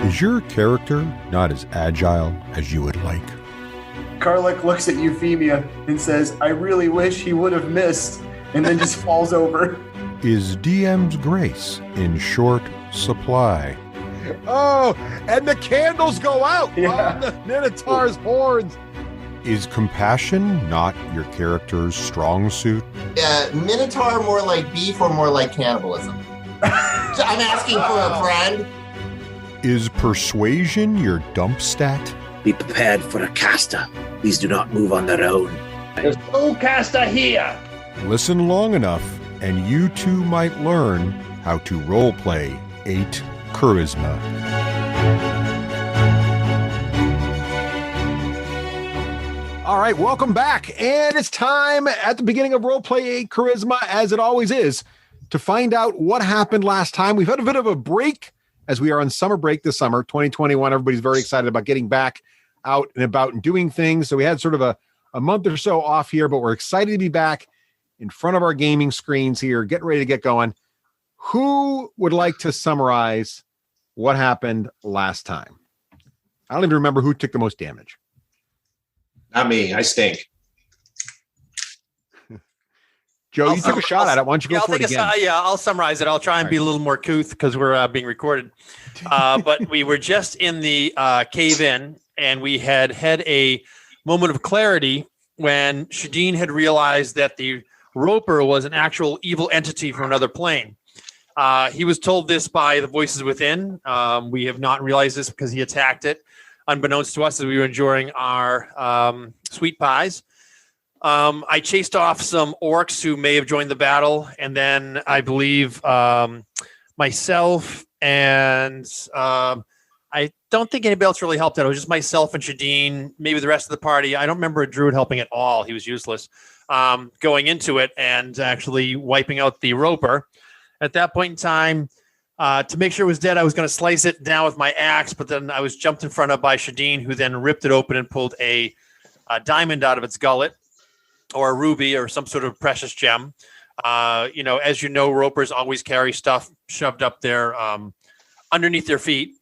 Is your character not as agile as you would like? Karluk looks at Euphemia and says, I really wish he would have missed, and then just falls over. Is DM's grace in short supply? Oh, and the candles go out Yeah. on the Minotaur's horns. Is compassion not your character's strong suit? Minotaur more like beef or more like cannibalism? I'm asking for a friend. Is persuasion your dump stat? Be prepared for a caster. Please do not move on their own. There's no caster here. Listen long enough, and you too might learn how to roleplay 8 charisma. All right, welcome back. And it's time at the beginning of Roleplay 8 Charisma, as it always is, to find out what happened last time. We've had a bit of a break as we are on summer break this summer, 2021. Everybody's very excited about getting back out and about and doing things. So we had sort of a month or so off here, but we're excited to be back in front of our gaming screens here, getting ready to get going. Who would like to summarize what happened last time? I don't even remember who took the most damage. Not me. I stink. Joe, you took a shot at it. Why don't you go for it again? I'll summarize it. I'll try and be a little more couth because we're being recorded. But we were just in the cave-in, and we had a moment of clarity when Shadeen had realized that the Roper was an actual evil entity from another plane. He was told this by the voices within. We have not realized this because he attacked it, unbeknownst to us as we were enjoying our sweet pies. I chased off some orcs who may have joined the battle, and then I believe myself and I don't think anybody else really helped out. It was just myself and Shadeen, maybe the rest of the party. I don't remember a druid helping at all. He was useless going into it and actually wiping out the Roper. At that point in time, to make sure it was dead, I was going to slice it down with my axe, but then I was jumped in front of by Shadeen, who then ripped it open and pulled a diamond out of its gullet, or a ruby, or some sort of precious gem. As you know, Ropers always carry stuff shoved up there underneath their feet.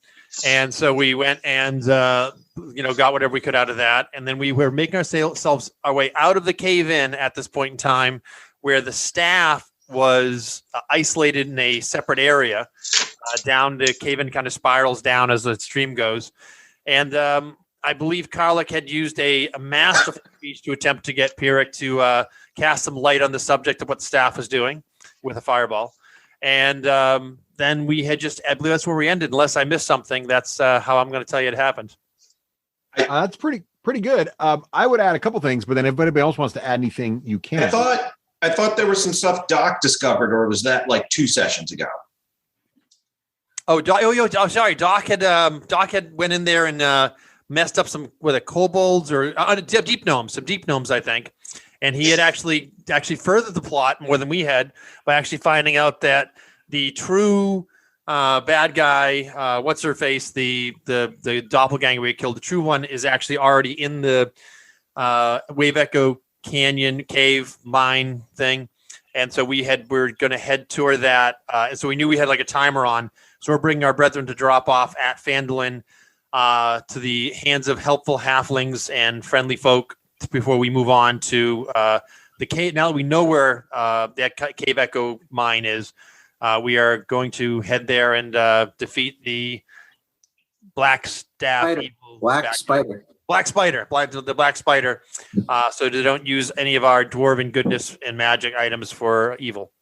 And so we went and, got whatever we could out of that. And then we were making ourselves our way out of the cave-in at this point in time, where the staff was isolated in a separate area down. The cave-in kind of spirals down as the stream goes. And I believe Karluk had used a masterful speech to attempt to get Pyrrhic to cast some light on the subject of what the staff was doing with a fireball. And then we had I believe that's where we ended, unless I missed something. That's how I'm going to tell you it happened. That's pretty good. I would add a couple things, but then if anybody else wants to add anything, you can. I thought there was some stuff Doc discovered, or was that like 2 sessions ago? Sorry. Doc had went in there and messed up some kobolds or deep gnomes, I think. And he had actually furthered the plot more than we had by actually finding out that the true bad guy, what's her face, the doppelganger we killed, the true one is actually already in the Wave Echo Canyon cave mine thing. And so we're going to head toward that. And so we knew we had like a timer on. So we're bringing our brethren to drop off at Phandalin to the hands of helpful halflings and friendly folk before we move on to the cave. Now that we know where that Cave Echo mine is, we are going to head there and defeat the Black Staff. Spider. The Black Spider. So they don't use any of our dwarven goodness and magic items for evil.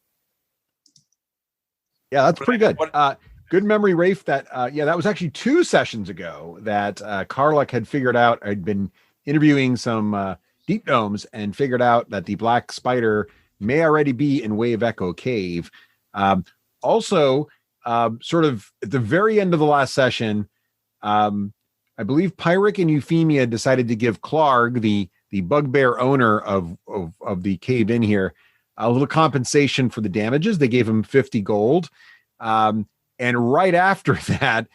Yeah, that's pretty good. Good memory, Rafe. That was actually 2 sessions ago that Karluk had been interviewing some deep gnomes and figured out that the Black Spider may already be in Wave Echo Cave. Also, sort of at the very end of the last session, I believe Pyrrhic and Euphemia decided to give Clark, the bugbear owner of the cave in here, a little compensation for the damages. They gave him 50 gold. And right after that,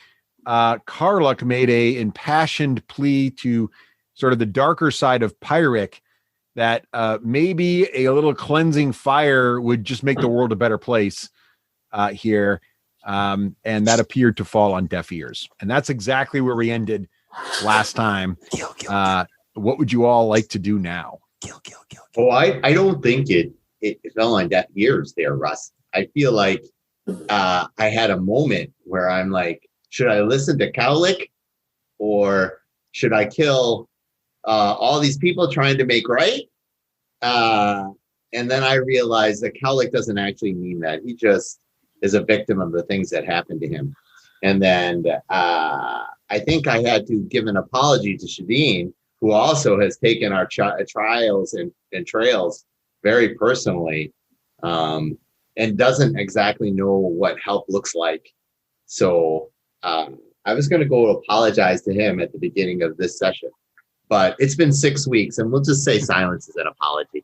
Karluk made a impassioned plea to sort of the darker side of Pyrrhic that maybe a little cleansing fire would just make the world a better place here. and that appeared to fall on deaf ears. And that's exactly where we ended last time. What would you all like to do now? Oh, I don't think it fell on deaf ears there, Russ. I feel like I had a moment where I'm like, should I listen to Cowlick or should I kill all these people trying to make right? And then I realized that Cowlick doesn't actually mean that. He just is a victim of the things that happened to him. And then I think I had to give an apology to Shadeen, who also has taken our trials and trails very personally, and doesn't exactly know what help looks like. So I was going to go apologize to him at the beginning of this session, but it's been 6 weeks, and we'll just say silence is an apology.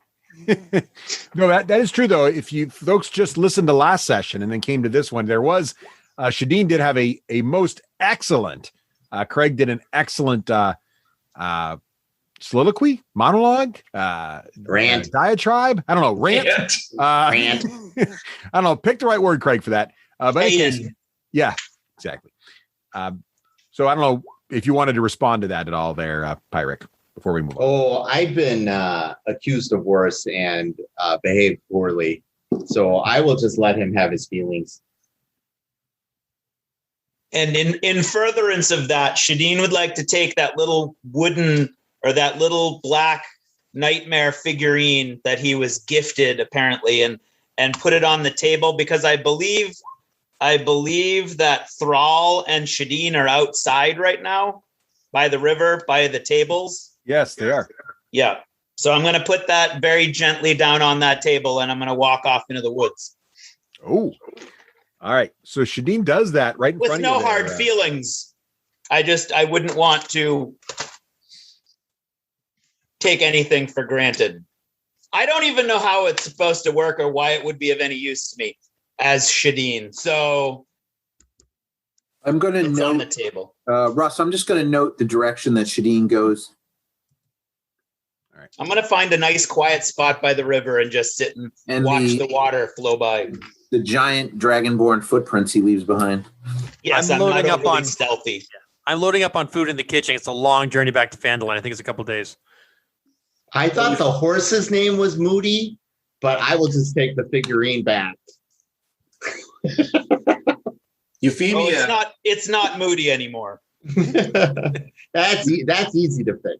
No, that is true though. If you folks just listened to last session and then came to this one, there was Shadeen did have a most excellent. Craig did an excellent soliloquy, monologue, Rant, diatribe. I don't know, rant. rant. I don't know. Pick the right word, Craig, for that. But anyways, yeah, exactly. So I don't know if you wanted to respond to that at all, there, Pyric, before we move on. Oh, I've been accused of worse and behaved poorly, so I will just let him have his feelings. And in furtherance of that, Shadeen would like to take that little wooden or that little black nightmare figurine that he was gifted apparently and put it on the table, because I believe that Thrall and Shadeen are outside right now by the river, by the tables. Yes, they are. Yeah. So I'm going to put that very gently down on that table and I'm going to walk off into the woods. Oh, all right. So Shadeen does that right in with front no of you. Hard feelings. I wouldn't want to take anything for granted. I don't even know how it's supposed to work or why it would be of any use to me as Shadeen. So I'm going to note on the table. Russ, I'm just going to note the direction that Shadeen goes. All right. I'm going to find a nice quiet spot by the river and just sit and watch the water flow by. The giant dragonborn footprints he leaves behind. Yes, I'm loading up on stealthy. I'm loading up on food in the kitchen. It's a long journey back to Phandalin. I think it's a couple days. I thought the horse's name was Moody, but I will just take the figurine back. Euphemia. Oh, it's not Moody anymore. That's easy to fix.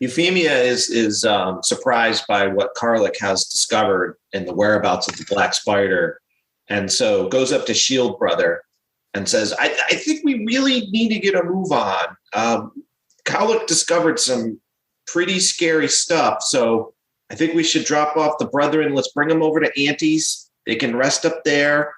Euphemia is surprised by what Karlik has discovered in the whereabouts of the Black Spider, and so goes up to Shield Brother and says, I think we really need to get a move on. Karlik discovered some pretty scary stuff, so I think we should drop off the brethren. Let's bring them over to Auntie's. They can rest up there.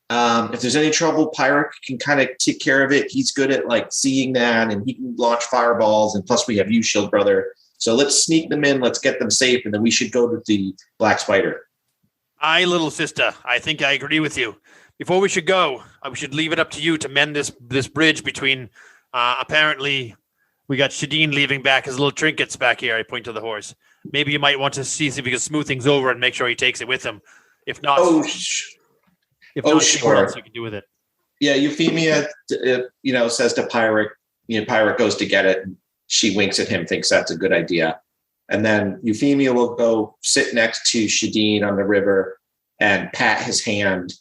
If there's any trouble, Pyric can kind of take care of it. He's good at like seeing that, and he can launch fireballs. And plus, we have you, Shield Brother. So let's sneak them in. Let's get them safe, and then we should go to the Black Spider. Aye, little sister. I think I agree with you. Before we should go, we should leave it up to you to mend this bridge between. Apparently, we got Shadeen leaving back his little trinkets back here. I point to the horse. Maybe you might want to see if we can smooth things over and make sure he takes it with him. If not, see what else you can do with it. Yeah, Euphemia, says to Pyric, Pyric goes to get it. And she winks at him, thinks that's a good idea. And then Euphemia will go sit next to Shadeen on the river and pat his hand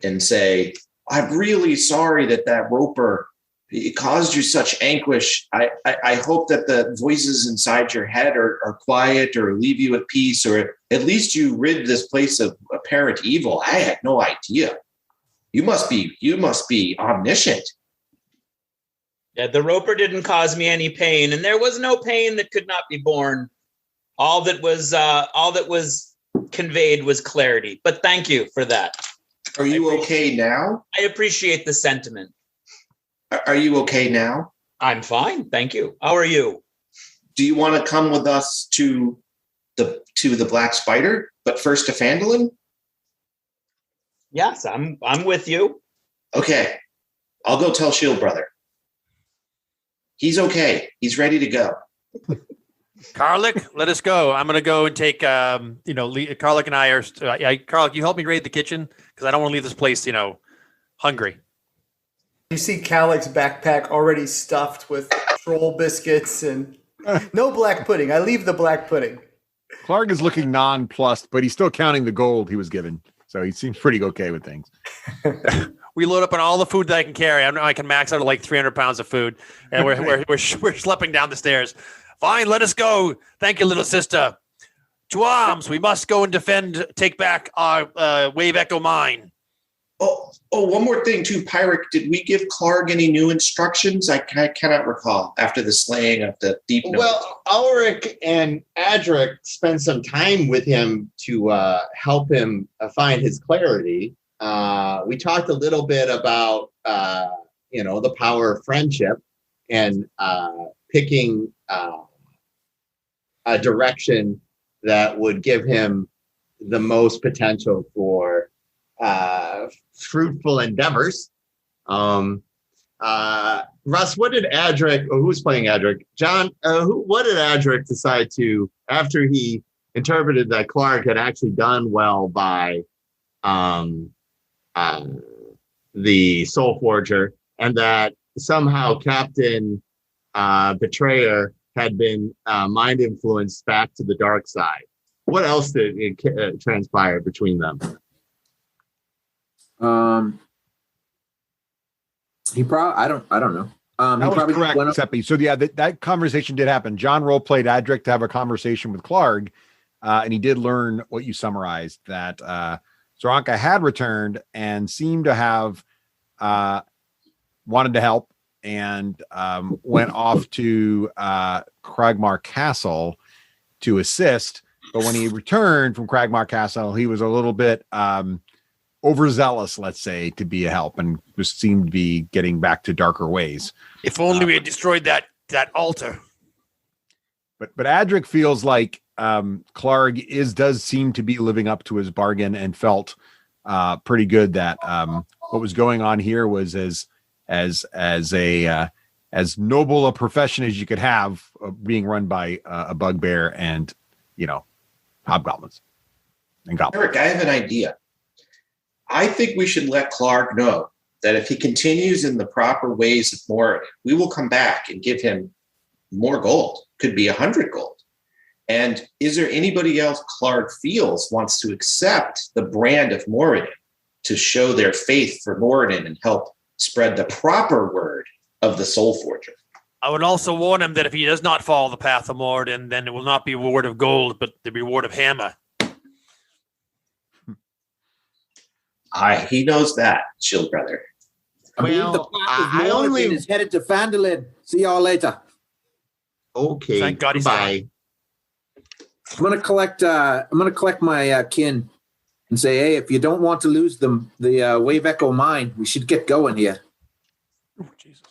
and say, I'm really sorry that roper, it caused you such anguish. I hope that the voices inside your head are quiet or leave you at peace, or at least you rid this place of apparent evil. I had no idea. You must be omniscient. Yeah, the roper didn't cause me any pain, and there was no pain that could not be borne. All that was conveyed was clarity. But thank you for that. Are you okay now? I appreciate the sentiment. Are you okay now? I'm fine, thank you. How are you? Do you want to come with us to the Black Spider, but first to Phandalin? Yes, I'm with you. Okay. I'll go tell Shield Brother. He's okay. He's ready to go. Karlik, let us go. I'm going to go and take, Karlik and I are, Karlik, you help me raid the kitchen because I don't want to leave this place, hungry. You see Calic's backpack already stuffed with troll biscuits and no black pudding. I leave the black pudding. Clark is looking nonplussed, but he's still counting the gold he was given. So he seems pretty okay with things. We load up on all the food that I can carry. I know I can max out at like 300 pounds of food, and we're schlepping down the stairs. Fine, let us go. Thank you, little sister. To arms, we must go and take back our Wave Echo mine. Oh, one more thing too, Pyric. Did we give Clark any new instructions? I cannot recall after the slaying of the deep. Well, Ulrich and Adric spent some time with him to help him find his clarity. We talked a little bit about the power of friendship and picking a direction that would give him the most potential for fruitful endeavors. Russ, what did Adric, or who's playing Adric? John, what did Adric decide to, after he interpreted that Clark had actually done well by the Soul Forger, and that somehow Captain Betrayer had been mind influenced back to the dark side? What else did it transpire between them? He probably, I don't know. That was correct, Seppi. So yeah, that conversation did happen. John role played Adric to have a conversation with Clark, and he did learn what you summarized, that Zoranka had returned and seemed to have wanted to help, and went off to Cragmar Castle to assist. But when he returned from Cragmar Castle, he was a little bit overzealous, let's say, to be a help, and just seemed to be getting back to darker ways. If only we had destroyed that altar. But Adric feels like Clark does seem to be living up to his bargain, and felt pretty good that what was going on here was as noble a profession as you could have, being run by a bugbear and hobgoblins and goblins. Eric, I have an idea. I think we should let Clark know that if he continues in the proper ways of Moradin, we will come back and give him more gold. Could be 100 gold. And is there anybody else Clark feels wants to accept the brand of Moradin to show their faith for Moradin and help spread the proper word of the Soul Forger? I would also warn him that if he does not follow the path of Moradin, then it will not be a reward of gold, but the reward of hammer. He knows that, Shield Brother. I believe the path of Moradin is headed to Phandalin. See y'all later. Okay. Thank God he's bye. I'm gonna collect my kin and say, hey, if you don't want to lose the Wave Echo mine, we should get going here. Oh, Jesus.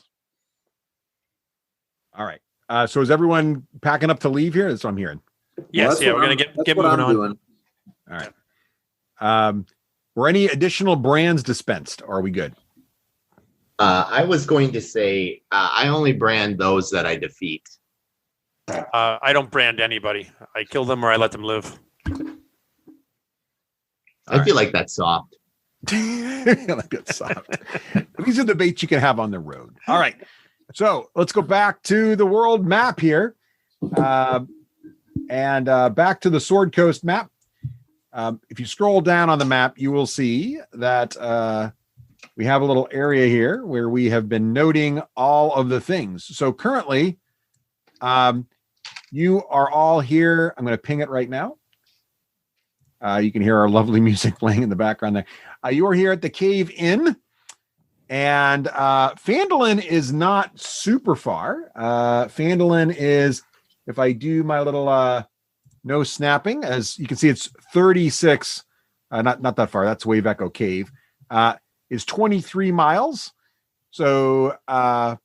All right. So is everyone packing up to leave here? That's what I'm hearing. Yes, we're going to get moving on. Doing. All right. Were any additional brands dispensed, or are we good? I was going to say I only brand those that I defeat. I don't brand anybody. I kill them or I let them live. I feel like that's soft. That's soft. These are debates you can have on the road. All right. So let's go back to the world map here. And back to the Sword Coast map. If you scroll down on the map, you will see that we have a little area here where we have been noting all of the things. So currently, you are all here. I'm going to ping it right now. You can hear our lovely music playing in the background there. You are here at the Cave Inn, and Phandalin is not super far. Phandalin is, if I do my little no snapping, as you can see, it's 36. Not that far. That's Wave Echo Cave. Is 23 miles. So, what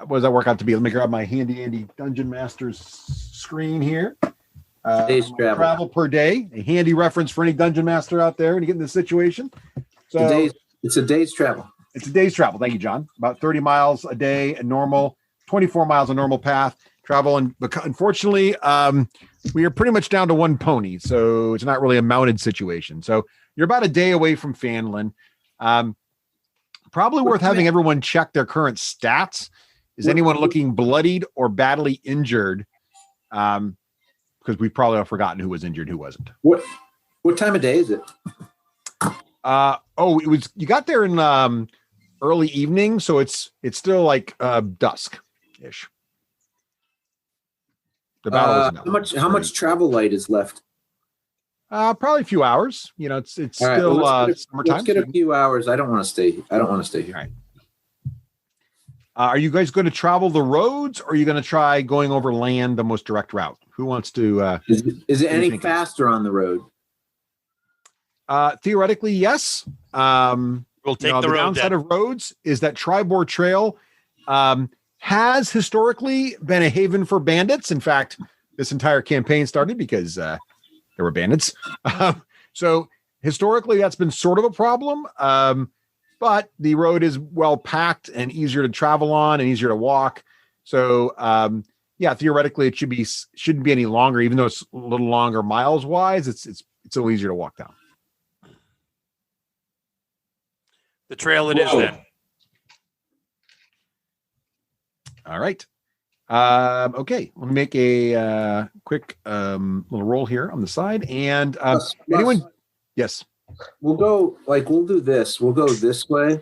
does that work out to be? Let me grab my handy Dungeon Master's screen here. Days travel per day. A handy reference for any Dungeon Master out there when you get in this situation. So it's a day's travel. It's a day's travel. Thank you, John. About 30 miles a day, a normal, 24 miles a normal path travel. And unfortunately, we are pretty much down to one pony, so it's not really a mounted situation. So you're about a day away from Phandalin. Probably worth having everyone check their current stats. Is anyone looking bloodied or badly injured? Because we've probably all forgotten who was injured, who wasn't. What time of day is it? It was. You got there in early evening, so it's still like dusk ish. The battle is how much travel light is left? Probably a few hours. You know, it's All still right, summertime. Let's get a few hours. I don't want to stay here. All right. Are you guys going to travel the roads, or are you going to try going over land, the most direct route? Who wants to? Is it any faster on the road? Theoretically, yes. We'll take the road. Downside of roads is that Tribord Trail has historically been a haven for bandits. In fact, this entire campaign started because there were bandits. So historically, that's been sort of a problem. But the road is well packed and easier to travel on and easier to walk. So theoretically, it shouldn't be any longer, even though it's a little longer miles wise. It's a little easier to walk down. The trail it is then. All right. Okay. Let me make a quick little roll here on the side. And anyone? Yes. We'll do this. We'll go this way.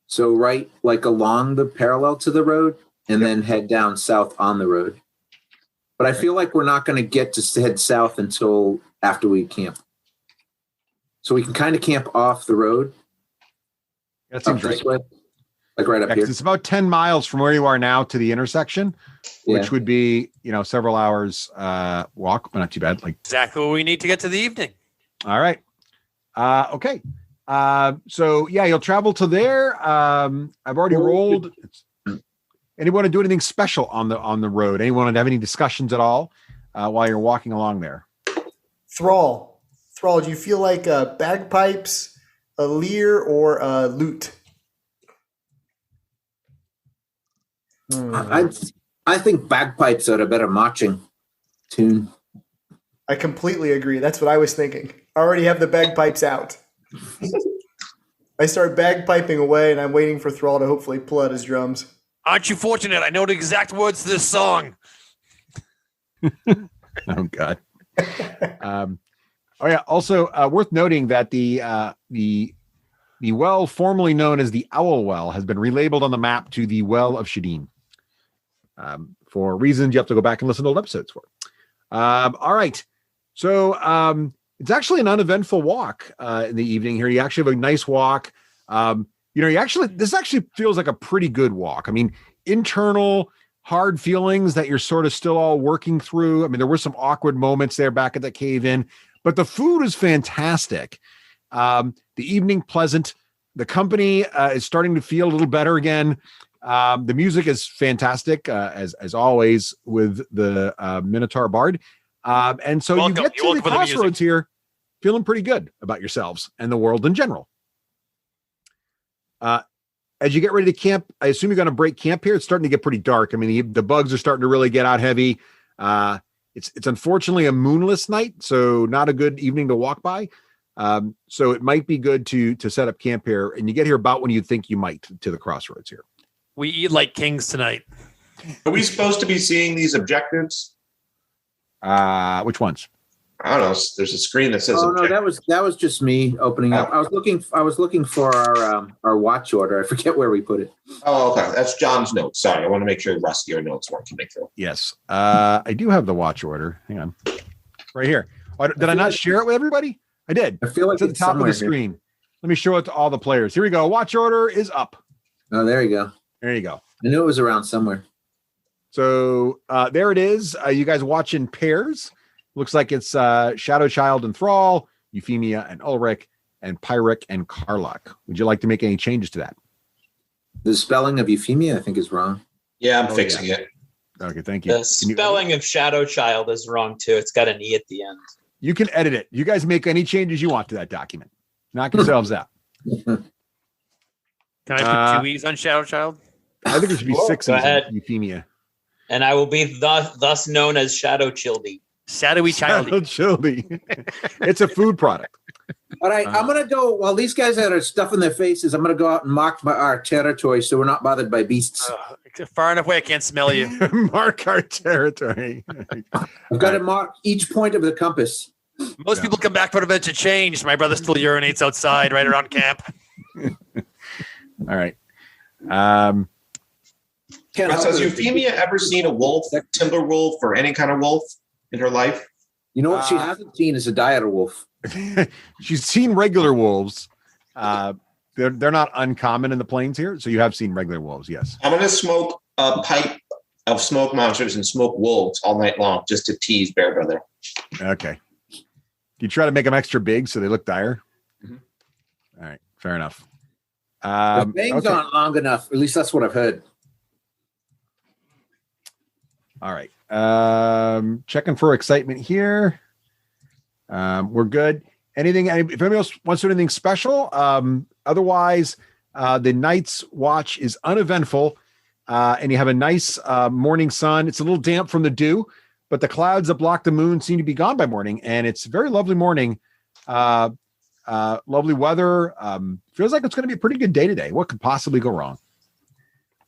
So right, like along the parallel to the road, and then head down south on the road. But I feel like we're not going to get to head south until after we camp. So we can kind of camp off the road. That seems right. Way, like right up here. It's about 10 miles from where you are now to the intersection, which would be, several hours walk, but not too bad. Like exactly what we need to get to the evening. All right. Okay. So you'll travel to there. I've already rolled. Anyone want to do anything special on the road? Anyone want to have any discussions at all while you're walking along there? Thrall, do you feel like bagpipes, a lyre, or a lute? I think bagpipes are a better marching tune. I completely agree. That's what I was thinking. I already have the bagpipes out. I start bagpiping away, and I'm waiting for Thrall to hopefully pull out his drums. Aren't you fortunate? I know the exact words to this song. Oh, God. Also worth noting that the well formerly known as the Owl Well has been relabeled on the map to the Well of Shadeen. For reasons you have to go back and listen to old episodes for. All right. So it's actually an uneventful walk in the evening here. You actually have a nice walk. This actually feels like a pretty good walk. I mean, internal hard feelings that you're sort of still all working through. I mean, there were some awkward moments there back at the cave-in, but the food is fantastic. The evening pleasant. The company is starting to feel a little better again. The music is fantastic, as always, with the Minotaur Bard. And so you get to the crossroads here feeling pretty good about yourselves and the world in general. As you get ready to camp, I assume you're going to break camp here. It's starting to get pretty dark. I mean, the bugs are starting to really get out heavy. It's unfortunately a moonless night, so not a good evening to walk by. So it might be good to set up camp here, and you get here about when you think you might to the crossroads here. We eat like kings tonight. Are we supposed to be seeing these objectives? Which ones? I don't know. There's a screen that says. Oh no, that was just me opening up. I was looking for our watch order. I forget where we put it. Oh, okay. That's John's notes. Sorry, I want to make sure your notes weren't coming through. Yes, I do have the watch order. Hang on, right here. Did I not share it with everybody? I did. I feel like it's at the top of the screen. Let me show it to all the players. Here we go. Watch order is up. Oh, there you go. There you go. I knew it was around somewhere. So there it is. You guys watch in pairs. Looks like it's Shadow Child and Thrall, Euphemia and Ulrich, and Pyric and Karlach. Would you like to make any changes to that? The spelling of Euphemia, I think, is wrong. Yeah, I'm fixing it. Okay, thank you. The spelling of Shadow Child is wrong, too. It's got an E at the end. You can edit it. You guys make any changes you want to that document. Knock yourselves out. Can I put 2 E's on Shadow Child? I think it should be 6 E's on Euphemia. And I will be thus known as Shadow Childy. Shadowy Childy. Childy. It's a food product. All right, I'm gonna go. While these guys are stuffing their faces, I'm gonna go out and mark our territory so we're not bothered by beasts. Far enough away, I can't smell you. Mark our territory. I've got to mark each point of the compass. Most people come back for a bunch of change. My brother still urinates outside right around camp. All right. Russ, has Euphemia ever seen a wolf, timber wolf, or any kind of wolf in her life? You know what she hasn't seen is a dire wolf. She's seen regular wolves. They're not uncommon in the plains here, so you have seen regular wolves. Yes. I'm going to smoke a pipe of smoke monsters and smoke wolves all night long just to tease Bear Brother. Okay. Do you try to make them extra big so they look dire? Mm-hmm. All right, fair enough. The bangs aren't long enough. At least that's what I've heard. All right. Checking for excitement here. We're good. If anybody else wants to do anything special, otherwise, the night's watch is uneventful, and you have a nice morning sun. It's a little damp from the dew, but the clouds that block the moon seem to be gone by morning, and it's a very lovely morning. Lovely weather. Feels like it's going to be a pretty good day today. What could possibly go wrong?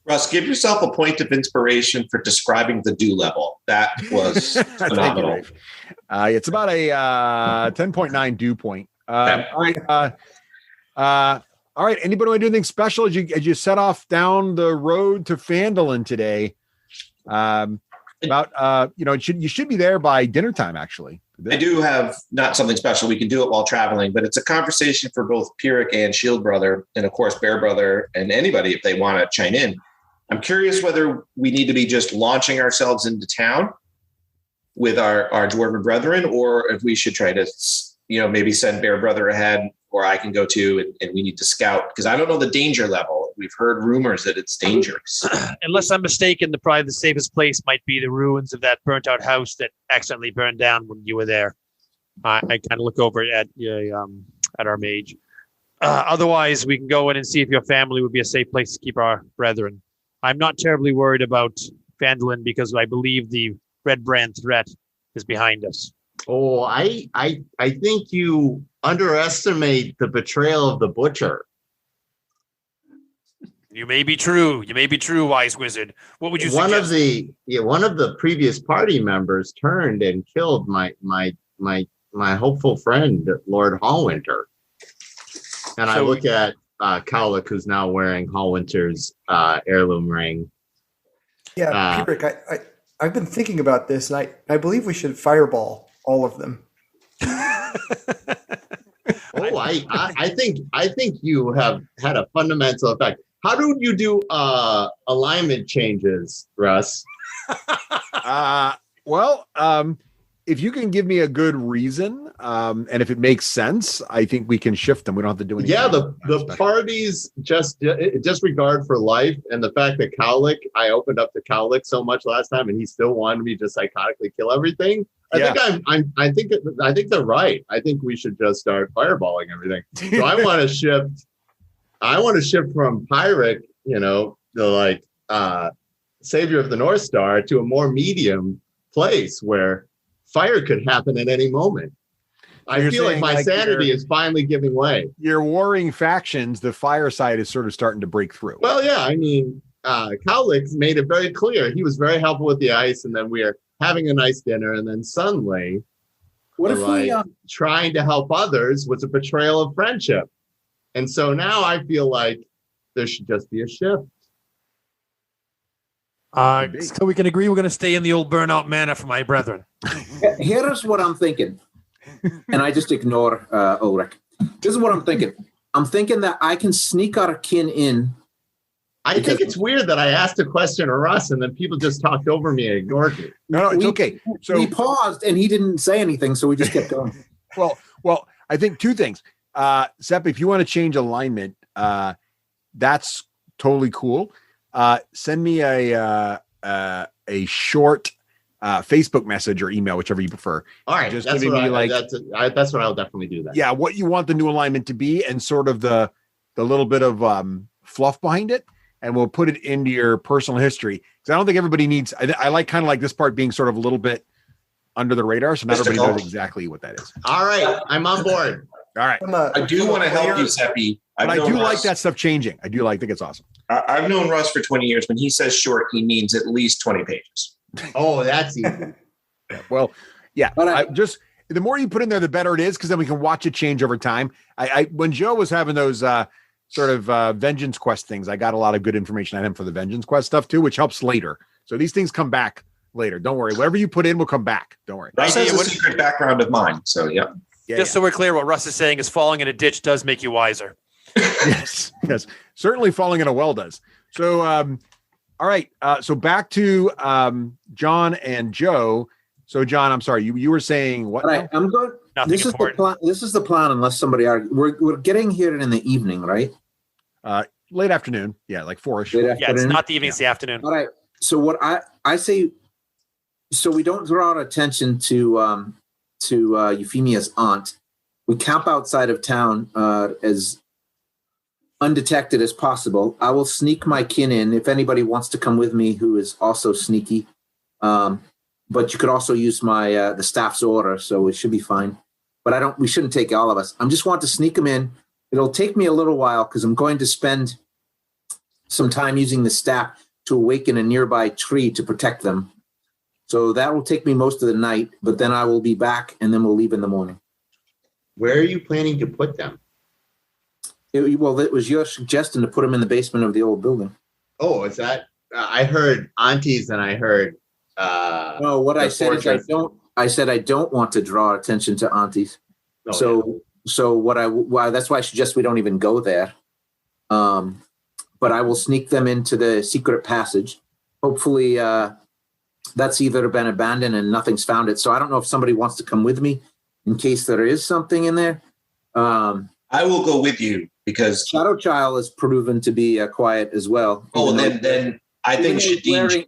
Russ, give yourself a point of inspiration for describing the dew level. That was phenomenal. It's about a 10.9 dew point. All right. All right. Anybody want to do anything special as you set off down the road to Phandalin today? You should be there by dinner time, actually. I do have not something special. We can do it while traveling, but it's a conversation for both Pyrrhic and Shield Brother, and of course Bear Brother, and anybody if they want to chime in. I'm curious whether we need to be just launching ourselves into town with our dwarven brethren, or if we should try to, maybe send Bear Brother ahead, or I can go too, and we need to scout, because I don't know the danger level. We've heard rumors that it's dangerous. Unless I'm mistaken, probably the safest place might be the ruins of that burnt out house that accidentally burned down when you were there. I kind of look over at our mage. Otherwise, we can go in and see if your family would be a safe place to keep our brethren. I'm not terribly worried about Phandalin because I believe the Red Brand threat is behind us. Oh, I think you underestimate the betrayal of the butcher. You may be true, wise wizard. What would you suggest? One of the previous party members turned and killed my hopeful friend, Lord Hallwinter. And I look at Cowlick, who's now wearing Hallwinter's heirloom ring. Yeah, Pyrrhic, I've been thinking about this, and I believe we should fireball all of them. I think you have had a fundamental effect. How do you do alignment changes, Russ? If you can give me a good reason, and if it makes sense, I think we can shift them. We don't have to do anything. Yeah, the party's disregard for life, and the fact that Cowlick, I opened up to Cowlick so much last time, and he still wanted me to psychotically kill everything. I think they're right. I think we should just start fireballing everything. So I want to shift from Pyrrhic, the savior of the North Star, to a more medium place where fire could happen at any moment. I feel like my sanity is finally giving way. Your warring factions, the fire side is sort of starting to break through. Well, yeah, I mean, Cowlick made it very clear. He was very helpful with the ice, and then we are having a nice dinner, and then suddenly, trying to help others was a betrayal of friendship. And so now I feel like there should just be a shift. So we can agree we're going to stay in the old burnout manor for my brethren. Here's what I'm thinking. And I just ignore Ulrich. This is what I'm thinking. I'm thinking that I can sneak our kin in. I think it's weird that I asked a question of Russ and then people just talked over me and ignored me. No, it's okay. So we paused and he didn't say anything, so we just kept going. Well, I think two things. Sepp, if you want to change alignment, that's totally cool. Send me a short Facebook message or email, whichever you prefer. All right, just that's giving me that's what I'll definitely do. That. Yeah, what you want the new alignment to be, and sort of the little bit of fluff behind it, and we'll put it into your personal history. Because I don't think everybody needs. I like kind of like this part being sort of a little bit under the radar, so not everybody knows exactly what that is. All right, I'm on board. All right. I do want to help you, Seppi. But I do like that stuff changing. I do think it's awesome. I've known Russ for 20 years. When he says short, he means at least 20 pages. Oh, that's easy. Well, yeah. But the more you put in there, the better it is, because then we can watch it change over time. When Joe was having those sort of Vengeance Quest things, I got a lot of good information on him for the Vengeance Quest stuff too, which helps later. So these things come back later. Don't worry. Whatever you put in will come back. Don't worry. Russ has a secret background of mine. So, yeah. So we're clear, what Russ is saying is falling in a ditch does make you wiser. Yes. Certainly falling in a well does. So, all right. So back to John and Joe. So, John, I'm sorry. You were saying what? All right. I'm good. This is the plan. This is the plan, unless somebody argues. We're getting here in the evening, right? Late afternoon. Yeah, like 4-ish. Yeah, it's not the evening, it's the afternoon. All right. So what I say, so we don't draw attention to Euphemia's aunt. We camp outside of town as undetected as possible. I will sneak my kin in if anybody wants to come with me who is also sneaky. But you could also use my the staff's order, so it should be fine. But we shouldn't take all of us. I just want to sneak them in. It'll take me a little while because I'm going to spend some time using the staff to awaken a nearby tree to protect them. So that will take me most of the night, but then I will be back and then we'll leave in the morning. Where are you planning to put them? It was your suggestion to put them in the basement of the old building. Oh, is that? I heard aunties and I heard. No, what I said is I said I don't want to draw attention to aunties. Oh, So that's why I suggest we don't even go there. But I will sneak them into the secret passage. Hopefully, that's either been abandoned and nothing's found it. So I don't know if somebody wants to come with me in case there is something in there. I will go with you because Shadow Child is proven to be quiet as well. Oh, then I think Shadeen.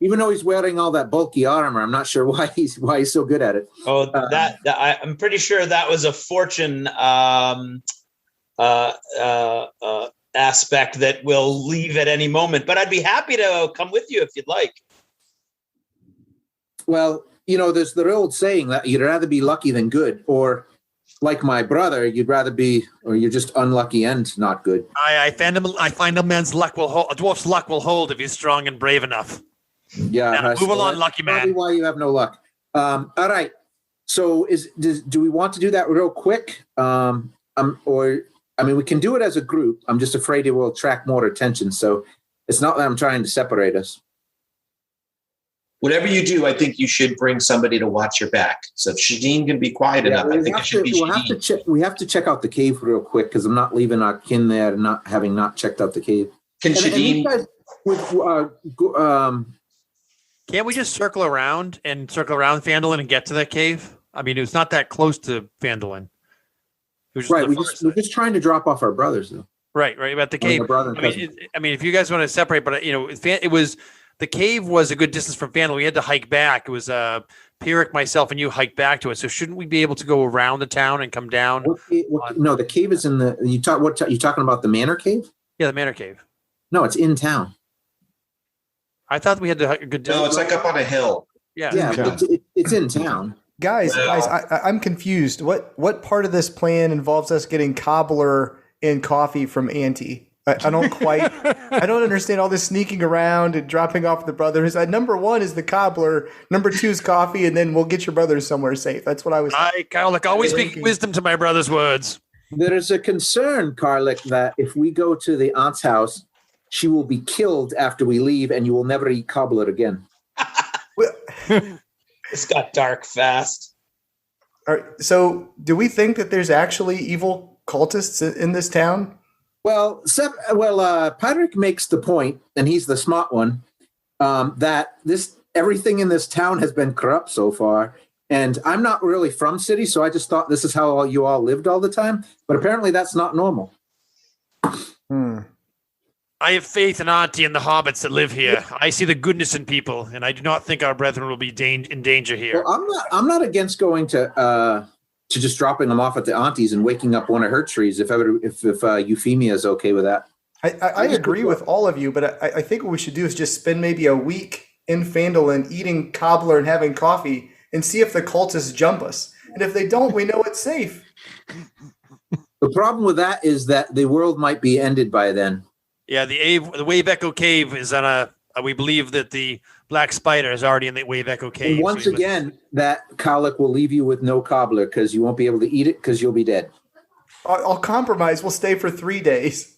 Even though he's wearing all that bulky armor, I'm not sure why he's so good at it. Oh, I'm pretty sure that was a fortune aspect that will leave at any moment. But I'd be happy to come with you if you'd like. Well, there's the old saying that you'd rather be lucky than good, or like my brother, you'd rather be, or you're just unlucky and not good. I find a man's luck will hold. A dwarf's luck will hold if he's strong and brave enough. Yeah. Now, move along, lucky man. Probably why you have no luck. All right. So do we want to do that real quick? We can do it as a group. I'm just afraid it will attract more attention. So it's not that I'm trying to separate us. Whatever you do, I think you should bring somebody to watch your back. So if Shadeen can be quiet enough, I think it should be Shadeen. We have to check out the cave real quick because I'm not leaving our kin there and not having checked out the cave. Can Shadeen? Can't we just circle around Phandalin and get to that cave? I mean, it's not that close to Phandalin. Right. We're just trying to drop off our brothers, though. Right. About the cave. If you guys want to separate, but the cave was a good distance from Phandalin. We had to hike back. It was Pyrrhic, myself, and you hiked back to it. So shouldn't we be able to go around the town and come down? No, the cave is in the. You talking about the Manor Cave? Yeah, the Manor Cave. No, it's in town. I thought we had to hike a good distance. No, it's like up on a hill. Yeah, it's in town. Guys, I'm confused. What part of this plan involves us getting cobbler and coffee from Auntie? I don't understand all this sneaking around and dropping off the brothers. Number one is the cobbler. Number two is coffee, and then we'll get your brothers somewhere safe. That's what I was. Karlik, always speak wisdom to my brother's words. There is a concern, Karlik, that if we go to the aunt's house, she will be killed after we leave, and you will never eat cobbler again. This got dark fast. All right, so do we think that there's actually evil cultists in this town? Well, Patrick makes the point, and he's the smart one, that everything in this town has been corrupt so far. And I'm not really from city, so I just thought this is how you all lived all the time. But apparently that's not normal. I have faith in Auntie and the hobbits that live here. I see the goodness in people, and I do not think our brethren will be in danger here. Well, I'm not against going to just dropping them off at the auntie's and waking up one of her trees if Euphemia is okay with that. I agree with all of you, but I think what we should do is just spend maybe a week in Phandalin eating cobbler and having coffee and see if the cultists jump us. And if they don't, we know it's safe. The problem with that is that the world might be ended by then. Yeah, the Wave Echo Cave is on a. We believe that the Black Spider is already in the Wave Echo Cave. And once again, that Cowlick will leave you with no cobbler because you won't be able to eat it because you'll be dead. I'll compromise. We'll stay for 3 days.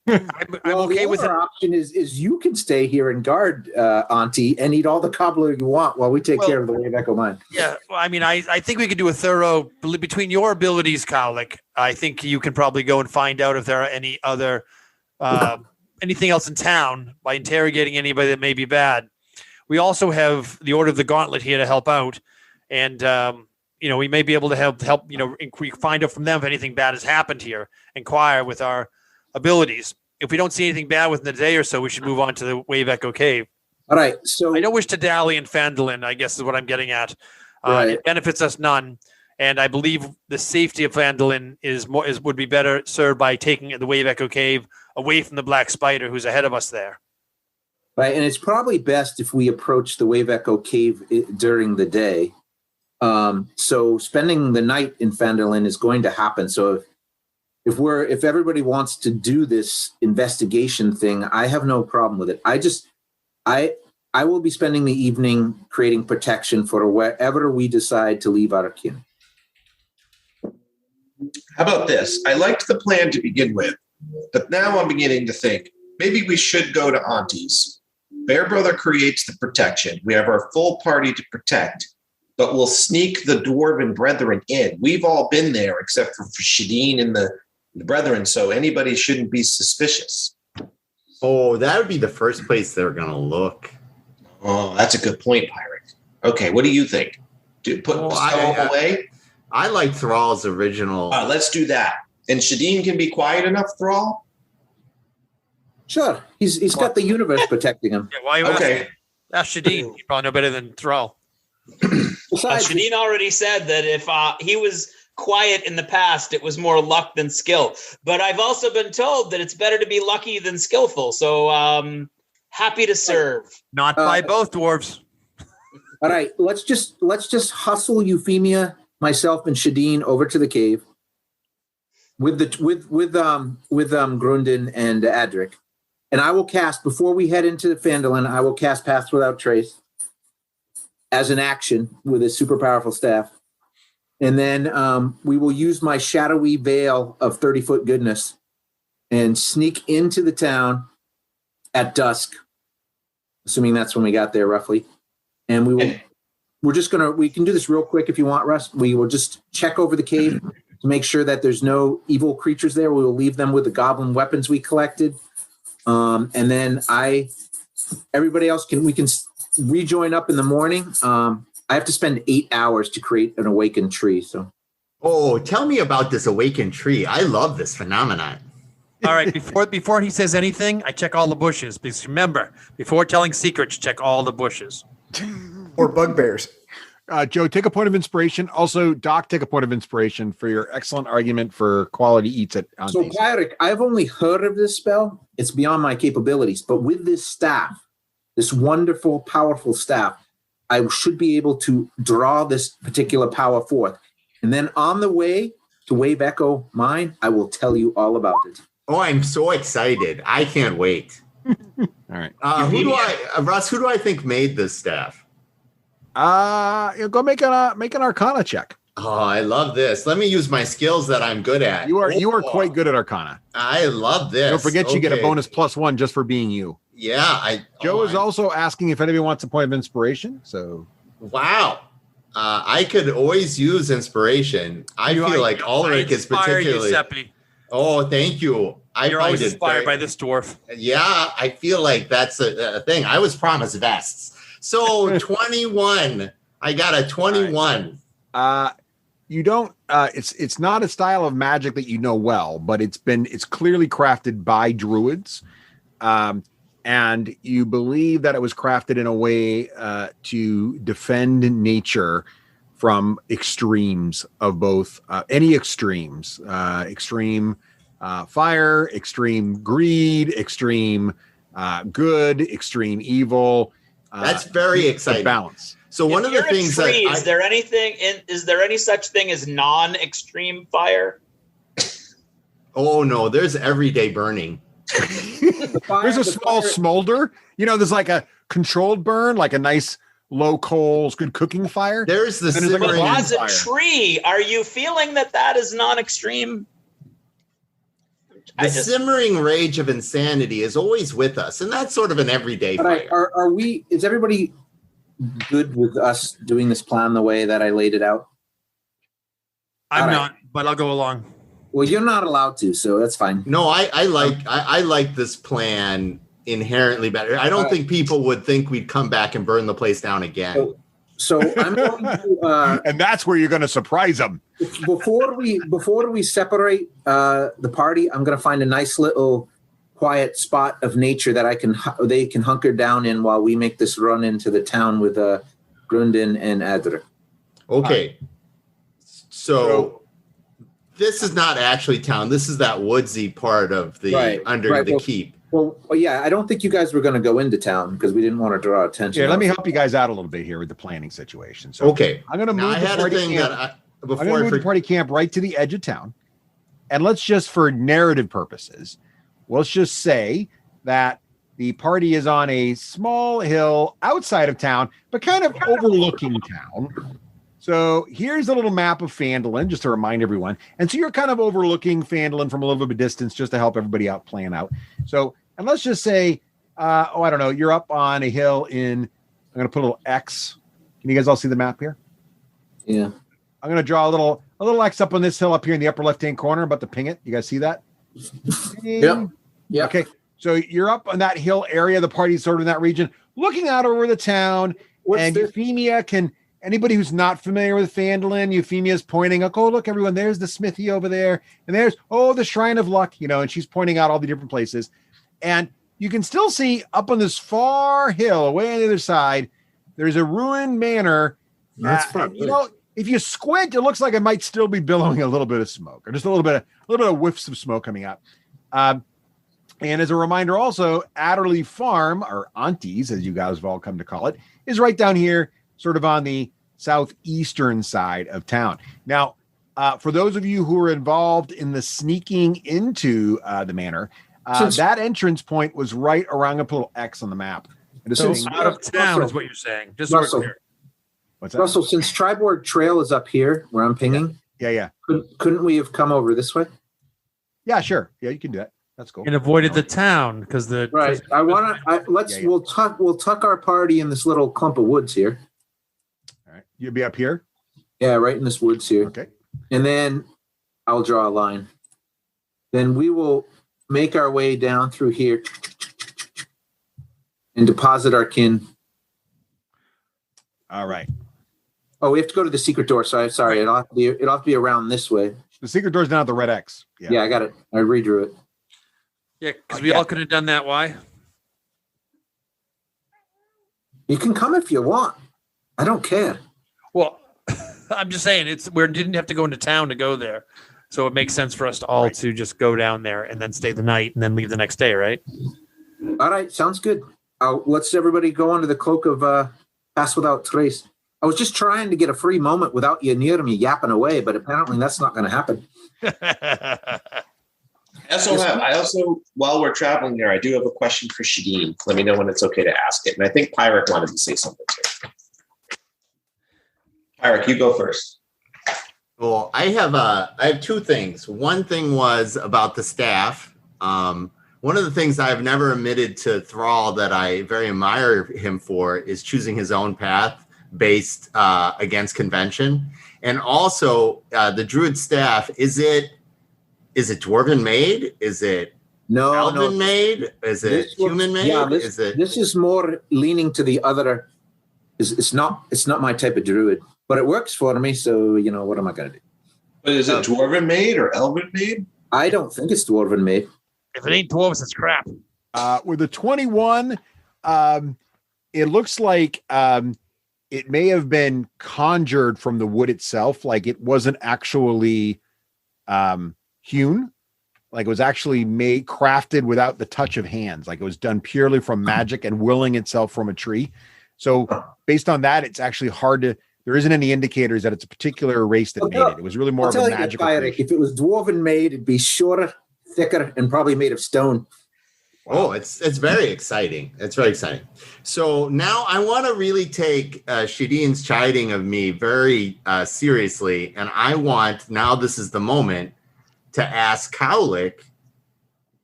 I'm okay with it. The other option is you can stay here and guard Auntie and eat all the cobbler you want while we take care of the Wave Echo mine. Yeah, well, I mean, I think we could do a thorough between your abilities, Cowlick. I think you can probably go and find out if there are any other anything else in town by interrogating anybody that may be bad. We also have the Order of the Gauntlet here to help out, and we may be able to help. We find out from them if anything bad has happened here. Inquire with our abilities. If we don't see anything bad within a day or so, we should move on to the Wave Echo Cave. All right. So I don't wish to dally in Phandalin, I guess is what I'm getting at. Right. It benefits us none. And I believe the safety of Phandalin would be better served by taking the Wave Echo Cave away from the Black Spider who's ahead of us there. Right. And it's probably best if we approach the Wave Echo Cave during the day. So spending the night in Phandalin is going to happen. So if everybody wants to do this investigation thing, I have no problem with it. I will be spending the evening creating protection for wherever we decide to leave our kin. How about this? I liked the plan to begin with, but now I'm beginning to think maybe we should go to Auntie's. Bear Brother creates the protection. We have our full party to protect, but we'll sneak the dwarven brethren in. We've all been there except for Shadeen and the brethren, so anybody shouldn't be suspicious. Oh, that would be the first place they're going to look. Oh, that's a good point, Pirate. Okay, what do you think? Put Thrall away? I like Thrall's original. Let's do that. And Shadeen can be quiet enough, Thrall? Sure. He's got the universe protecting him. Yeah, why okay. Ask Shadeen. You probably know better than Thrall. Shadeen already said that if he was quiet in the past, it was more luck than skill. But I've also been told that it's better to be lucky than skillful. So happy to serve. Not by both dwarves. All right, let's just hustle Euphemia, myself, and Shadeen over to the cave with Grundon and Adric, and I will cast before we head into Phandalin. I will cast Path Without Trace as an action with a super powerful staff. And then we will use my shadowy veil of 30-foot goodness and sneak into the town at dusk, assuming that's when we got there roughly. And we can do this real quick if you want, Russ. We will just check over the cave to make sure that there's no evil creatures there. We will leave them with the goblin weapons we collected. And then everybody else we can rejoin up in the morning. I have to spend 8 hours to create an awakened tree. So, tell me about this awakened tree. I love this phenomenon. All right, before he says anything, I check all the bushes. Because remember, before telling secrets, check all the bushes. Or bugbears. Joe, take a point of inspiration. Also, Doc, take a point of inspiration for your excellent argument for quality eats at Auntie's. So, Pyric, I've only heard of this spell. It's beyond my capabilities. But with this staff, this wonderful, powerful staff, I should be able to draw this particular power forth. And then on the way to Wave Echo Mine, I will tell you all about it. Oh, I'm so excited. I can't wait. All right. Russ, who do I think made this staff? Go make an Arcana check. Oh, I love this. Let me use my skills that I'm good at. You are quite good at Arcana. I love this. Don't forget you get a bonus +1 just for being you. Yeah. Joe is also asking if anybody wants a point of inspiration. So, wow. I could always use inspiration. I feel like Ulrich is particularly. Oh, thank you. You're always inspired by this dwarf. Yeah, I feel like that's a thing. I was promised vests. So 21. I got a 21. You don't. It's not a style of magic that you know well, but it's clearly crafted by druids. And you believe that it was crafted in a way to defend nature from extremes of both any extremes, extreme fire, extreme greed, extreme good, extreme evil. That's very exciting. Balance. So one of the things is there any such thing as non-extreme fire? Oh no, there's everyday burning. There's a small smolder. There's like a controlled burn, like a nice low coals, good cooking fire. There's the simmering But as a fire. tree, are you feeling that is non-extreme? The simmering rage of insanity is always with us, and that's sort of an everyday fire. Are we? Is everybody good with us doing this plan the way that I laid it out? I'm not, but I'll go along. Well, you're not allowed to, so that's fine. No, I like this plan inherently better. I don't think people would think we'd come back and burn the place down again. So I'm going to, and that's where you're going to surprise them. Before we separate the party, I'm going to find a nice little quiet spot of nature that they can hunker down in while we make this run into the town with Grundin and Adler. Okay, so this is not actually town. This is that woodsy part of the the keep. Well, yeah, I don't think you guys were going to go into town because we didn't want to draw attention. Yeah, let me help you guys out a little bit here with the planning situation. So, okay, I'm going to move the party camp right to the edge of town, and let's just, for narrative purposes, let's just say that the party is on a small hill outside of town, but kind of overlooking town. So here's a little map of Phandalin, just to remind everyone. And so you're kind of overlooking Phandalin from a little bit of distance, just to help everybody out plan out. So, and let's just say, I don't know, you're up on a hill I'm going to put a little X. Can you guys all see the map here? Yeah. I'm going to draw a little X up on this hill up here in the upper left-hand corner. I'm about to ping it. You guys see that? Yep. Okay. So you're up on that hill area. The party's sort of in that region, looking out over the town. Euphemia can... Anybody who's not familiar with Phandalin, Euphemia's pointing, oh, look, everyone, there's the smithy over there. And there's, the Shrine of Luck, and she's pointing out all the different places. And you can still see up on this far hill, away on the other side, there's a ruined manor. That's fun. If you squint, it looks like it might still be billowing a little bit of smoke, or just a little bit of whiffs of smoke coming out. And as a reminder also, Adderley Farm, or Aunties, as you guys have all come to call it, is right down here, sort of on the southeastern side of town. Now, for those of you who are involved in the sneaking into the manor, that entrance point was right around a little X on the map. So out of town is what you're saying. Just so we're clear. What's that? Russell, since Triboard Trail is up here where I'm pinging, yeah. Couldn't we have come over this way? Yeah, sure. Yeah, you can do that. That's cool. And avoided the town because the right. We'll tuck our party in this little clump of woods here. All right. You'll be up here? Yeah, right in this woods here. Okay. And then I'll draw a line. Then we will make our way down through here and deposit our kin. All right. Oh, we have to go to the secret door. Sorry. It'll have to be around this way. The secret door's down at the red X. Yeah, I got it. I redrew it. Yeah, because we all could have done that. Why? You can come if you want. I don't care. Well, I'm just saying we didn't have to go into town to go there. So it makes sense for us to all to just go down there and then stay the night and then leave the next day, right? All right, sounds good. Let's everybody go under the cloak of Pass Without Trace. I was just trying to get a free moment without you near me yapping away, but apparently that's not going to happen. I also, while we're traveling there, I do have a question for Shadeen. Let me know when it's okay to ask it. And I think Pyric wanted to say something too. Pyric, you go first. Well, I have two things. One thing was about the staff. One of the things I've never admitted to Thrall that I very admire him for is choosing his own path based against convention. And also the druid staff, is it dwarven made? Is it elven made? Is it human made? Yeah, this is more leaning to the other. It's not my type of druid, but it works for me. So what am I going to do? But is it dwarven made or elven made? I don't think it's dwarven made. If it ain't dwarves, it's crap. With the 21, it looks like it may have been conjured from the wood itself. Like it wasn't actually hewn. Like it was actually crafted without the touch of hands. Like it was done purely from magic and willing itself from a tree. So based on that, it's actually hard to, there isn't any indicators that it's a particular race that made it. It was really more I'll of a tell you, magical Fire, creation. if it was dwarven made, it'd be shorter, thicker, and probably made of stone. Oh, it's very exciting. It's very exciting. So now I want to really take Shadeen's chiding of me very seriously, and I want, now this is the moment, to ask Cowlick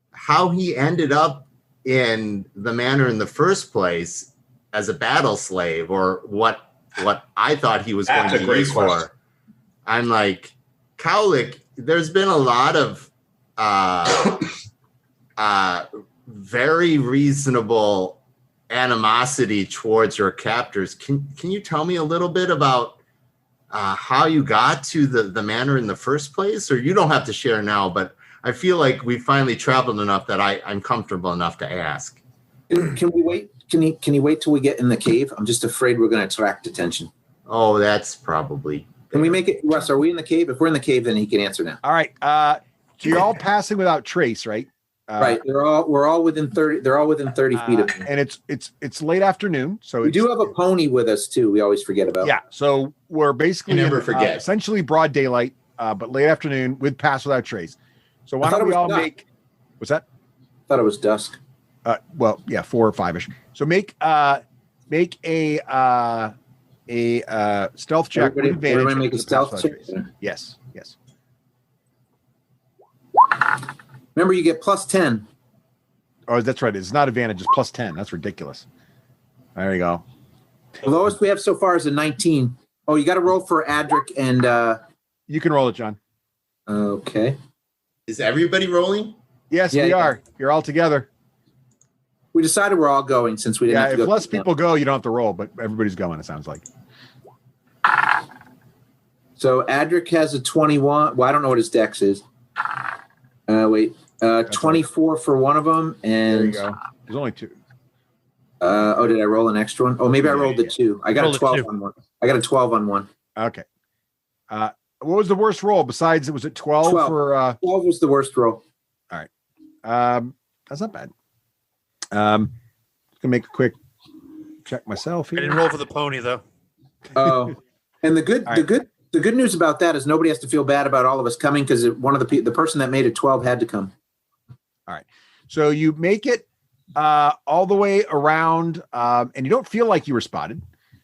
how he ended up in the manor in the first place as a battle slave, or what I thought he was That's going a to great use question. for. I'm like, Cowlick, there's been a lot of very reasonable animosity towards your captors. Can you tell me a little bit about how you got to the manor in the first place? Or you don't have to share now, but I feel like we finally traveled enough that I'm comfortable enough to ask. Can we wait? Can he wait till we get in the cave? I'm just afraid we're going to attract attention. Oh, that's probably. Can we make it, Russ? Are we in the cave? If we're in the cave, then he can answer now. All right. So you're all passing without trace, right? Right. We're all within 30. They're all within 30 feet of me. And it's late afternoon, so We do have a pony with us too. We always forget about. yeah. So we're basically You never in, forget. essentially broad daylight, but late afternoon with pass without trace. So why I thought don't it we was all dusk. make? What's that? Thought it was dusk. Well, yeah, 4 or 5ish. So make a stealth check with advantage. Everybody make a with pass stealth without check. trace. Yes. Remember, you get plus 10. Oh, that's right. It's not advantage. It's plus 10. That's ridiculous. There you go. The lowest we have so far is a 19. Oh, you got to roll for Adric and. You can roll it, John. Okay. Is everybody rolling? Yes, Yeah, we yeah. are. You're all together. We decided we're all going since we didn't Yeah, have if to go. less people go, you don't have to roll, but everybody's going, it sounds like. So Adric has a 21. Well, I don't know what his dex is. Wait. 24 for one of them. There you And go. There's only 2. did I roll an extra one? Oh, maybe I rolled the 2. I got Rolled a a 12 2. on one. I got a 12 on one. Okay. What was the worst roll besides was it 12 for 12 was the worst roll. that's not bad. Gonna make a quick check myself I here. didn't roll for the pony though. Oh, and the good news about that is nobody has to feel bad about all of us coming because one of the person that made it 12 had to come. So you make it all the way around, and you don't feel like you were spotted.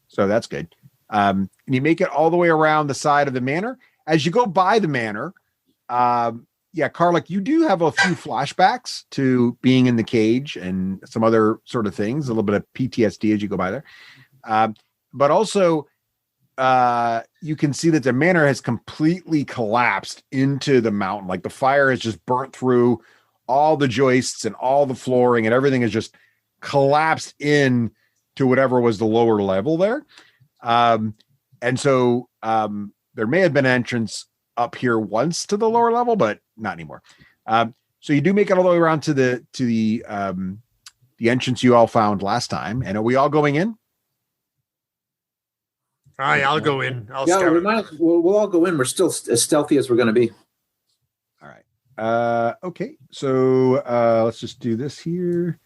So that's good. And you make it all the way around the side of the manor. As you go by the manor, Karlik, you do have a few flashbacks to being in the cage and some other sort of things, a little bit of PTSD as you go by there. But also, you can see that the manor has completely collapsed into the mountain. Like the fire has just burnt through all the joists and all the flooring, and everything has just collapsed in to whatever was the lower level there. And so there may have been an entrance up here once to the lower level, but not anymore. So you do make it all the way around to the entrance you all found last time. And are we all going in? All right, I'll go in. I'll Yeah, scout. we'll all go in. We're still as stealthy as we're going to be. All right. Okay. So let's just do this here,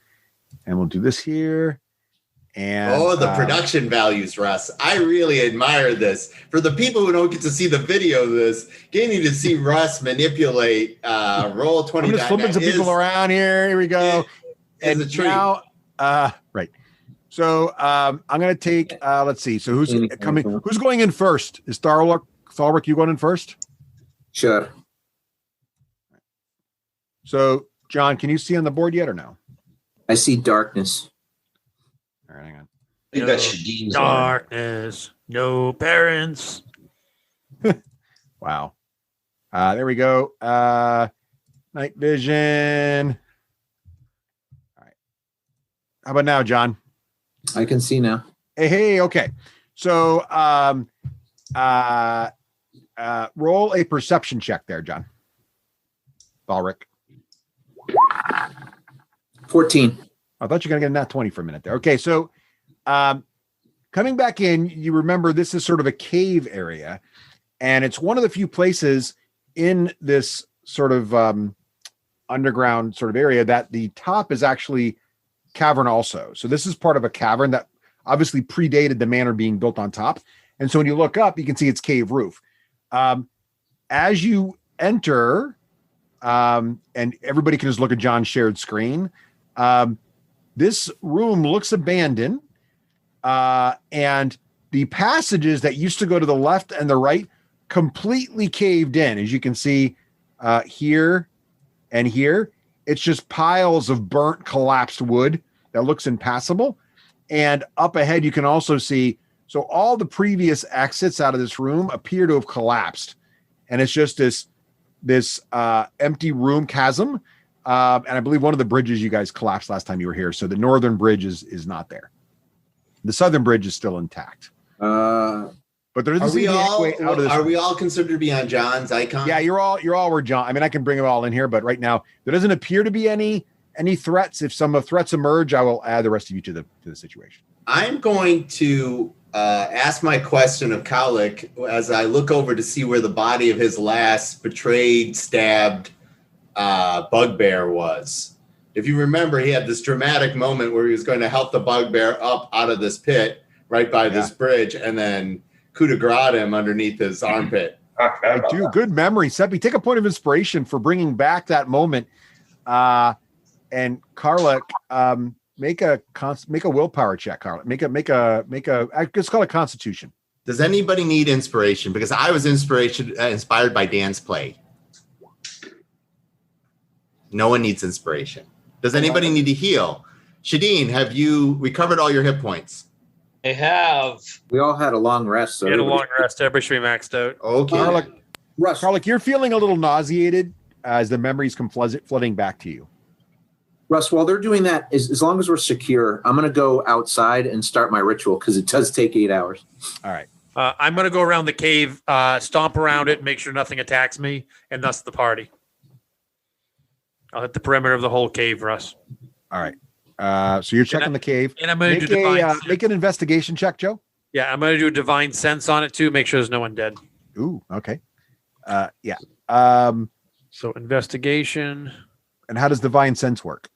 and we'll do this here. And the production values, Russ. I really admire this. For the people who don't get to see the video of this, getting to see Russ manipulate roll 20. I'm just flipping some people around here. Here we go. Is And a treat. now, right. So I'm going to take. Let's see. So who's coming? Who's going in first? Is Thalric, you going in first? Sure. So John, can you see on the board yet or no? I see darkness. All right, hang on. I think that's Shadeen's one. Darkness, no parents. Wow. There we go. Night vision. All right. How about now, John? I can see now. Hey, okay. So roll a perception check there, John. Balric. 14. I thought you were going to get a nat 20 for a minute there. Okay, so coming back in, you remember this is sort of a cave area, and it's one of the few places in this sort of underground sort of area that the top is actually cavern also. So this is part of a cavern that obviously predated the manor being built on top. And so when you look up, you can see it's cave roof. As you enter, and everybody can just look at John's shared screen, this room looks abandoned, and the passages that used to go to the left and the right completely caved in. As you can see here and here, it's just piles of burnt, collapsed wood that looks impassable. And up ahead, you can also see, so all the previous exits out of this room appear to have collapsed. And it's just this empty room chasm. And I believe one of the bridges you guys collapsed last time you were here. So the northern bridge is not there. The southern bridge is still intact. But there doesn't seem to be any way out of this. Are we all considered to be on John's icon? Yeah, you're all where John. I mean, I can bring them all in here, but right now there doesn't appear to be any threats. If some threats emerge, I will add the rest of you to the situation. I'm going to ask my question of Cowlick as I look over to see where the body of his last betrayed, stabbed bugbear was. If you remember, he had this dramatic moment where he was going to help the bugbear up out of this pit right by this bridge, and then coup de grace him underneath his armpit. I do. Good memory, Seppi. Take a point of inspiration for bringing back that moment. And Carla, make a willpower check, Carla. Make a. Let's call it Constitution. Does anybody need inspiration? Because I was inspired by Dan's play. No one needs inspiration. Does anybody need to heal? Shadeen, have you recovered all your hit points? I have. We all had a long rest. So had a long rest. Everybody should be maxed out. Okay. Carlick, you're feeling a little nauseated as the memories come flooding back to you. Russ, while they're doing that, as long as we're secure, I'm going to go outside and start my ritual because it does take 8 hours. All right. I'm going to go around the cave, stomp around it, make sure nothing attacks me, and thus the party. I'll hit the perimeter of the whole cave, Russ. All right. So you're checking the cave. And I'm going to do make an investigation check, Joe. Yeah, I'm going to do a divine sense on it too. Make sure there's no one dead. Ooh, okay. Yeah. So investigation. And how does divine sense work?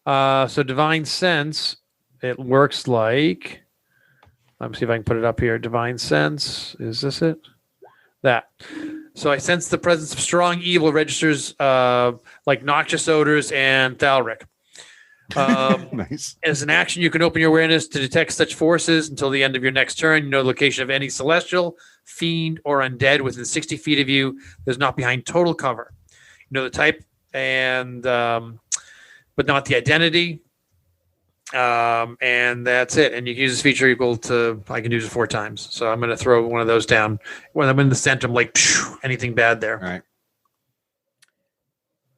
So divine sense, it works like. Let me see if I can put it up here. Divine sense. Is this it? That. So I sense the presence of strong evil registers like noxious odors and thalric. Nice. As an action, you can open your awareness to detect such forces until the end of your next turn. You know the location of any celestial, fiend, or undead within 60 feet of you that is not behind total cover. You know the type and but not the identity. And that's it. And you can use this feature equal to, I can use it 4 times. So I'm going to throw one of those down. When I'm in the center, I'm like, anything bad there. All right.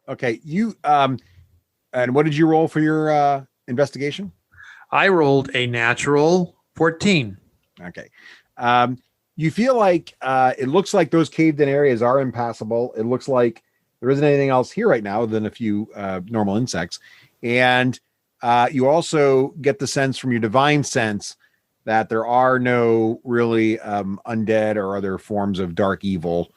Okay. You, and what did you roll for your investigation? I rolled a natural 14. Okay. You feel like it looks like those caved in areas are impassable. It looks like there isn't anything else here right now than a few normal insects. And you also get the sense from your divine sense that there are no really undead or other forms of dark evil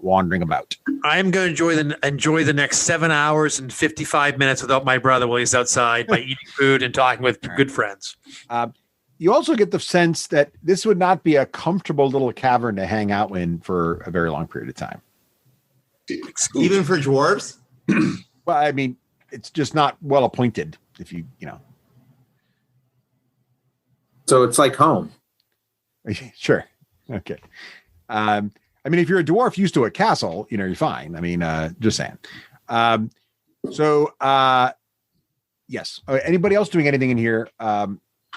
wandering about. I'm going to enjoy the next 7 hours and 55 minutes without my brother while he's outside by eating food and talking with good friends. You also get the sense that this would not be a comfortable little cavern to hang out in for a very long period of time. Even for dwarves? Well, I mean, it's just not well appointed. If you know. So it's like home. Sure. Okay. I mean, if you're a dwarf used to a castle, you're fine. I mean, just saying. Yes. Anybody else doing anything in here?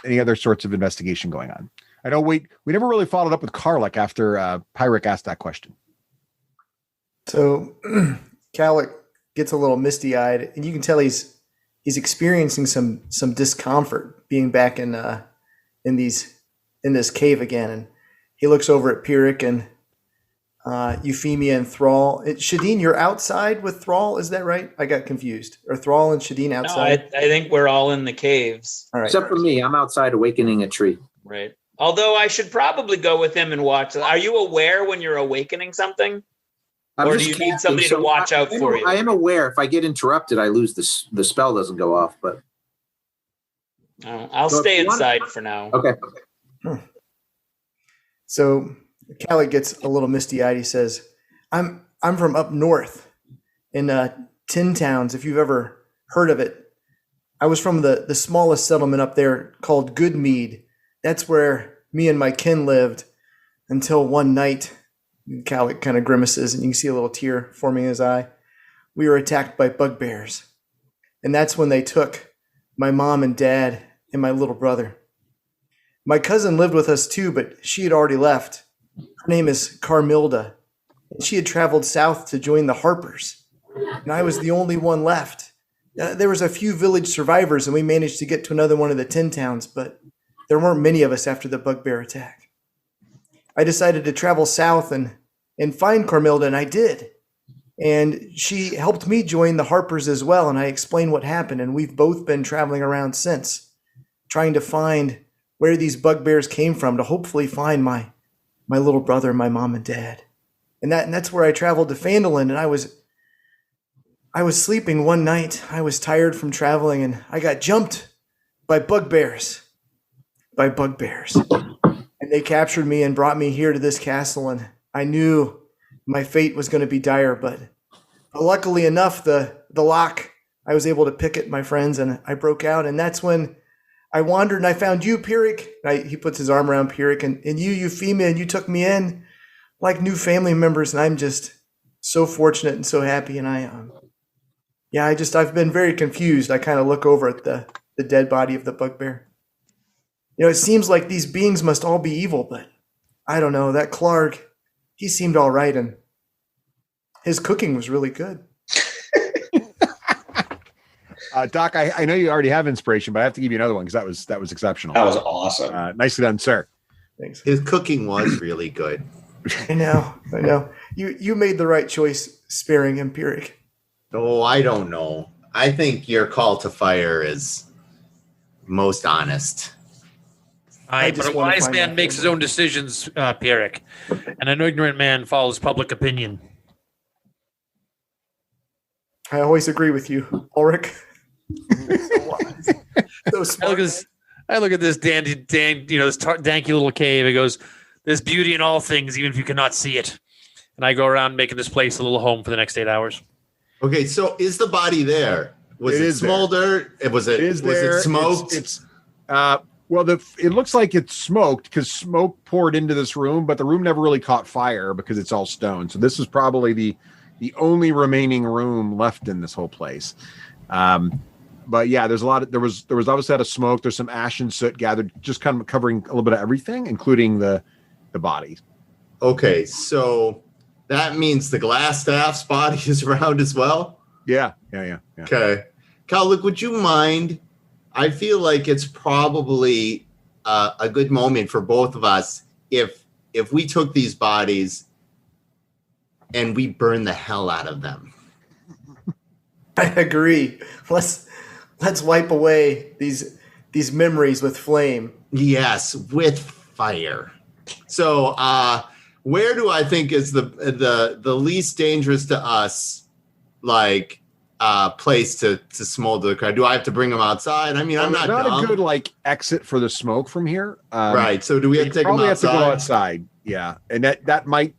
Any other sorts of investigation going on? I know. We never really followed up with Karlak after Pyric asked that question. So Cowlick gets a little misty-eyed, and you can tell he's experiencing some discomfort being back in this cave again. And he looks over at Pyric and Euphemia and Thrall. Shadeen, you're outside with Thrall, is that right? I got confused. Are Thrall and Shadeen outside? No, I think we're all in the caves. All right. Except for me, I'm outside awakening a tree. Right. Although I should probably go with him and watch. Are you aware when you're awakening something? Or do you need somebody to watch out for you? I am aware. If I get interrupted, I lose the spell doesn't go off. But I'll stay inside for now. Okay. So Callie gets a little misty-eyed. He says, I'm from up north in Tin Towns, if you've ever heard of it. I was from the smallest settlement up there called Goodmead. That's where me and my kin lived until one night. Callie kind of grimaces, and you can see a little tear forming in his eye. We were attacked by bugbears. And that's when they took my mom and dad and my little brother. My cousin lived with us too, but she had already left. Her name is Carmilda. And she had traveled south to join the Harpers. And I was the only one left. There was a few village survivors, and we managed to get to another one of the tin towns, but there weren't many of us after the bugbear attack. I decided to travel south and find Carmilda, and I did. And she helped me join the Harpers as well, and I explained what happened, and we've both been traveling around since, trying to find where these bugbears came from to hopefully find my little brother, my mom and dad. And that's where I traveled to Phandalin, and I was sleeping one night. I was tired from traveling, and I got jumped by bugbears. And they captured me and brought me here to this castle, and I knew my fate was going to be dire, but luckily enough, the lock, I was able to pick it, my friends, and I broke out, and that's when I wandered and I found you, Pyrrhic. He puts his arm around Pyrrhic, and you, Euphemia, and you took me in like new family members, and I'm just so fortunate and so happy, and I've been very confused. I kind of look over at the dead body of the bugbear. It seems like these beings must all be evil, but I don't know. That Clark, he seemed all right, and his cooking was really good. Doc, I know you already have inspiration, but I have to give you another one because that was exceptional. That was awesome. Nicely done, sir. Thanks. His cooking was really good. I know. You made the right choice sparing him, Pyrrhic. Oh, I don't know. I think your call to fire is most honest. But a wise man makes his own decisions, Pyrrhic, and an ignorant man follows public opinion. I always agree with you, Ulrich. So wise. So smart. I look at this this danky little cave. It goes, "There's beauty in all things, even if you cannot see it." And I go around making this place a little home for the next 8 hours. Okay, so is the body there? Was it smoldered? Was it smoked? It looks like it's smoked because smoke poured into this room, but the room never really caught fire because it's all stone. So this is probably the only remaining room left in this whole place. But yeah, there was obviously a lot of smoke. There's some ash and soot gathered, just kind of covering a little bit of everything, including the body. Okay, so that means the glass staff's body is around as well? Yeah. Okay. Kyle, look, would you mind? I feel like it's probably a good moment for both of us if we took these bodies and we burn the hell out of them. I agree. Let's wipe away these memories with flame. Yes, with fire. So where do I think is the least dangerous to us, like place to smolder the car? Do I have to bring them outside? I mean, I'm not dumb. A good exit for the smoke from here. Right. So do we have to take them outside? Probably have to go outside. Yeah, and that might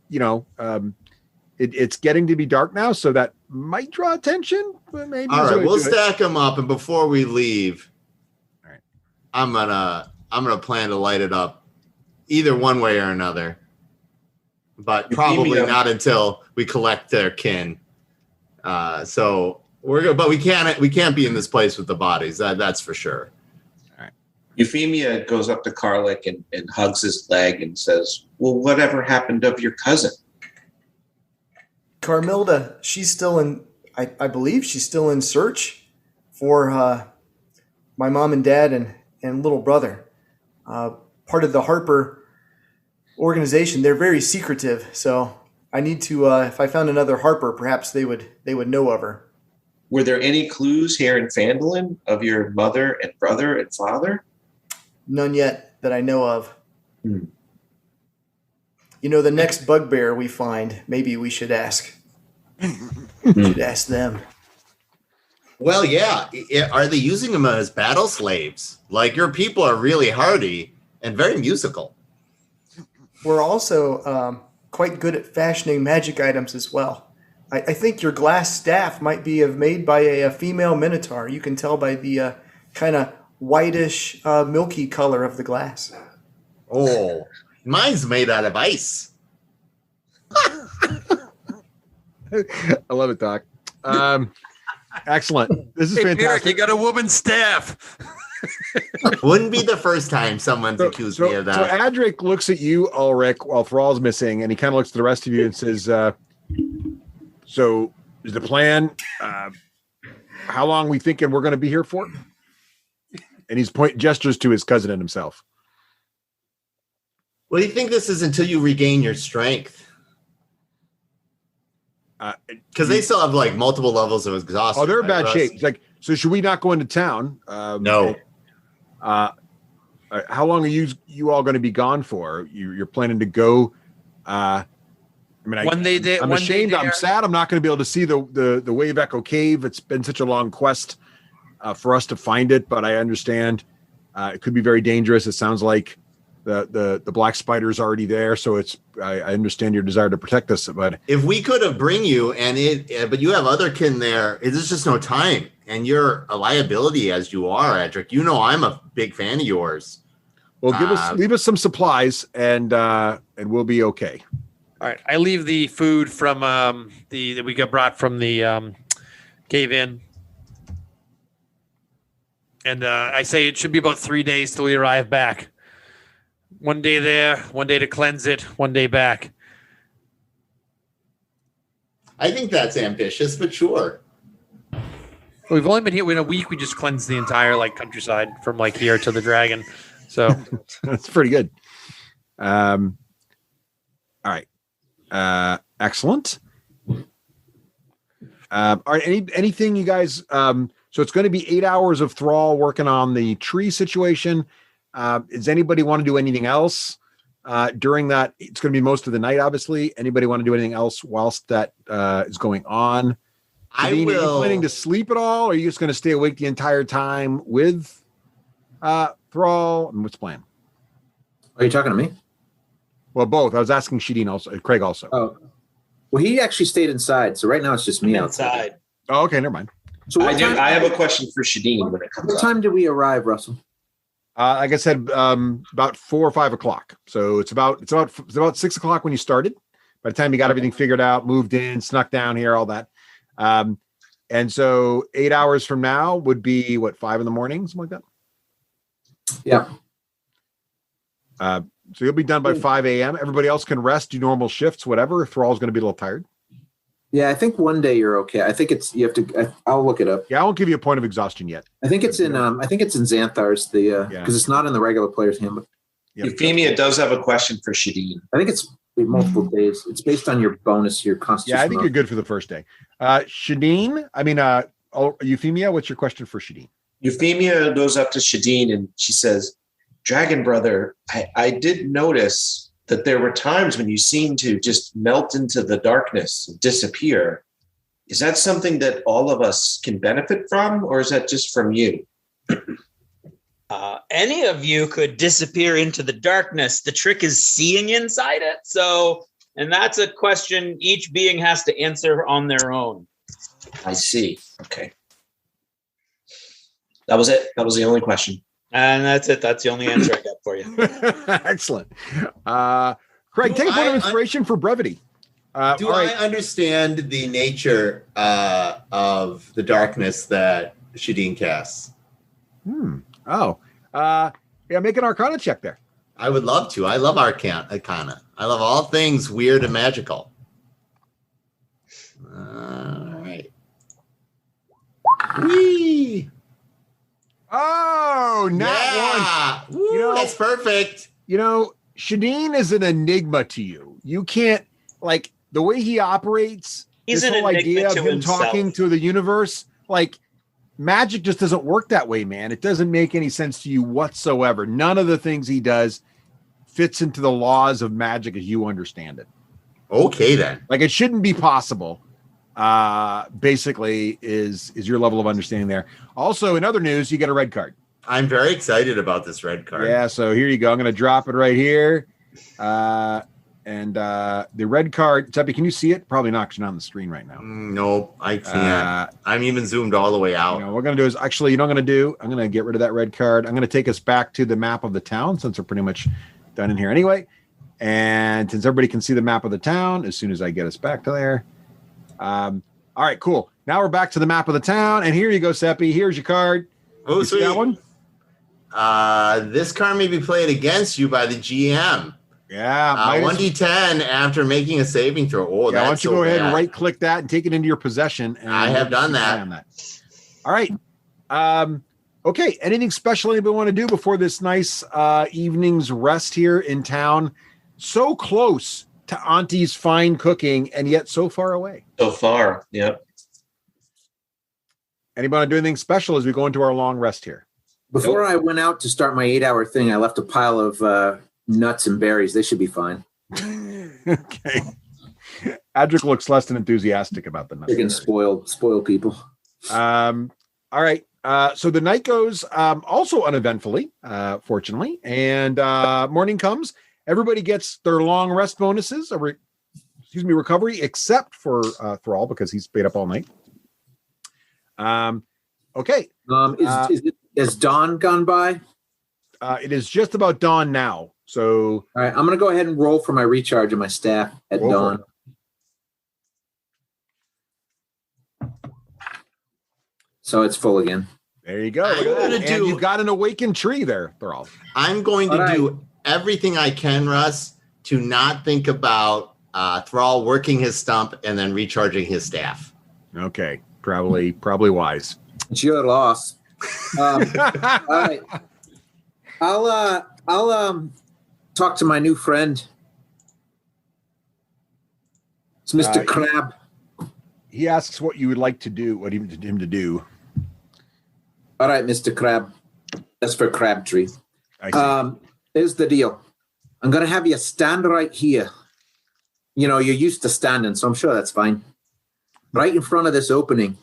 it's getting to be dark now, so that might draw attention. But maybe all right, we'll stack them up, and before we leave, all right, I'm gonna plan to light it up, either one way or another, but probably not until we collect their kin. So we're good, but we can't be in this place with the bodies. That's for sure. All right. Euphemia goes up to Karlik and hugs his leg and says, "Well, whatever happened of your cousin?" Carmilda, she's still in. I believe she's still in search for my mom and dad and little brother. Part of the Harper organization. They're very secretive, so I need to. If I found another Harper, perhaps they would know of her. Were there any clues here in Phandalin of your mother and brother and father? None yet that I know of. The next bugbear we find, maybe we should ask. We should ask them. Well, yeah. Are they using them as battle slaves? Like, your people are really hardy and very musical. were also quite good at fashioning magic items as well. I think your glass staff might be made by a female minotaur. You can tell by the kind of whitish, milky color of the glass. Oh, mine's made out of ice. I love it, Doc. Excellent. This is Hey, Derek, fantastic. you got a woman's staff. Wouldn't be the first time someone's accused me of that. So Adric looks at you, Ulrich, while Thrall's missing, and he kind of looks at the rest of you and says, so is the plan, how long we thinking we're going to be here for? And he's gestures to his cousin and himself. What do you think this is until you regain your strength? Because they still have like multiple levels of exhaustion. Oh, they're in right, bad Russ? shape. It's like, so should we not go into town? No. How long are you all going to be gone for? You're planning to go. I'm ashamed. I'm sad. I'm not going to be able to see the Wave Echo Cave. It's been such a long quest for us to find it, but I understand it could be very dangerous. It sounds like the black spider's already there, so I understand your desire to protect us. But if we could have bring you but you have other kin there, there's just no time, and you're a liability as you are, Edric. You know I'm a big fan of yours. Well, leave us some supplies, and we'll be okay. All right, I leave the food from that we got brought from the cave in, and I say it should be about 3 days till we arrive back. 1 day there, 1 day to cleanse it, 1 day back. I think that's ambitious, but sure. We've only been here in a week. We just cleansed the entire countryside from here to the dragon. So that's pretty good. All right. Excellent. All right. Anything you guys? So it's going to be 8 hours of Thrall working on the tree situation. Does anybody want to do anything else during that? It's going to be most of the night, obviously. Anybody want to do anything else whilst that is going on? Shadeen, are you planning to sleep at all? Or are you just going to stay awake the entire time with Thrall? And what's the plan? Are you talking to me? Well, both. I was asking Shadeen also, Craig also. Oh, well, he actually stayed inside. So right now it's just me outside. Oh, okay, never mind. So I have a question for Shadeen when it comes What time did we arrive, Russell? Like I said, about 4 or 5 o'clock. So it's about 6 o'clock when you started. By the time you got everything figured out, moved in, snuck down here, all that. And so 8 hours from now would be what, 5 in the morning, something like that. Yeah. So you'll be done by 5 a.m. Everybody else can rest, do normal shifts, whatever. Thrall's going to be a little tired. Yeah, I think 1 day you're okay. I think you have to. I'll look it up. Yeah, I won't give you a point of exhaustion yet. I think it's in. I think it's in Xanthar's because it's not in the regular player's handbook. Euphemia does have a question for Shadeen. I think it's multiple days. It's based on your bonus, your constitution. Yeah, I think you're good for the first day. Shadeen, Euphemia, what's your question for Shadeen? Euphemia goes up to Shadeen and she says, Dragon Brother, I did notice that there were times when you seemed to just melt into the darkness and disappear. Is that something that all of us can benefit from, or is that just from you? Any of you could disappear into the darkness. The trick is seeing inside it. And that's a question each being has to answer on their own. I see. Okay. That was it. That was the only question. And that's it. That's the only answer I got for you. Excellent. Craig, take a point of inspiration for brevity. Do I understand the nature of the darkness that Shadeen casts? Oh. Yeah, make an Arcana check there. I would love to. I love Arcana. I love all things weird and magical. All right. Whee! Oh, not one. Woo, that's perfect. Shadeen is an enigma to you. You can't, the way he operates, He's this an whole enigma idea of to him himself. talking to the universe, magic just doesn't work that way, man. It doesn't make any sense to you whatsoever. None of the things he does fits into the laws of magic as you understand it. Okay, then. It shouldn't be possible. Basically is your level of understanding there. Also, in other news, you get a red card. I'm very excited about this red card. Yeah, so here you go. I'm going to drop it right here. And the red card, Teppy, can you see it? Probably not, 'cause you're not on the screen right now. Nope, I can't. I'm even zoomed all the way out. What we're going to do is actually, I'm going to get rid of that red card. I'm going to take us back to the map of the town, since we're pretty much done in here anyway. And since everybody can see the map of the town, as soon as I get us back to there. All right, cool. Now we're back to the map of the town. And here you go, Seppi. Here's your card. Oh, you see that one? This card may be played against you by the GM. Yeah. 1d10 after making a saving throw. Oh, yeah, why that's don't you go ahead and right-click that and take it into your possession? And I have done that. All right. Okay. Anything special anybody want to do before this nice evening's rest here in town? So close to Auntie's fine cooking, and yet so far away. So far, yep. Anybody want to do anything special as we go into our long rest here? Before I went out to start my 8-hour thing, I left a pile of nuts and berries. They should be fine. Okay. Adric looks less than enthusiastic about the nuts. Freaking spoil people. All right. So the night goes also uneventfully, fortunately, and morning comes. Everybody gets their long rest bonuses, recovery, except for Thrall, because he's stayed up all night. Okay. Has dawn gone by? It is just about dawn now. So, all right, I'm going to go ahead and roll for my recharge of my staff at dawn. So it's full again. There you go. And you've got an awakened tree there, Thrall. I'm going to do everything I can, Russ, to not think about Thrall working his stump and then recharging his staff. Okay, probably wise. It's your loss. All right, I'll talk to my new friend. It's Mr. Crab. He asks what you would like to do, what him to do. All right, Mr. Crab. That's for Crabtree. Here's the deal. I'm going to have you stand right here. You know, you're used to standing, so I'm sure that's fine. Right in front of this opening.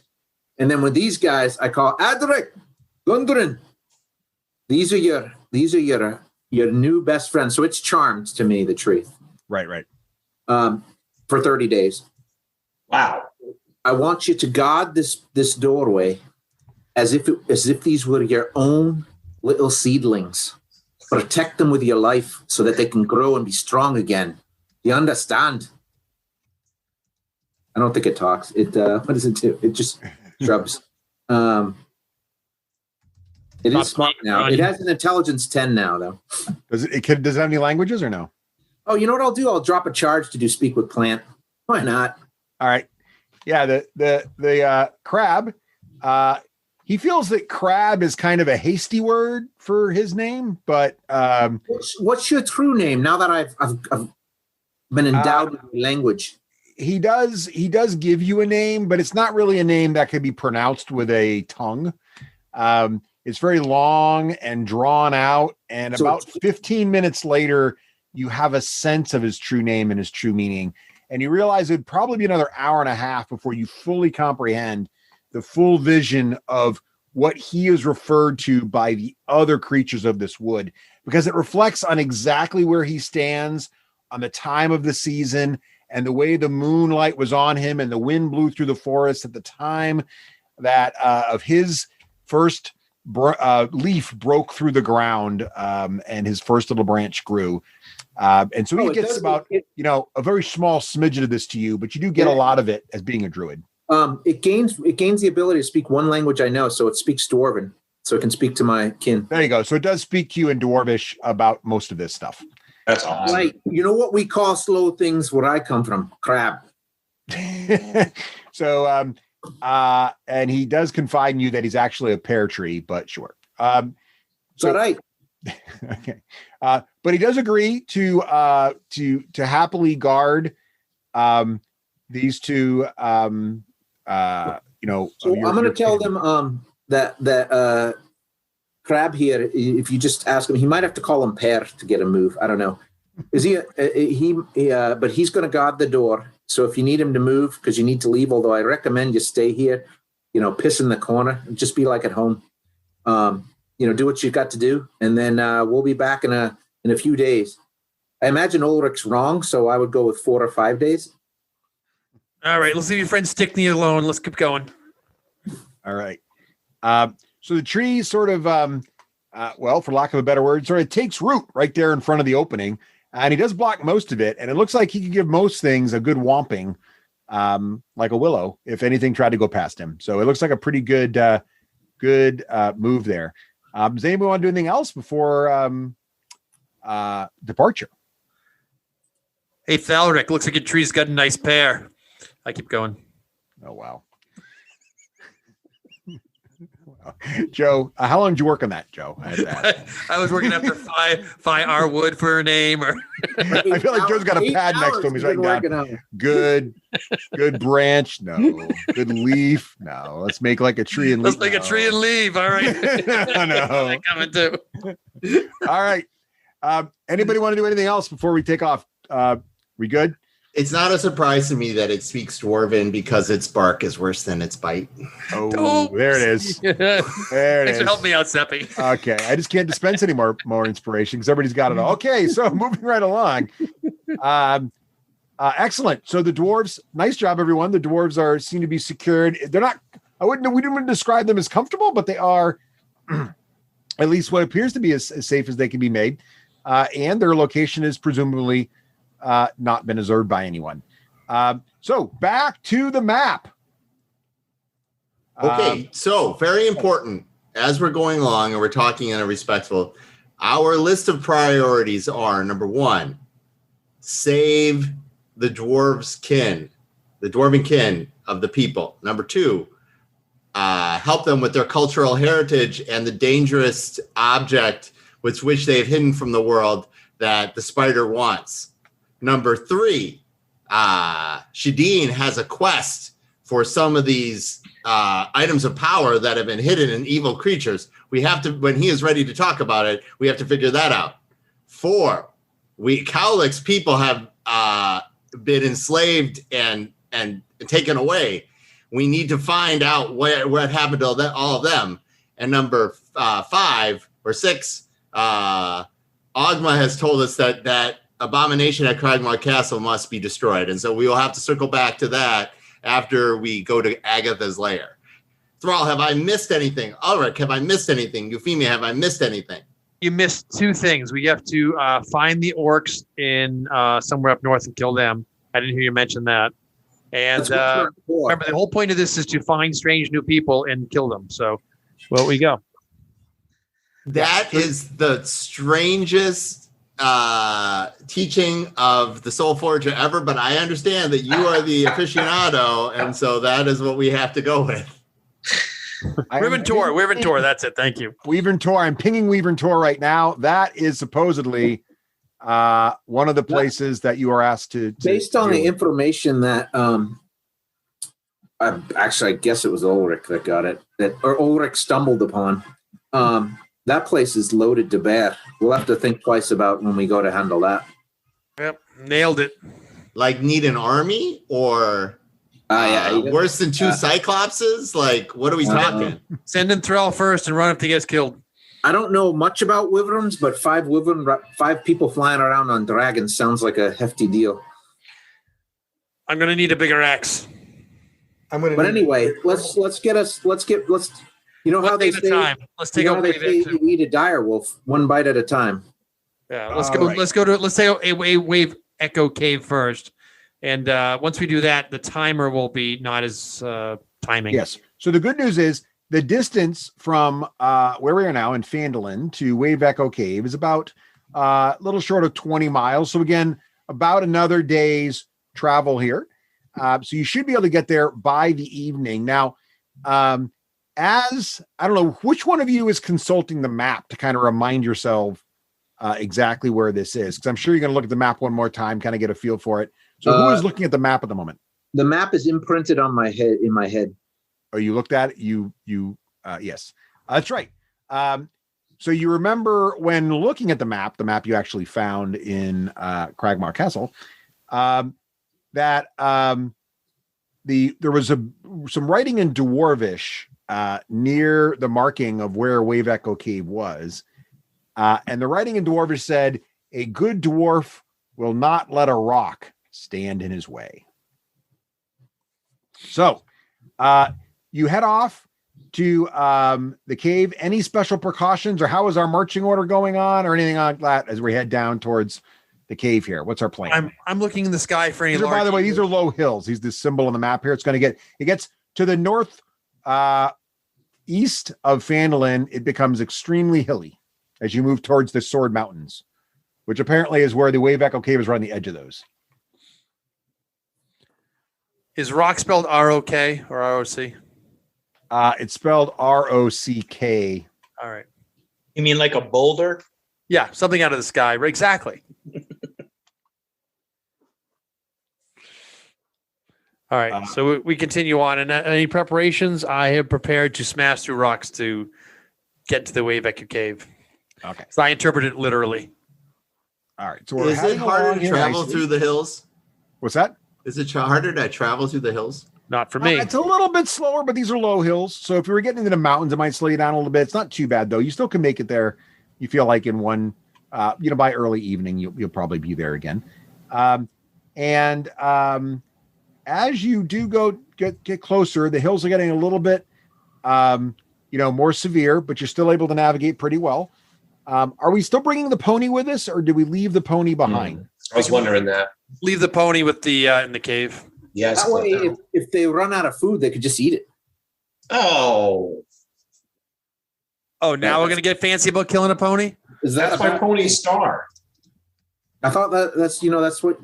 And then with these guys, I call Adric, Gundren. These are your new best friends. So it's charmed to me, the tree. Right. For 30 days. Wow. I want you to guard this doorway as if these were your own little seedlings. Protect them with your life so that they can grow and be strong again. You understand? I don't think it talks. It what does it do? It just shrubs. It is smart now. It has an intelligence 10 now, though. Does it have any languages or no? Oh, you know what I'll do? I'll drop a charge to do speak with plant. Why not? All right. Yeah, the crab. He feels that crab is kind of a hasty word for his name, but what's your true name? Now that I've been endowed with language. He does give you a name, but it's not really a name that could be pronounced with a tongue. It's very long and drawn out, and so about 15 minutes later, you have a sense of his true name and his true meaning, and you realize it'd probably be another hour and a half before you fully comprehend the full vision of what he is referred to by the other creatures of this wood, because it reflects on exactly where he stands on the time of the season and the way the moonlight was on him and the wind blew through the forest at the time that of his first leaf broke through the ground and his first little branch grew. And so he gets about, a very small smidgen of this to you, but you do get a lot of it as being a druid. It gains the ability to speak one language I know, so it speaks Dwarven, so it can speak to my kin. There you go. So it does speak to you in Dwarvish about most of this stuff. That's awesome. Right. You know what we call slow things where I come from? Crab. So, and he does confide in you that he's actually a pear tree, but sure. So right. Okay. But he does agree to happily guard these two. So I'm going to tell them that Crab here, if you just ask him, he might have to call him Pear to get a move. I don't know. Is he? But he's going to guard the door. So if you need him to move because you need to leave, although I recommend you stay here, piss in the corner, just be like at home. Do what you've got to do, and then we'll be back in a few days. I imagine Ulrich's wrong, so I would go with 4 or 5 days. All right, let's leave your friend Stickney alone. Let's keep going. All right. So the tree sort of, well, for lack of a better word, sort of takes root right there in front of the opening. And he does block most of it. And it looks like he could give most things a good whomping, like a willow, if anything tried to go past him. So it looks like a pretty good move there. Does anybody want to do anything else before departure? Hey, Thalric, looks like your tree's got a nice pear. I keep going. Oh, wow. Joe, how long did you work on that, Joe? I was working after Phi Wood for a name. Or I feel like Joe's got a pad next to him. He's writing down good branch. No. Good leaf. No. Let's make like a tree and leaf. Let's make a tree and leaf. All right. No. Coming too. All right. Anybody want to do anything else before we take off? We good? It's not a surprise to me that it speaks Dwarven because its bark is worse than its bite. Oh, there it is. There it Thanks is. for helping me out, Seppi. Okay, I just can't dispense any more inspiration because everybody's got it all. Okay, so moving right along. Excellent. So the dwarves, nice job, everyone. The dwarves seem to be secured. They're not. We didn't describe them as comfortable, but they are at least what appears to be as safe as they can be made. And their location is presumably not been observed by anyone. So back to the map. Okay, so very important as we're going along and we're talking in a respectful, our list of priorities are: number one, save the dwarven kin of the people. Number two, help them with their cultural heritage and the dangerous object with which they have hidden from the world that the spider wants. Number three, Shadeen has a quest for some of these items of power that have been hidden in evil creatures. We have to, when he is ready to talk about it, we have to figure that out. Four, Cowlick's people have been enslaved and taken away. We need to find out what happened to all of them. And number 5 or 6, Ogma has told us that abomination at Cragmore Castle must be destroyed. And so we will have to circle back to that after we go to Agatha's lair. Thrall, have I missed anything? Ulrich, have I missed anything? Euphemia, have I missed anything? You missed 2 things. We have to find the orcs in somewhere up north and kill them. I didn't hear you mention that. And remember, the whole point of this is to find strange new people and kill them. So, well, we go. That is the strangest teaching of the Soul Forger ever, but I understand that you are the aficionado, and so that is what we have to go with. Weaventor, that's it. Thank you. Weaventor. I'm pinging Weaventor right now. That is supposedly one of the places that you are asked to based on the information that I guess it was Ulrich that got it, or Ulrich stumbled upon. That place is loaded to bear. We'll have to think twice about when we go to handle that. Yep, nailed it. Like need an army or worse than 2 Cyclopses? Like, what are we talking? Send in Thrall first and run up to get killed. I don't know much about wyverns, but 5 people flying around on dragons sounds like a hefty deal. I'm gonna need a bigger axe. But anyway, let's you know how they say, let's take a wave. You eat a dire wolf one bite at a time. Yeah, let's take a wave echo cave first, and once we do that, the timer will be not as timing. Yes. So the good news is the distance from where we are now in Phandalin to Wave Echo Cave is about a little short of 20 miles. So again, about another day's travel here. So you should be able to get there by the evening. Now, as I don't know which one of you is consulting the map to kind of remind yourself exactly where this is, because I'm sure you're going to look at the map one more time, kind of get a feel for it. So who is looking at the map at the moment? The map is imprinted on my head, in my head. Oh, you looked at it? Yes, that's right. So you remember when looking at the map you actually found in Cragmore Castle, that there was some writing in Dwarvish near the marking of where Wave Echo Cave was. And the writing in Dwarvish said, a good dwarf will not let a rock stand in his way. So you head off to the cave. Any special precautions, or how is our marching order going on, or anything like that as we head down towards the cave here? What's our plan? I'm looking in the sky for any By the way, these are low hills. These this symbol on the map here. It gets to the north east of Phandalin. It becomes extremely hilly as you move towards the Sword Mountains, which apparently is where the Wave Echo Cave is right on the edge of those. Is rock spelled R-O-K or R-O-C? It's spelled R-O-C-K. All right. You mean like a boulder? Yeah, something out of the sky. Right, exactly. All right, so we continue on. And any preparations? I have prepared to smash through rocks to get to the Wave Echo Cave. Okay. So I interpret it literally. All right. So is it harder to travel through the hills? What's that? Is it harder to travel through the hills? Not for me. It's a little bit slower, but these are low hills. So if you were getting into the mountains, it might slow you down a little bit. It's not too bad, though. You still can make it there. You feel like in one, by early evening, you'll probably be there again. As you do get closer, the hills are getting a little bit, more severe, but you're still able to navigate pretty well. Are we still bringing the pony with us, or do we leave the pony behind? I was wondering that. Leave the pony with the in the cave. Yes. That way, if they run out of food, they could just eat it. Oh, now we're gonna get fancy about killing a pony? That's my pony Star. I thought that's what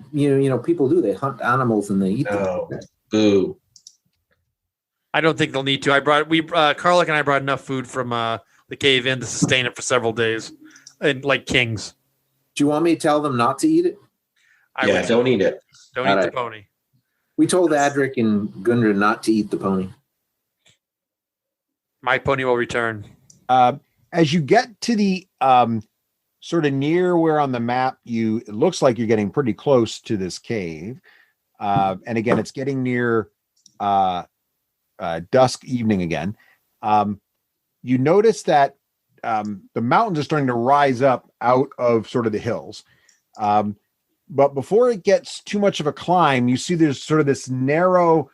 people do. They hunt animals and they eat them. Boo. I don't think they'll need to. Karlik and I brought enough food from the cave in to sustain it for several days, and like kings. Do you want me to tell them not to eat it? Don't eat it. Don't eat the pony. We told Adric and Gundren not to eat the pony. My pony will return. As you get to the sort of near where on the map it looks like you're getting pretty close to this cave. And again, it's getting near dusk evening again. You notice that the mountains are starting to rise up out of sort of the hills. But before it gets too much of a climb, you see there's sort of this narrow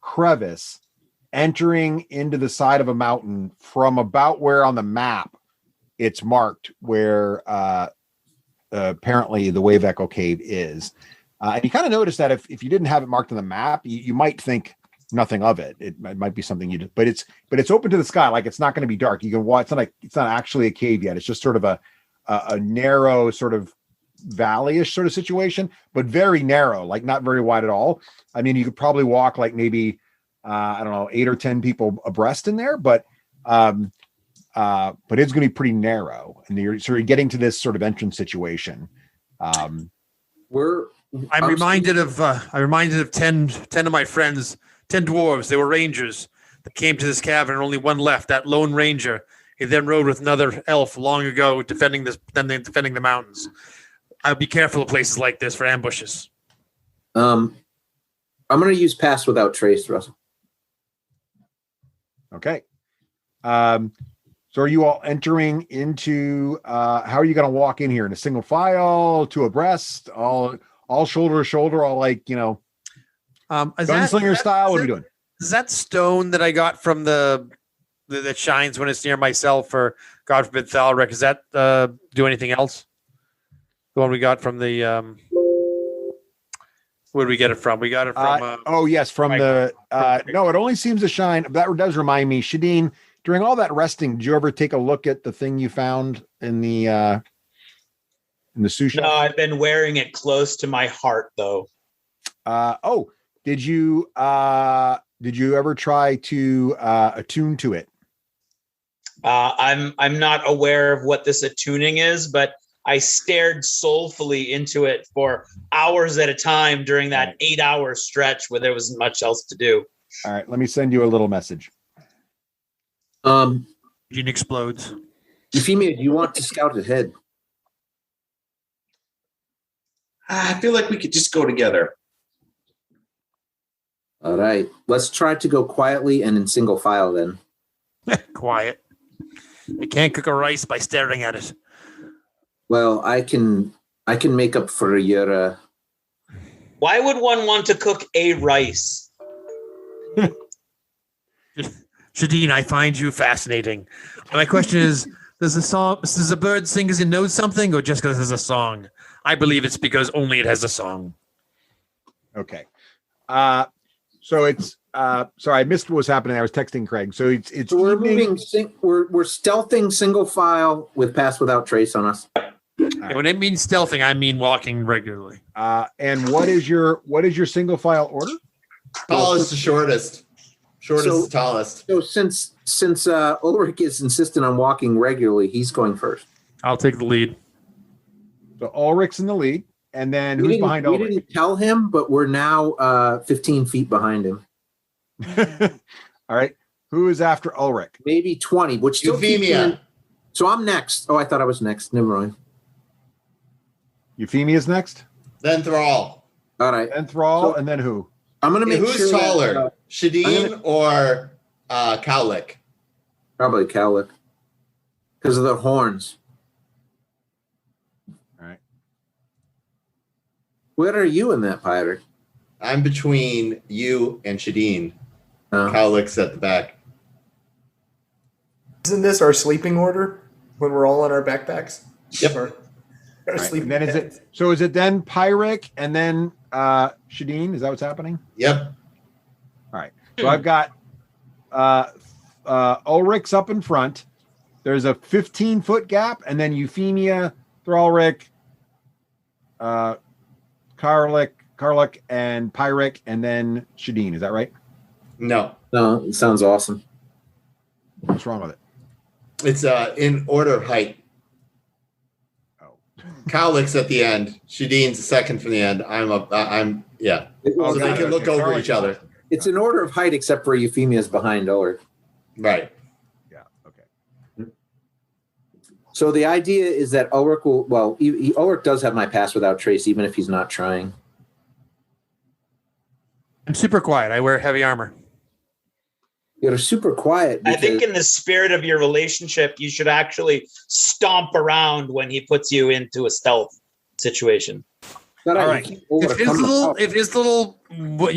crevice entering into the side of a mountain from about where on the map it's marked where apparently the Wave Echo Cave is. And you kind of notice that if you didn't have it marked on the map, you might think nothing of it. It might be something but it's open to the sky. Like it's not going to be dark. You can watch. It's not actually a cave yet. It's just sort of a narrow sort of valley-ish sort of situation, but very narrow, like not very wide at all. I mean, you could probably walk like maybe, 8 or 10 people abreast in there, but it's going to be pretty narrow. And you're sort of getting to this sort of entrance situation. I'm reminded of 10 of my friends, 10 dwarves. They were rangers that came to this cavern, and only one left, that lone ranger. He then rode with another elf long ago, defending the mountains. I'd be careful of places like this for ambushes. I'm going to use pass without trace, Russell. Okay. So are you all entering into, how are you going to walk in here in a single file, two abreast, all shoulder to shoulder, all like, gunslinger style? What are you doing? Is that stone that I got from that shines when it's near myself, or God forbid Thalric? Does that do anything else? The one we got from the where did we get it from? We got it from yes, from the no, it only seems to shine. That does remind me, Shadeen, during all that resting, did you ever take a look at the thing you found in the sushi? No, I've been wearing it close to my heart though. Did you ever try to attune to it? I'm not aware of what this attuning is, but I stared soulfully into it for hours at a time during that 8-hour stretch where there wasn't much else to do. All right, let me send you a little message. Gene explodes. Euphemia, do you want to scout ahead? I feel like we could just go together. All right. Let's try to go quietly and in single file then. Quiet. You can't cook a rice by staring at it. Well, I can I can make up for your. Why would one want to cook a rice? Shadeen, I find you fascinating. My question is, does a bird sing because it knows something, or just because it has a song? I believe it's because only it has a song. Okay. So it's sorry, I missed what was happening. I was texting Craig. So it's So we're evening. moving. We're stealthing single file with pass without trace on us. And when it means stealthing, I mean walking regularly. And what is your single file order? Tallest to shortest. Shortest So- to tallest. So since Ulrich is insistent on walking regularly, he's going first. I'll take the lead. So Ulrich's in the lead, and then We who's didn't- behind We Ulrich? didn't tell him, but we're now 15 feet behind him. All right. Who is after Ulrich? Maybe 20, which still keeps Euphemia. him- So I'm next. Oh, I thought I was next. Never mind. Euphemia's next, Then Thrall. All right. then Thrall, So- and then who? I'm going to make Who's sure taller? that, Shadeen or Cowlick? probably Cowlick because of the horns. All right. Where are you in that pirate? I'm between you and Shadeen. Oh. Cowlick's at the back. Isn't this our sleeping order when we're all on our backpacks? Yep. Our All right. sleeping And then is bags. it? So is it then Pyric and then Shadeen? Is that what's happening? Yep. All right. So I've got Ulrich's up in front. There's a 15-foot gap, and then Euphemia, Thrallric, Karlik, and Pyric, and then Shadeen. Is that right? No. No, it sounds awesome. What's wrong with it? It's in order of height. Oh. Cowlick's at the end. Shadeen's the second from the end. I'm yeah. Well, So they got can it. look Okay. over Karlik. each other. it's in order of height, except for Euphemia's behind Ulrich. Right. Yeah. Okay. So the idea is that Ulrich will. Well, Ulrich does have my pass without trace, even if he's not trying. I'm super quiet. I wear heavy armor. You're super quiet. I think because- in the spirit of your relationship, you should actually stomp around when he puts you into a stealth situation. But All I right. keep over If his coming little, up. if his little,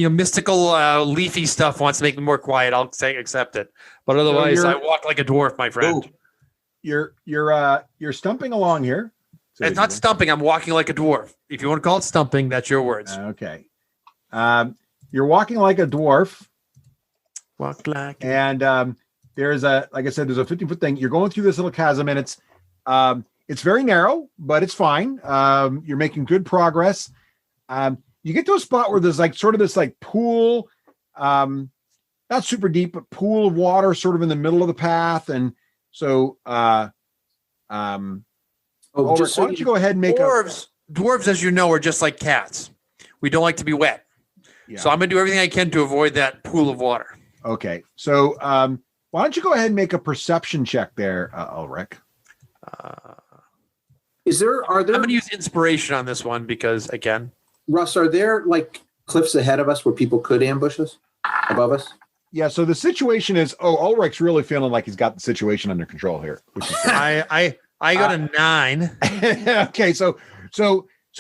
mystical, leafy stuff wants to make me more quiet, I'll say accept it. But otherwise, you're- I walk like a dwarf, my friend. Ooh. You're stumping along here. So It's not stumping. I'm walking like a dwarf. If you want to call it stumping, that's your words. Okay. You're walking like a dwarf, Walk like. and there's like I said, there's a 50-foot thing. You're going through this little chasm, and it's very narrow, but it's fine. You're making good progress. You get to a spot where there's like sort of this like pool, not super deep, but pool of water sort of in the middle of the path. And so, Ulrich, just so why don't you go ahead and make Dwarves, as you know, are just like cats. We don't like to be wet. Yeah. So I'm going to do everything I can to avoid that pool of water. Okay. So, why don't you go ahead and make a perception check there, Ulrich? Are there I'm going to use inspiration on this one because, again, Russ? Are there like cliffs ahead of us where people could ambush us above us? Yeah. So the situation is, Ulrich's really feeling like he's got the situation under control here. Which is I got a 9. okay. So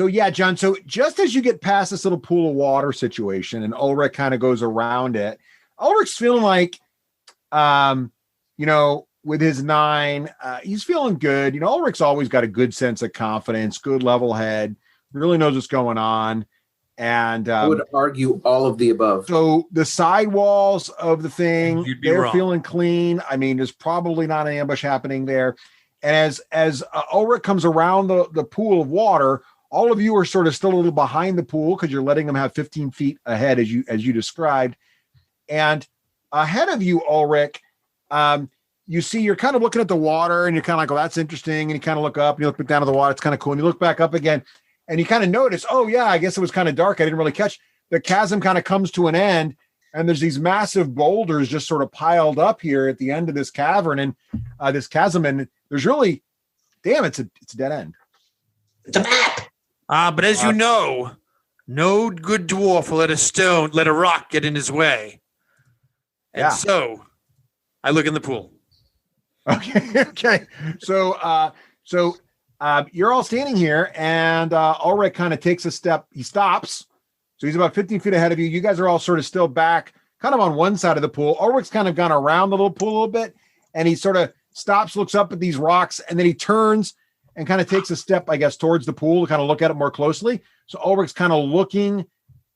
yeah, John. So just as you get past this little pool of water situation, and Ulrich kind of goes around it, Ulrich's feeling like, with his 9, he's feeling good. Ulrich's always got a good sense of confidence, good level head, really knows what's going on. And I would argue all of the above. so the sidewalls of the thing, You'd be they're wrong. feeling clean. I mean, there's probably not an ambush happening there. And as Ulrich comes around the pool of water, all of you are sort of still a little behind the pool because you're letting them have 15 feet ahead as you described. And ahead of you, Ulrich, you see you're kind of looking at the water and you're kind of like, oh, that's interesting. And you kind of look up and you look down at the water. It's kind of cool. And you look back up again and you kind of notice, oh yeah, I guess it was kind of dark. I didn't really catch. The chasm kind of comes to an end and there's these massive boulders just sort of piled up here at the end of this cavern and this chasm. And there's really, it's a dead end. It's a map. But as you know, no good dwarf will let a rock get in his way. And Yeah. so I look in the pool. Okay. Okay. So You're all standing here, and Ulrich kind of takes a step. He stops. So he's about 15 feet ahead of you. You guys are all sort of still back, kind of on one side of the pool. Ulrich's kind of gone around the little pool a little bit, and he sort of stops, looks up at these rocks, and then he turns and kind of takes a step, I guess, towards the pool to kind of look at it more closely. So Ulrich's kind of looking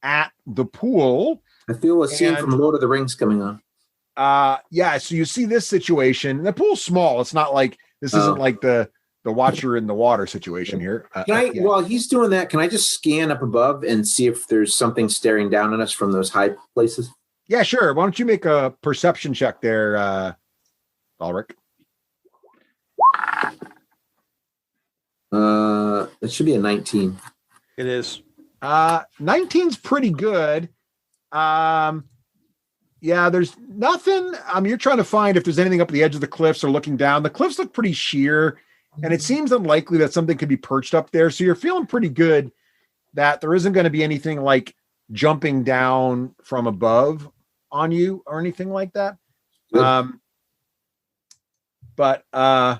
at the pool. I feel a scene from Lord of the Rings coming on. Yeah, so you see this situation. The pool's small. It's not like this isn't like the watcher in the water situation here. While he's doing that, can I just scan up above and see if there's something staring down at us from those high places? Yeah, sure. Why don't you make a perception check there, Ulrich? It should be a 19. It is. 19's pretty good. Yeah, there's nothing. You're trying to find if there's anything up at the edge of the cliffs or looking down. The cliffs look pretty sheer, and it seems unlikely that something could be perched up there. So you're feeling pretty good that there isn't going to be anything like jumping down from above on you or anything like that. Good. But hang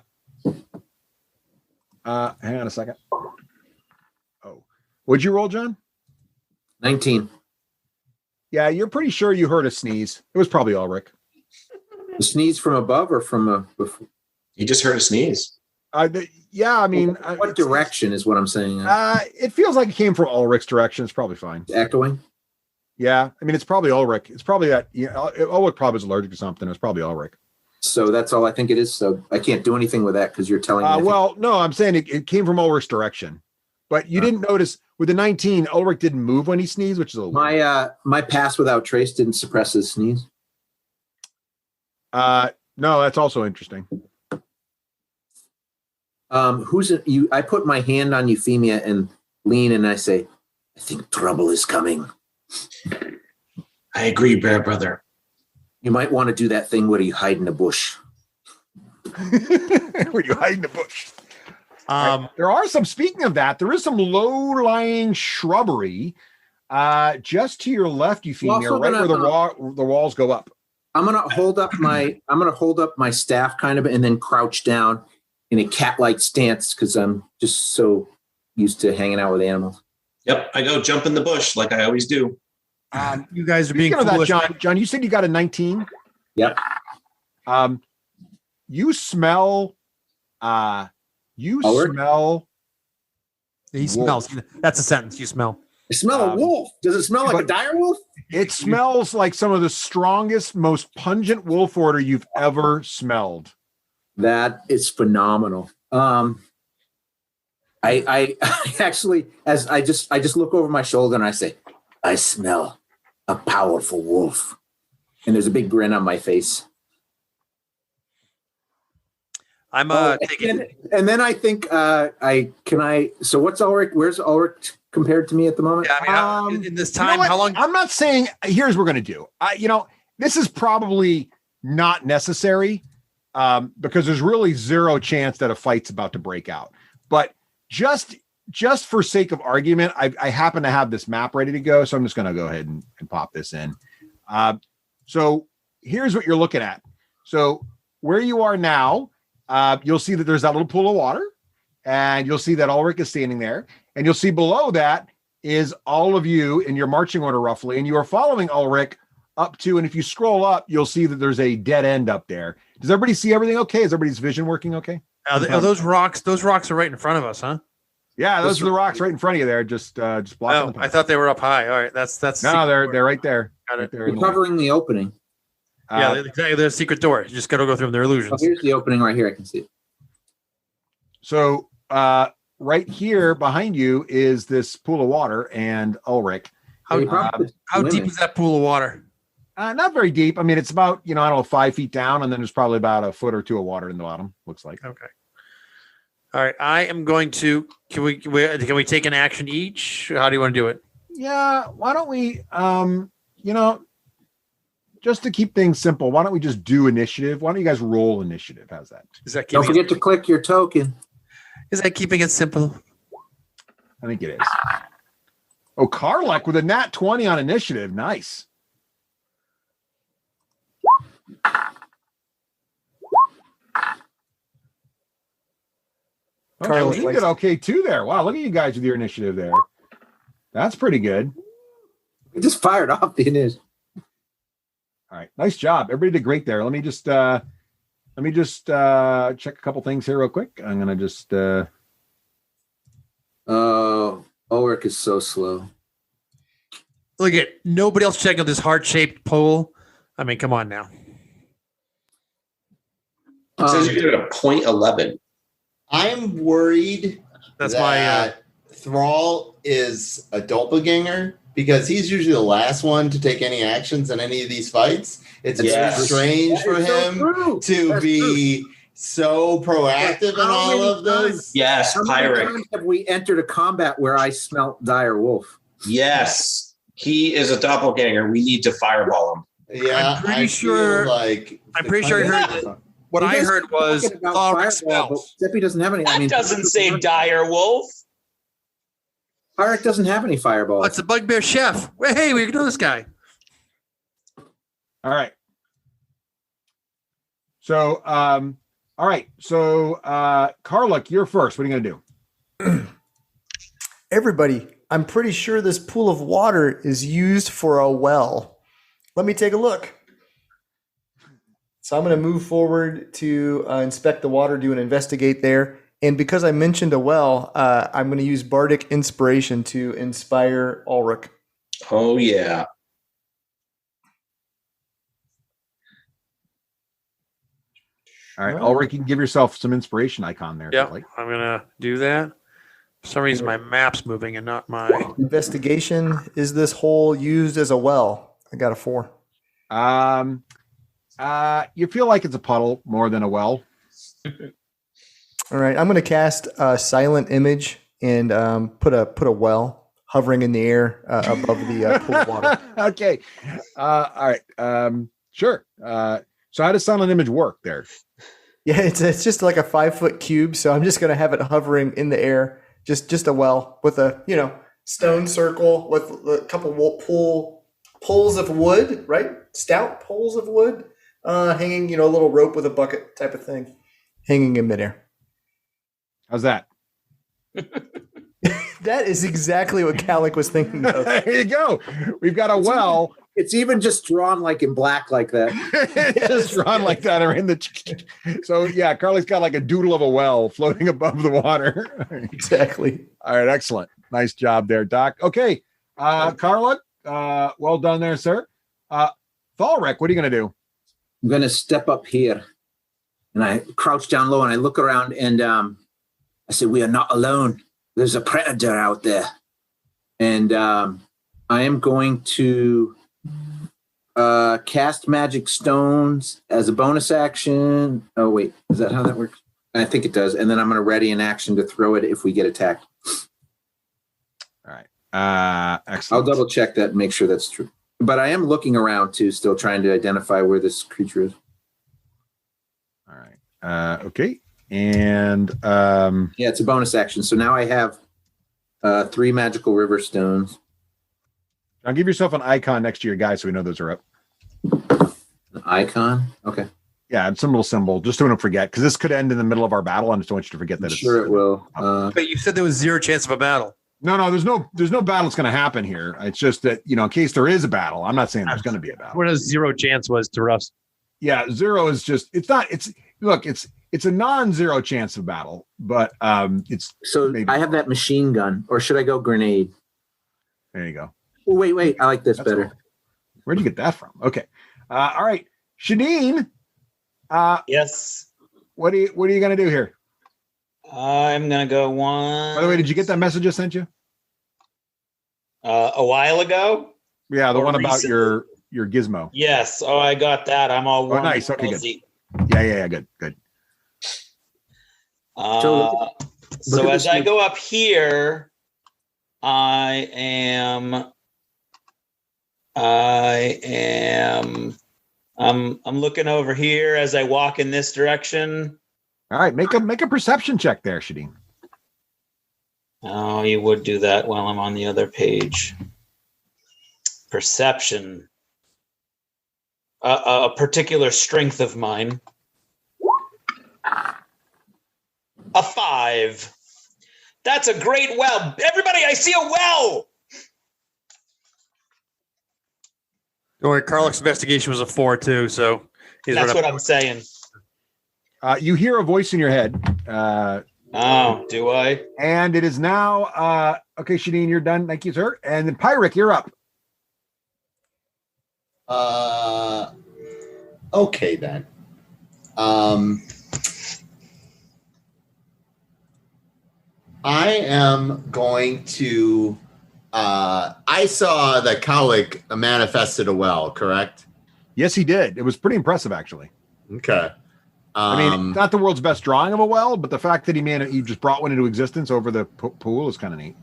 on a second. Oh, what'd you roll, John? 19. Yeah, you're pretty sure you heard a sneeze. It was probably Ulrich. A sneeze from above or from You just heard a sneeze. Yeah, I mean, what direction is what I'm saying? It feels like it came from Ulrich's direction. It's probably fine. Echoing. Yeah, I mean, it's probably Ulrich. It's probably that. Ulrich probably was allergic to something. It's probably Ulrich. So that's all I think it is. So I can't do anything with that because you're telling me. Well, no, I'm saying it came from Ulrich's direction, but you didn't notice with the 19. Ulrich didn't move when he sneezed, which is a little my pass without trace didn't suppress his sneeze. No, that's also interesting. Who's it? You? I put my hand on Euphemia and lean, and I say, "I think trouble is coming." I agree, Bear Brother. You might want to do that thing where you hide in the bush. Where you hide in the bush. There are some. Speaking of that, there is some low-lying shrubbery just to your left, Euphemia, right where the walls go up. I'm gonna hold up my staff kind of, and then crouch down in a cat-like stance because I'm just so used to hanging out with animals. Yep, I go jump in the bush like I always do. You guys are being foolish. that, John, you said you got a 19. Yep. You smell. Smell. He smells. That's a sentence. You smell. I smell a wolf. Does it smell like a dire wolf? It smells like some of the strongest, most pungent wolf odor you've ever smelled. That is phenomenal. I actually, as I just look over my shoulder and I say, I smell a powerful wolf. And there's a big grin on my face. I'm taking. And then I think so what's Ulrich? Where's Ulrich compared to me at the moment? Yeah, I mean, in this time, how long? I'm not saying. Here's what we're gonna do. This is probably not necessary because there's really zero chance that a fight's about to break out. But just for sake of argument, I happen to have this map ready to go, so I'm just gonna go ahead and pop this in. So here's what you're looking at. So where you are now. You'll see that there's that little pool of water, and you'll see that Ulrich is standing there, and you'll see below that is all of you in your marching order roughly, and you are following Ulrich up to, and if you scroll up, you'll see that there's a dead end up there. Does everybody see everything okay? Is everybody's vision working okay? Are those rocks? Those rocks are right in front of us, huh? Yeah, those are the rocks right in front of you there, just blocking. I thought they were up high. All right, that's no, they're right there. Got it. We're covering the opening. Yeah, exactly. There's a secret door. You just got to go through them. They're illusions. Here's the opening right here. I can see it. So right here behind you is this pool of water and Ulrich. How deep is that pool of water? Not very deep. I mean, it's about, I don't know, 5 feet down, and then there's probably about a foot or two of water in the bottom, looks like. Okay. All right. I am going to, can we take an action each? How do you want to do it? Yeah. Why don't we, just to keep things simple, why don't we just do initiative? Why don't you guys roll initiative? How's that? Don't forget to click your token. Is that keeping it simple? I think it is. Oh, Karlek with a nat 20 on initiative. Nice. Carl you likes- did okay too there. Wow, look at you guys with your initiative there. That's pretty good. We just fired off the initiative. All right, nice job. Everybody did great there. Let me just check a couple things here real quick. I'm gonna just Ulrich is so slow. Look at nobody else checking out this heart-shaped pole. I mean, come on now. It says you did a .11. I'm worried That's that Thrall is a doppelganger because he's usually the last one to take any actions in any of these fights. It's Yes. very strange for him to be so proactive in all of this. Yes, How many pirate. times have we entered a combat where I smelt dire wolf? Yes, he is a doppelganger. We need to fireball him. Yeah, I'm pretty I sure- feel like I'm pretty sure I heard what I heard was Thorek smells. Steppy doesn't have any. That doesn't say dire wolf. Pyric doesn't have any fireballs. It's a bugbear chef. Hey, we can know this guy. all right. So all right. So Karluk, you're first. What are you gonna do? Everybody, I'm pretty sure this pool of water is used for a well. Let me take a look. So I'm going to move forward to inspect the water, do an investigate there. And because I mentioned a well, I'm going to use Bardic Inspiration to inspire Ulrich. Oh, yeah. All right, Ulrich, you can give yourself some inspiration icon there. if Yeah, you like. I'm gonna do that. For some reason, my map's moving and not my. Investigation, is this hole used as a well? I got a 4. You feel like it's a puddle more than a well. All right, I'm going to cast a silent image and put a well hovering in the air above the pool of water. Okay. All right. Sure. So how does silent image work there? Yeah, it's just like a 5-foot cube, so I'm just going to have it hovering in the air, just a well with a stone circle with a couple poles of wood, right? Stout poles of wood, hanging, a little rope with a bucket type of thing, hanging in midair. How's that? That is exactly what Calic was thinking of. There you go. We've got a well. It's even just drawn like in black like that. It's just drawn like that or in the. So yeah, Carly's got like a doodle of a well floating above the water. Exactly. All right, excellent. Nice job there, Doc. Okay, Carla, well done there, sir. Thalrek, what are you gonna do? I'm going to step up here and I crouch down low and I look around and I say, we are not alone. There's a predator out there. And I am going to cast magic stones as a bonus action. Oh, wait, is that how that works? I think it does. And then I'm going to ready an action to throw it if we get attacked. All right. Excellent. I'll double check that and make sure that's true. But I am looking around too, still trying to identify where this creature is. All right. Okay. And yeah, it's a bonus action. So now I have 3 magical river stones. I'll give yourself an icon next to your guy so we know those are up. An icon? Okay. Yeah, and some little symbol, just so we don't forget, because this could end in the middle of our battle. I just don't want you to forget that. Sure, it will. But you said there was 0 chance of a battle. No, there's no battle that's going to happen here. It's just that, in case there is a battle, I'm not saying there's going to be a battle. What a 0 chance was to us. Yeah, 0 is just, it's a non-zero chance of battle, but it's. So maybe. I have that machine gun, or should I go grenade? There you go. Oh, wait, I like this better. Cool. Where'd you get that from? Okay. All right. Shadeen. Yes. What are you going to do here? I'm going to go one. By the way, did you get that message I sent you? A while ago? Yeah, the one about recently? your gizmo. Yes. Oh, I got that. I'm all warm. Nice. Okay, good. Yeah, good. So as I go up here, I'm looking over here as I walk in this direction. All right, make a perception check there, Shadeen. Oh, you would do that while I'm on the other page. Perception. A particular strength of mine. A 5. That's a great well. Everybody, I see a well. Don't worry, Carlick's investigation was a 4 too, so that's what I'm saying. You hear a voice in your head. Do I? And it is now okay, Shadeen, you're done. Thank you, sir. And then Pyric, you're up. Okay then. I am going to. I saw that Cowlick manifested a well, correct? Yes, he did. It was pretty impressive, actually. Okay. I mean, not the world's best drawing of a well, but the fact that he just brought one into existence over the pool is kind of neat.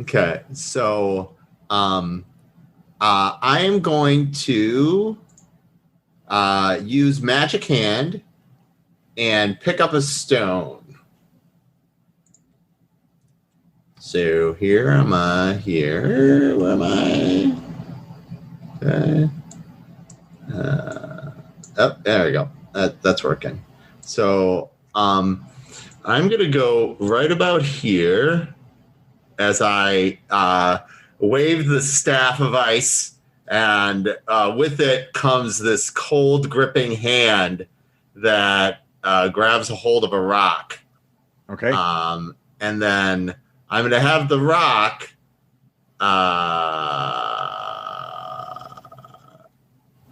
Okay, so I am going to use Magic Hand and pick up a stone. So here am I. Here, where am I? Okay. Oh, there we go. That's working. So I'm going to go right about here as I wave the staff of ice, and with it comes this cold, gripping hand that grabs a hold of a rock. Okay. And then I'm going to have the rock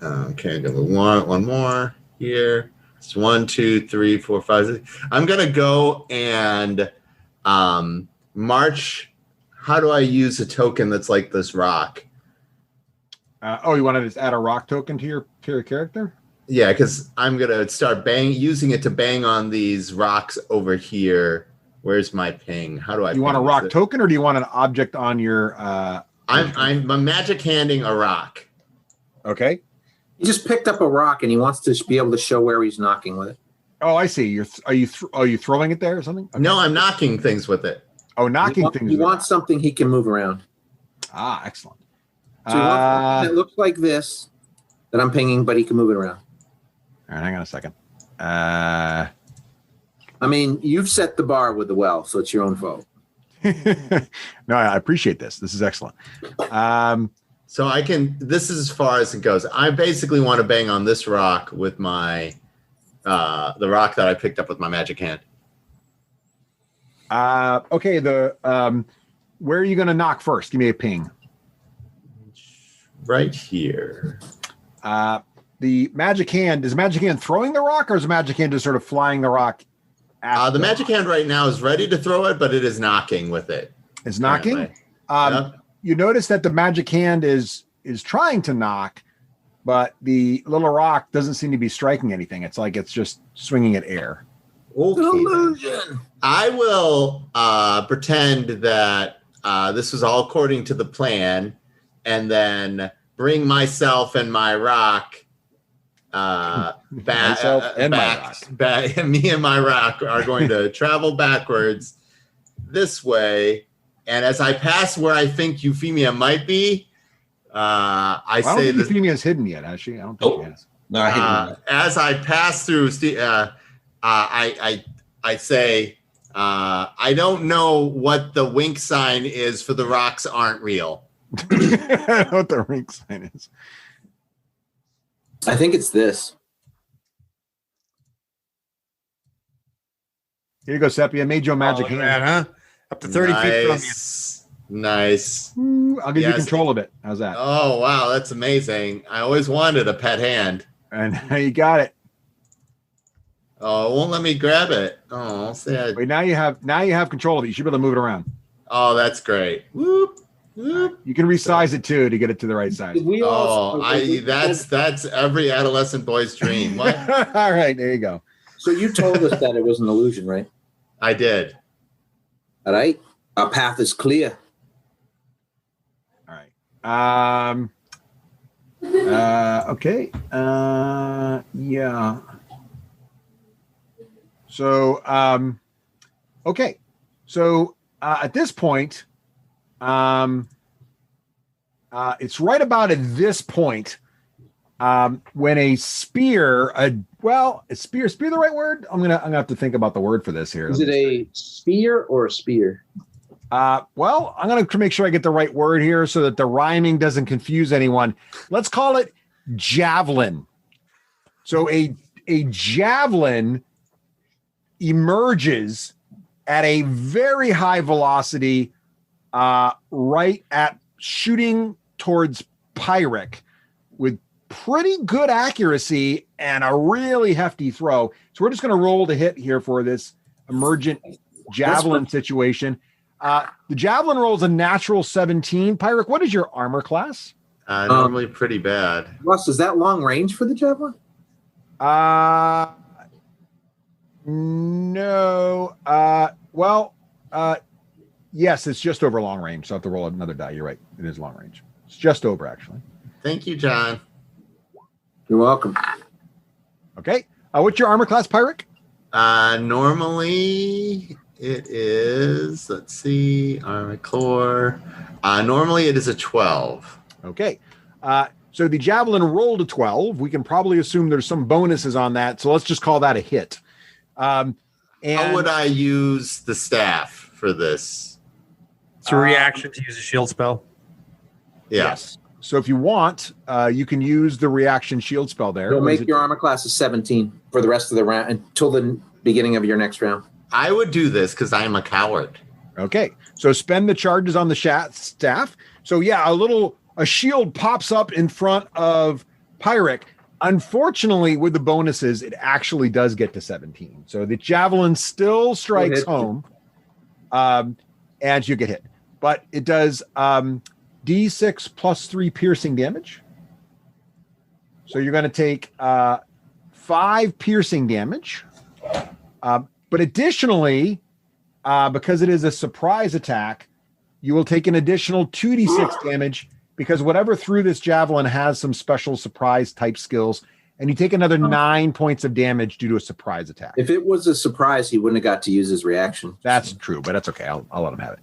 okay, one more here. It's 1, 2, 3, 4, 5, 6. I'm going to go and march. How do I use a token that's like this rock? You want to just add a rock token to your character? Yeah, because I'm going to start using it to bang on these rocks over here. Where's my ping? How do I? You want a rock token, or do you want an object on your? I'm magic handing a rock. Okay. He just picked up a rock and he wants to be able to show where he's knocking with it. Oh, I see. Are you throwing it there or something? Okay. No, I'm knocking things with it. Oh, knocking things. He wants something he can move around. Ah, excellent. So he wants something that looks like this that I'm pinging, but he can move it around. All right, hang on a second. I mean, you've set the bar with the well, so it's your own fault. No, I appreciate this. This is excellent. So I can. This is as far as it goes. I basically want to bang on this rock with my the rock that I picked up with my magic hand. Okay. Where are you going to knock first? Give me a ping. Right here. The magic hand, is magic hand throwing the rock, or is magic hand just sort of flying the rock? The magic hand right now is ready to throw it, but it is knocking with it. It's knocking. Yep. You notice that the magic hand is trying to knock, but the little rock doesn't seem to be striking anything. It's like it's just swinging at air. Okay. Illusion. I will pretend that this was all according to the plan, and then bring myself and my rock back. Me and my rock are going to travel backwards this way. And as I pass where I think Euphemia might be, I say that Euphemia's hidden yet, has she? I don't think she has. No, as I pass through, I say, I don't know what the wink sign is for the rocks aren't real. I don't know what the wink sign is. I think it's this. Here you go, Seppi. I made you a magic hand. That, huh? Up to 30 feet from you. Nice. I'll give you control of it. How's that? Oh, wow. That's amazing. I always wanted a pet hand. And you got it. Oh, it won't let me grab it. Oh, sad. Wait, now you have control of it. You should be able to move it around. Oh, that's great. Whoop. Whoop. You can resize it too to get it to the right size. That's every adolescent boy's dream. What? All right, there you go. So you told us that it was an illusion, right? I did. All right. Our path is clear. All right. Okay. Yeah. So, okay. So, at this point, it's right about at this point when a spear, is spear the right word? I'm gonna have to think about the word for this here. Is it a sphere or a spear? Well, I'm gonna make sure I get the right word here so that the rhyming doesn't confuse anyone. Let's call it javelin. So a javelin emerges at a very high velocity, right at shooting towards Pyric with pretty good accuracy and a really hefty throw. So we're just going to roll to hit here for this emergent javelin situation. The javelin rolls a natural 17. Pyric, what is your armor class? Normally pretty bad. Russ, is that long range for the javelin? No. Yes, it's just over long range. So I have to roll another die. You're right. It is long range. It's just over, actually. Thank you, John. You're welcome. Okay. What's your armor class, Pyric? Normally it is, let's see, armor core. Normally it is a 12. Okay. So the javelin rolled a 12. We can probably assume there's some bonuses on that. So let's just call that a hit. How would I use the staff for this? It's a reaction to use a shield spell. Yes. So if you want, you can use the reaction shield spell there. You'll make your armor class a 17 for the rest of the round until the beginning of your next round. I would do this because I am a coward. Okay. So spend the charges on the staff. So yeah, a shield pops up in front of Pyric. Unfortunately, with the bonuses, it actually does get to 17. So the javelin still strikes home, and you get hit. But it does D6 plus 3 piercing damage. So you're going to take 5 piercing damage. But additionally, because it is a surprise attack, you will take an additional 2d6 damage because whatever threw this javelin has some special surprise type skills, and you take another 9 points of damage due to a surprise attack. If it was a surprise, he wouldn't have got to use his reaction. That's true, but that's okay. I'll let him have it.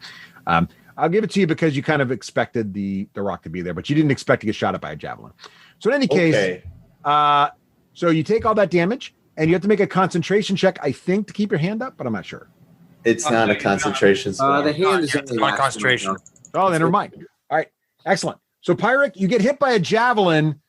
I'll give it to you because you kind of expected the rock to be there, but you didn't expect to get shot at by a javelin. So in any case, so you take all that damage, and you have to make a concentration check, I think, to keep your hand up, but I'm not sure. It's not a concentration spell. The hand is only not concentration. Oh, then never mind. All right, excellent. So Pyric, you get hit by a javelin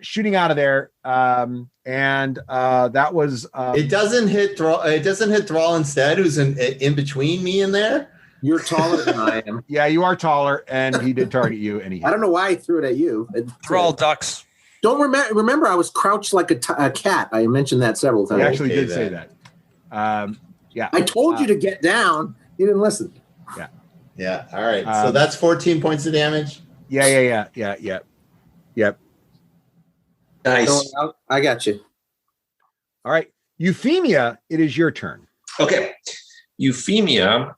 shooting out of there, and that was. It doesn't hit Thrall. It doesn't hit Thrall instead, who's in between me and there. You're taller than I am. Yeah, you are taller, and he did target you. And I don't know why he threw it at you. Thrall ducks. Don't remember. I was crouched like a cat. I mentioned that several times. He actually did say that. Yeah, I told you to get down. You didn't listen. Yeah. All right. So that's 14 points of damage. Yeah. Yep. Nice. So I got you. All right, Euphemia, it is your turn. Okay. Euphemia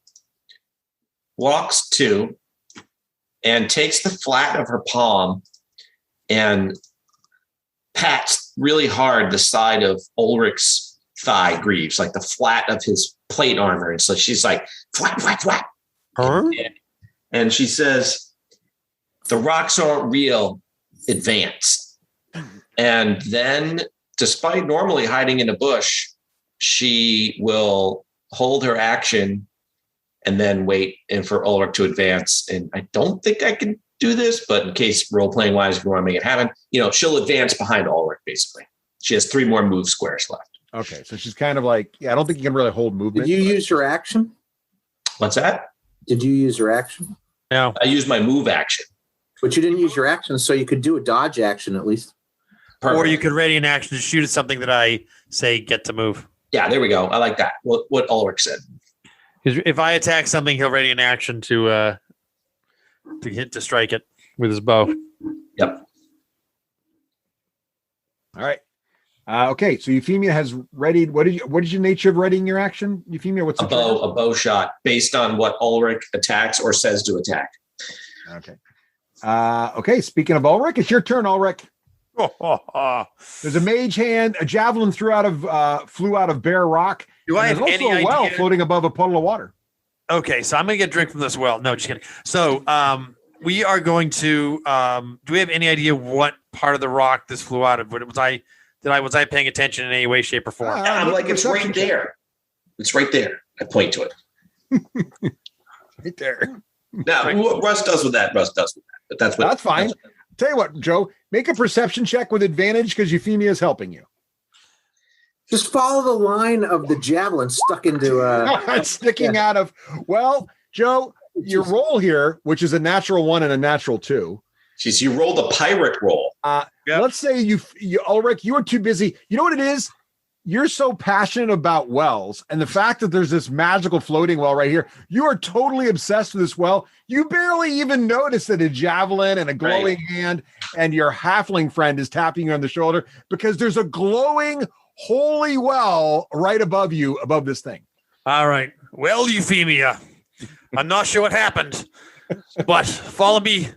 walks to and takes the flat of her palm and pats really hard the side of Ulrich's thigh greaves, like the flat of his plate armor. And so she's like, flat, flat, flat. Huh? And she says, the rocks aren't real, advance. And then, despite normally hiding in a bush, she will hold her action and then wait and for Ulrich to advance. And I don't think I can do this, but in case role-playing wise, if you want to make it happen, she'll advance behind Ulrich, basically. She has 3 more move squares left. Okay, so she's kind of like, I don't think you can really hold movement. Did you use your action? What's that? Did you use your action? No. I used my move action. But you didn't use your action, so you could do a dodge action at least. Perfect. Or you could ready an action to shoot at something that I say get to move. Yeah, there we go. I like that. What Ulrich said. Because if I attack something, he'll ready an action to strike it with his bow. Yep. All right. Okay, so Euphemia has readied. What is your nature of readying your action, Euphemia? What's a bow shot based on what Ulrich attacks or says to attack. Okay. Okay. Speaking of Ulrich, it's your turn, Ulrich. There's a mage hand. A javelin flew out of bare rock. Do I have also any a well idea? floating above a puddle of water? Okay, so I'm gonna get a drink from this well. No, just kidding. So, we are going to. Do we have any idea what part of the rock this flew out of? Was I paying attention in any way, shape, or form? Yeah, I'm like, it's right there. It's right there. I point to it. Right there. Now, what Russ does with that, But that's fine. Tell you what, Joe, make a perception check with advantage because Euphemia is helping you. Just follow the line of the javelin stuck into sticking out of. Well, Joe, your roll here, which is a natural 1 and a natural 2. Jeez, you rolled a pirate roll. Let's say you Ulrich, you are too busy. You know what it is? You're so passionate about wells and the fact that there's this magical floating well right here. You are totally obsessed with this well. You barely even notice that a javelin and a glowing hand and your halfling friend is tapping you on the shoulder because there's a glowing holy well right above you, above this thing. All right. Well, Euphemia, I'm not sure what happened, but follow me.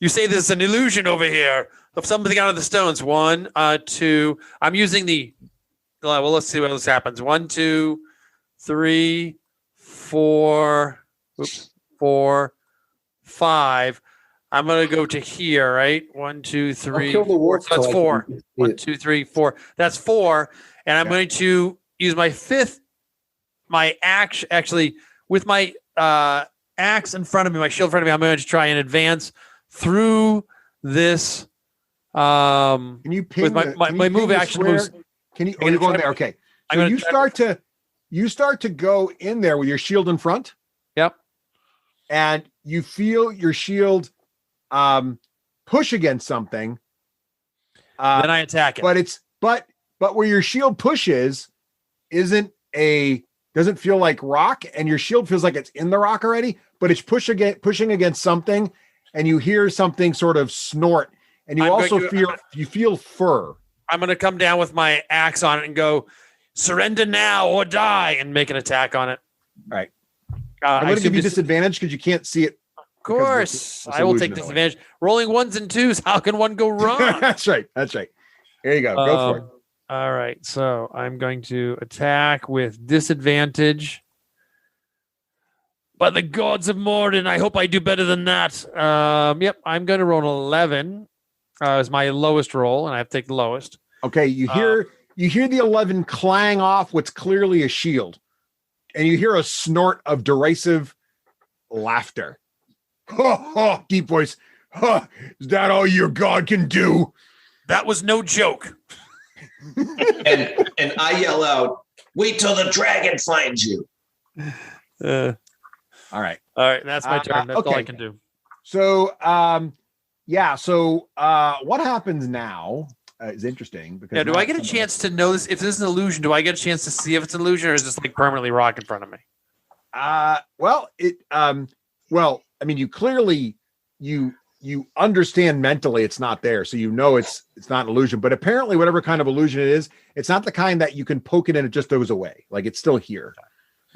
You say there's an illusion over here of something out of the stones. 1, 2. I'm using the. Well, let's see what else happens. 1, 2, 3, 4, 5. I'm gonna go to here, right? 1, 2, 3. Kill the warts. That's 4. 1, 2, 3, 4. That's 4. And I'm going to use my axe. Actually, with my axe in front of me, my shield in front of me, I'm going to try and advance through this. Can you ping with my move action moves? Can you? Oh, you're going there. Okay. So you start to go in there with your shield in front. Yep. And you feel your shield push against something. Then I attack it. But where your shield pushes doesn't feel like rock, and your shield feels like it's in the rock already, but it's pushing against something, and you hear something sort of snort, and you feel fur. I'm going to come down with my axe on it and go, surrender now or die, and make an attack on it. All right. I'm going to give you disadvantage because you can't see it. Of course. I will take disadvantage. Rolling 1s and 2s. How can one go wrong? That's right. There you go. Go for it. All right. So I'm going to attack with disadvantage. By the gods of Morden, I hope I do better than that. Yep. I'm going to roll an 11 as my lowest roll, and I have to take the lowest. Okay. You hear the 11 clang off what's clearly a shield, and you hear a snort of derisive laughter. Deep voice. Is that all your god can do? That was no joke. and I yell out, wait till the dragon finds you. All right. That's my turn. That's all I can do. So, what happens now is interesting. Because do I get a chance to know this? If this is an illusion, do I get a chance to see if it's an illusion, or is this like permanently rock in front of me? I mean, you clearly, you understand mentally it's not there, so you know it's not an illusion. But apparently, whatever kind of illusion it is, it's not the kind that you can poke it and it just goes away. Like it's still here.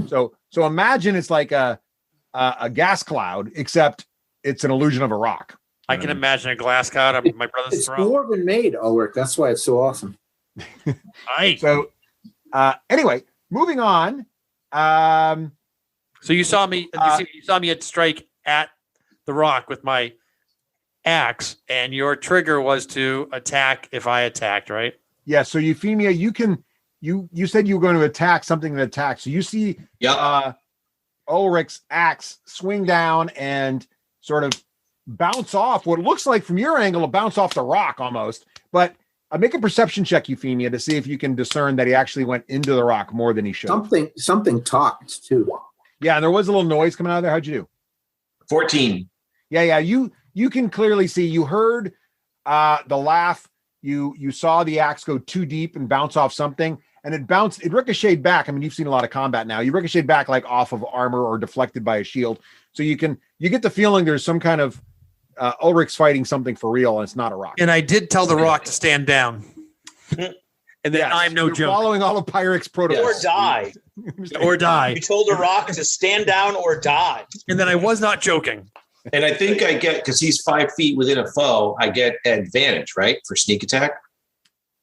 So imagine it's like a gas cloud, except it's an illusion of a rock. I can imagine a glass cloud on my brother's throne. It's dwarven made, Ulrich. That's why it's so awesome. So anyway, moving on. So you saw me. You saw me strike at the rock with my axe, and your trigger was to attack if I attacked, right? Yeah. So Euphemia, you said you were going to attack something that attacks. So you see Ulrich's axe swing down and sort of bounce off what looks like from your angle, bounce off the rock almost. But make a perception check, Euphemia, to see if you can discern that he actually went into the rock more than he should. Something talked too. Yeah, and there was a little noise coming out of there. How'd you do? 14. Yeah. You can clearly see. You heard the laugh. You saw the axe go too deep and bounce off something, and it ricocheted back. I mean, you've seen a lot of combat now. You ricocheted back like off of armor or deflected by a shield. So you get the feeling there's some kind of Ulrich's fighting something for real, and it's not a rock. And I did tell the rock to stand down. And then I'm no joke. Following all of Pyrex protocols. Or die. Or die. You told a rock to stand down or die. And then I was not joking. And I think I get, because he's 5 feet within a foe, I get advantage, right? For sneak attack?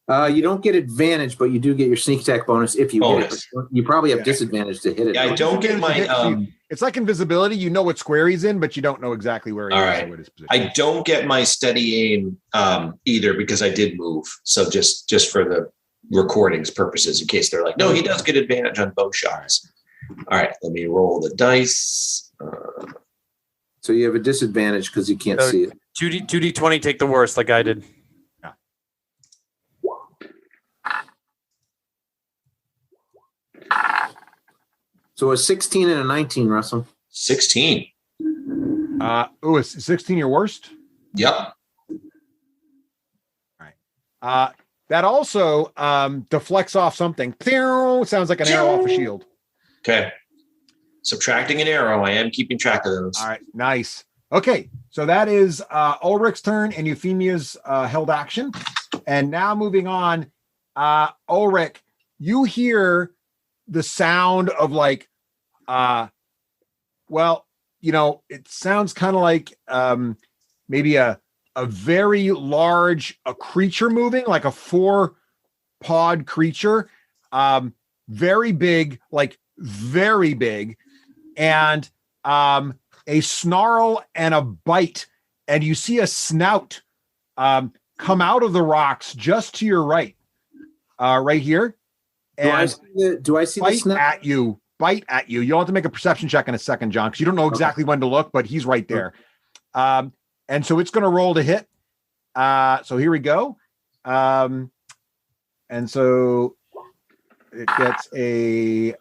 You don't get advantage, but you do get your sneak attack bonus if you hit Bonus. it. You probably have disadvantage to hit it. Yeah, I don't get my. It's like invisibility. You know what square he's in, but you don't know exactly where he All is right. or what his position. I don't get my steady aim either because I did move. So just for the recordings purposes, in case they're like, no, he does get advantage on bow shots. All right, let me roll the dice. So you have a disadvantage because you can't see it. 2d20, take the worst, like I did. So a 16 and a 19, Russell. 16. Is 16 your worst? Yep. That also deflects off something. Pew! Sounds like an arrow off a shield. Okay. Subtracting an arrow. I am keeping track of those. All right. Nice. Okay. So that is Ulrich's turn and Euphemia's held action. And now moving on, Ulrich, you hear the sound of like, it sounds kind of like maybe a very large creature moving, like a 4-pod creature, very big, like very big, and a snarl and a bite, and you see a snout come out of the rocks just to your right, right here. And do I see the snout? Bite at you. You'll have to make a perception check in a second, John, because you don't know exactly when to look, but he's right there. And so it's going to roll to hit. So here we go. And so it gets a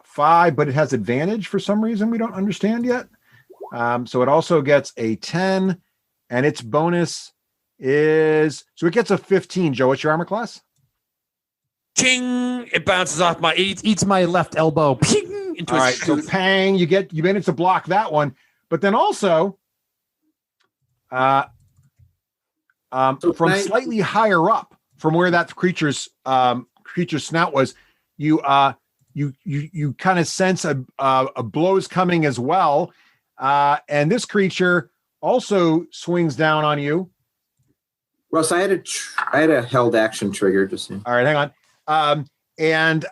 5, but it has advantage for some reason we don't understand yet. So it also gets a 10, and its bonus is, so it gets a 15. Joe, what's your armor class? Ching! It bounces off eats my left elbow. Ping! Into All a right, so pang, you manage to block that one, but then also, from slightly higher up from where that creature's snout was, you kind of sense a blow's coming as well, and this creature also swings down on you. Russ, I had a held action trigger just now. All right, hang on. And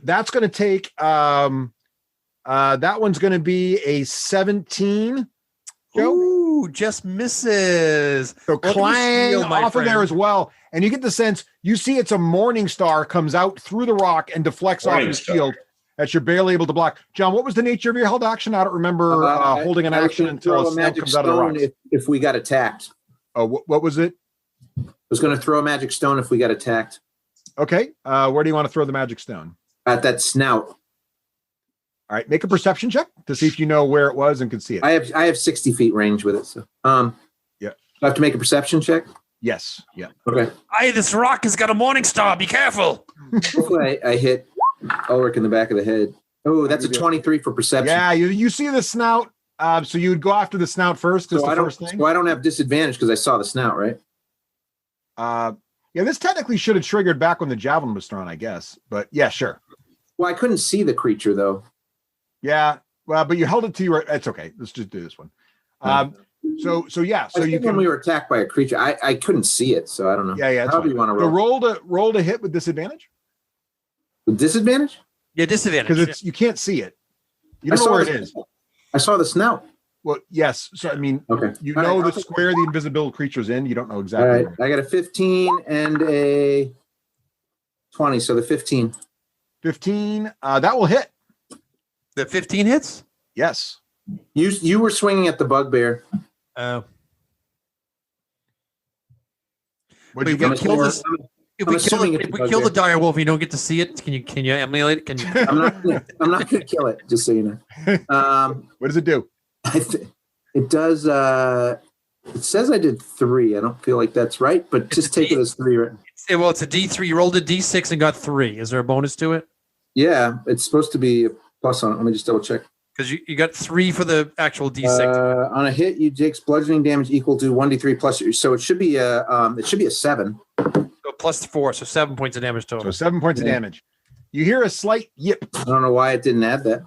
that's going to take that one's going to be a 17. Ooh, just misses. So clang off of there as well. And you get the sense, you see it's a morning star comes out through the rock and deflects off your shield that you're barely able to block. John, what was the nature of your held action? I don't remember holding an action until a snap comes out of the rocks. If we got attacked. Oh, what was it? I was going to throw a magic stone if we got attacked. Okay. Where do you want to throw the magic stone? At that snout. All right. Make a perception check to see if you know where it was and can see it. I have 60 feet range with it. So, yeah. Do I have to make a perception check? Yes. Yeah. Okay. Hey, this rock has got a morning star. Be careful. Hopefully I hit Ulrich in the back of the head. Oh, that's a 23 for perception. Yeah. You see the snout. So you would go after the snout first. So I don't have disadvantage because I saw the snout, right? Yeah, this technically should have triggered back when the javelin was thrown, I guess. But yeah, sure. Well, I couldn't see the creature though. Yeah, well, but you held it to your. It's okay. Let's just do this one. So yeah. So you when we were attacked by a creature, I couldn't see it, so I don't know. Yeah. How do you want to roll? So roll to hit with disadvantage. With disadvantage? Yeah, disadvantage. Because you can't see it. You don't know where it is. I saw the snout. Well, yes. So I mean, okay. You know the square the invisible creature's in. You don't know exactly. All right. I got a 15 and a 20. So the 15. 15. That will hit. The 15 hits? Yes. You were swinging at the bugbear. Oh. Would you get kill this? If we kill the dire wolf, you don't get to see it. Can you emulate it? Can you? I'm not going to kill it. Just so you know. What does it do? It does. It says I did 3. I don't feel like that's right, but just take it as 3. Right? Well, it's a D3. You rolled a D6 and got 3. Is there a bonus to it? Yeah, it's supposed to be a plus on it. Let me just double check. Because you got 3 for the actual D6. On a hit, you take bludgeoning damage equal to 1d3 plus. So it should be a 7. So plus 4, so 7 points of damage total. So 7 points of damage. You hear a slight yip. I don't know why it didn't add that.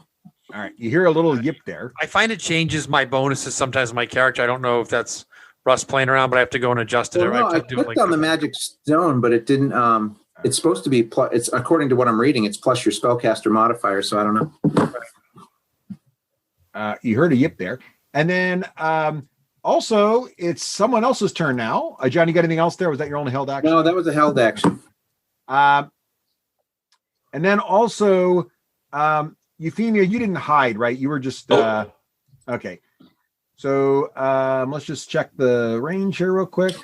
All right, you hear a little yip there. I find it changes my bonuses sometimes. My character. I don't know if that's Russ playing around, but I have to go and adjust it. Well, no, I tried to do it clicked on the magic stone, but it didn't. It's supposed to be. It's according to what I'm reading. It's plus your spellcaster modifier. So I don't know. You heard a yip there, and then also it's someone else's turn now. John, you got anything else there? Was that your only held action? No, that was a held action. And then also, Euphemia, you didn't hide, right? You were just okay. So let's just check the range here real quick.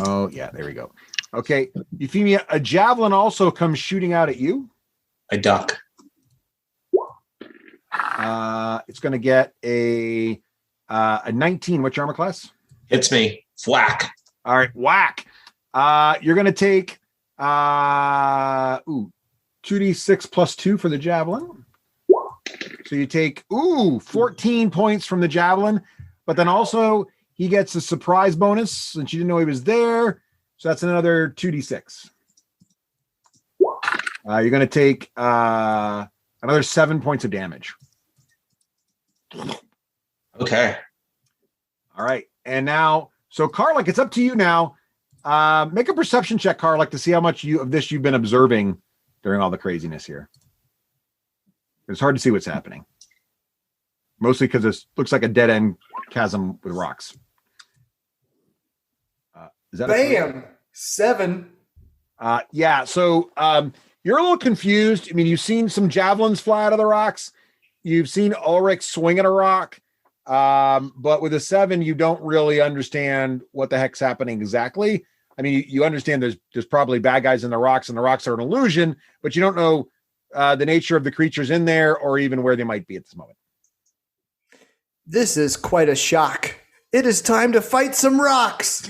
Oh, yeah, there we go. Okay, Euphemia, a javelin also comes shooting out at you. I duck. It's going to get a 19. What's your armor class? Hits me. Whack. All right, whack. You're going to take 2d6 plus 2 for the javelin. So you take 14 points from the javelin, but then also he gets a surprise bonus since you didn't know he was there. So that's another 2d6. You're going to take another 7 points of damage. Okay. All right. And now, so Karlak, it's up to you now. Make a perception check, Karlak, to see how much of this you've been observing during all the craziness here. It's hard to see what's happening. Mostly because it looks like a dead-end chasm with rocks. Is that Bam! 7. Yeah, so you're a little confused. I mean, you've seen some javelins fly out of the rocks. You've seen Ulrich swing at a rock. But with a 7, you don't really understand what the heck's happening exactly. I mean, you understand there's probably bad guys in the rocks, and the rocks are an illusion, but you don't know the nature of the creatures in there or even where they might be at this moment. This is quite a shock. It is time to fight some rocks.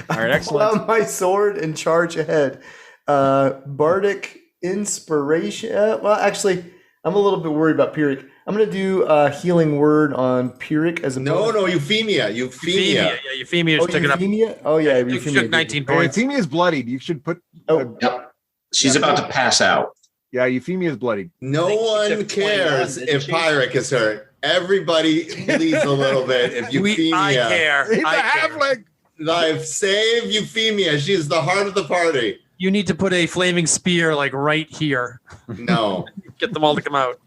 All right, excellent. Pull out my sword and charge ahead. Bardic inspiration. Well, actually, I'm a little bit worried about Pyrrhic. I'm going to do a healing word on Pyrrhic as a No, Euphemia. Yeah, Euphemia took it up. Oh, yeah. You took 19 points. Euphemia is bloodied. You should put... Yep. She's about to pass out. Yeah, Euphemia is bloodied. No one cares if Pyrrhic is hurt. Everybody bleeds a little bit if Euphemia. I care. He's a halfling. I've saved Euphemia. She's the heart of the party. You need to put a flaming spear like right here. No. Get them all to come out.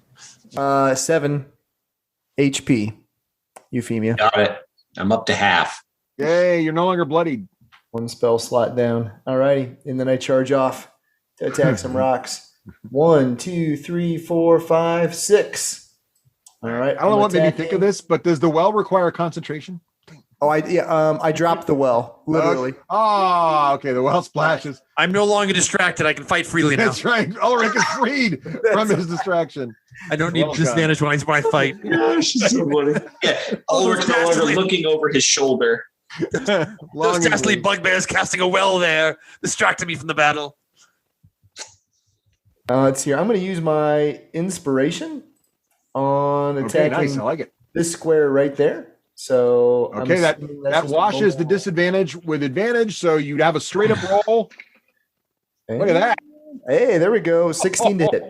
7 HP. Euphemia. Got it. I'm up to half. Yay, you're no longer bloodied. 1 spell slot down. Alrighty. And then I charge off to attack some rocks. 1, 2, 3, 4, 5, 6. All right. I don't know what made me think of this, but does the well require concentration? Oh, I dropped the well, literally. Okay. The well splashes. I'm no longer distracted. I can fight freely now. That's right. Ulrich is freed from his distraction. I don't need disadvantage when I fight. She's so funny. Yeah. Ulrich's no longer looking over his shoulder. Those dastardly bugbears casting a well there distracted me from the battle. Let's see. I'm going to use my inspiration on attacking nice. I like it. This square right there. So okay, that washes the disadvantage with advantage, so you'd have a straight up roll. Look at that. Hey, there we go. 16 to hit.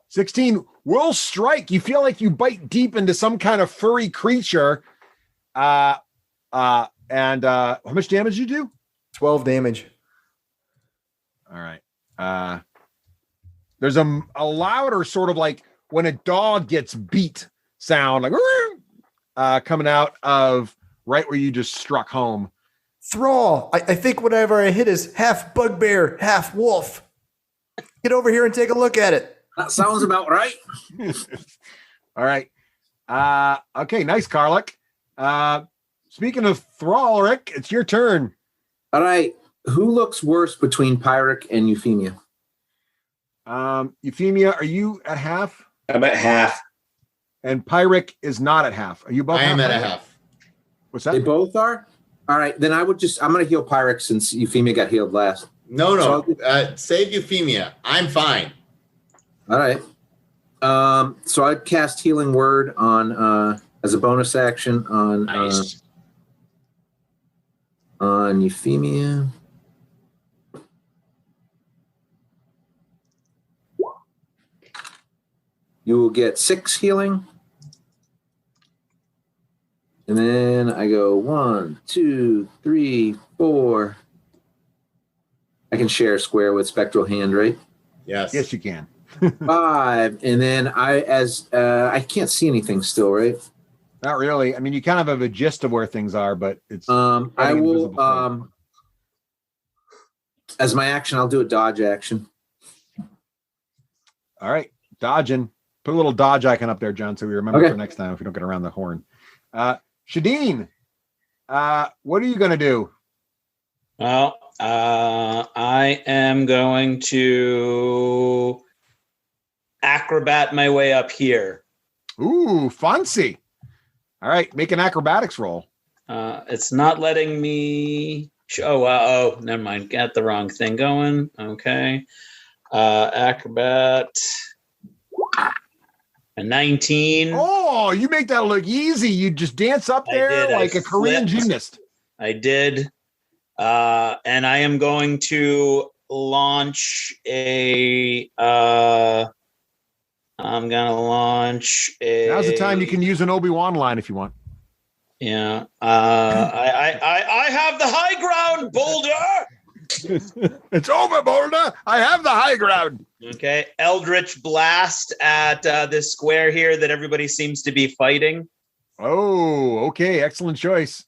16 will strike. You feel like you bite deep into some kind of furry creature. And how much damage you do? 12 damage. All right. There's a louder sort of like when a dog gets beat sound, like coming out of right where you just struck home. Thrall, I think whatever I hit is half bugbear, half wolf. Get over here and take a look at it. That sounds about right. All right. Okay, nice, Karlak. Speaking of Thrall, Rick, it's your turn. All right. Who looks worse between Pyrrhic and Euphemia? Euphemia, are you at half? I'm at half. And Pyrrhic is not at half. Are you both? I am at a half. What's that? They both are? All right. Then I'm going to heal Pyrrhic since Euphemia got healed last. No. Save Euphemia. I'm fine. All right. So I'd cast Healing Word on as a bonus action on Euphemia. You will get 6 healing. And then I go 1, 2, 3, 4. I can share a square with Spectral Hand, right? Yes. Yes, you can. 5. And then I can't see anything still, right? Not really. I mean, you kind of have a gist of where things are, but it's. I will. As my action, I'll do a dodge action. All right, dodging. Put a little dodge icon up there, John, so we remember for next time if we don't get around the horn. Shadeen, what are you going to do? Well, I am going to acrobat my way up here. Ooh, fancy. All right, make an acrobatics roll. It's not letting me. Oh, never mind. Got the wrong thing going. Okay. Acrobat. A 19. Oh, you make that look easy. You just dance up there like a Korean gymnast. I did. And I am going to launch a. I'm gonna launch a. Now's the time you can use an Obi-Wan line if you want. Yeah. I have the high ground, Boulder. It's over, Boulder. I have the high ground. Okay. Eldritch Blast at this square here that everybody seems to be fighting. Oh, okay. Excellent choice.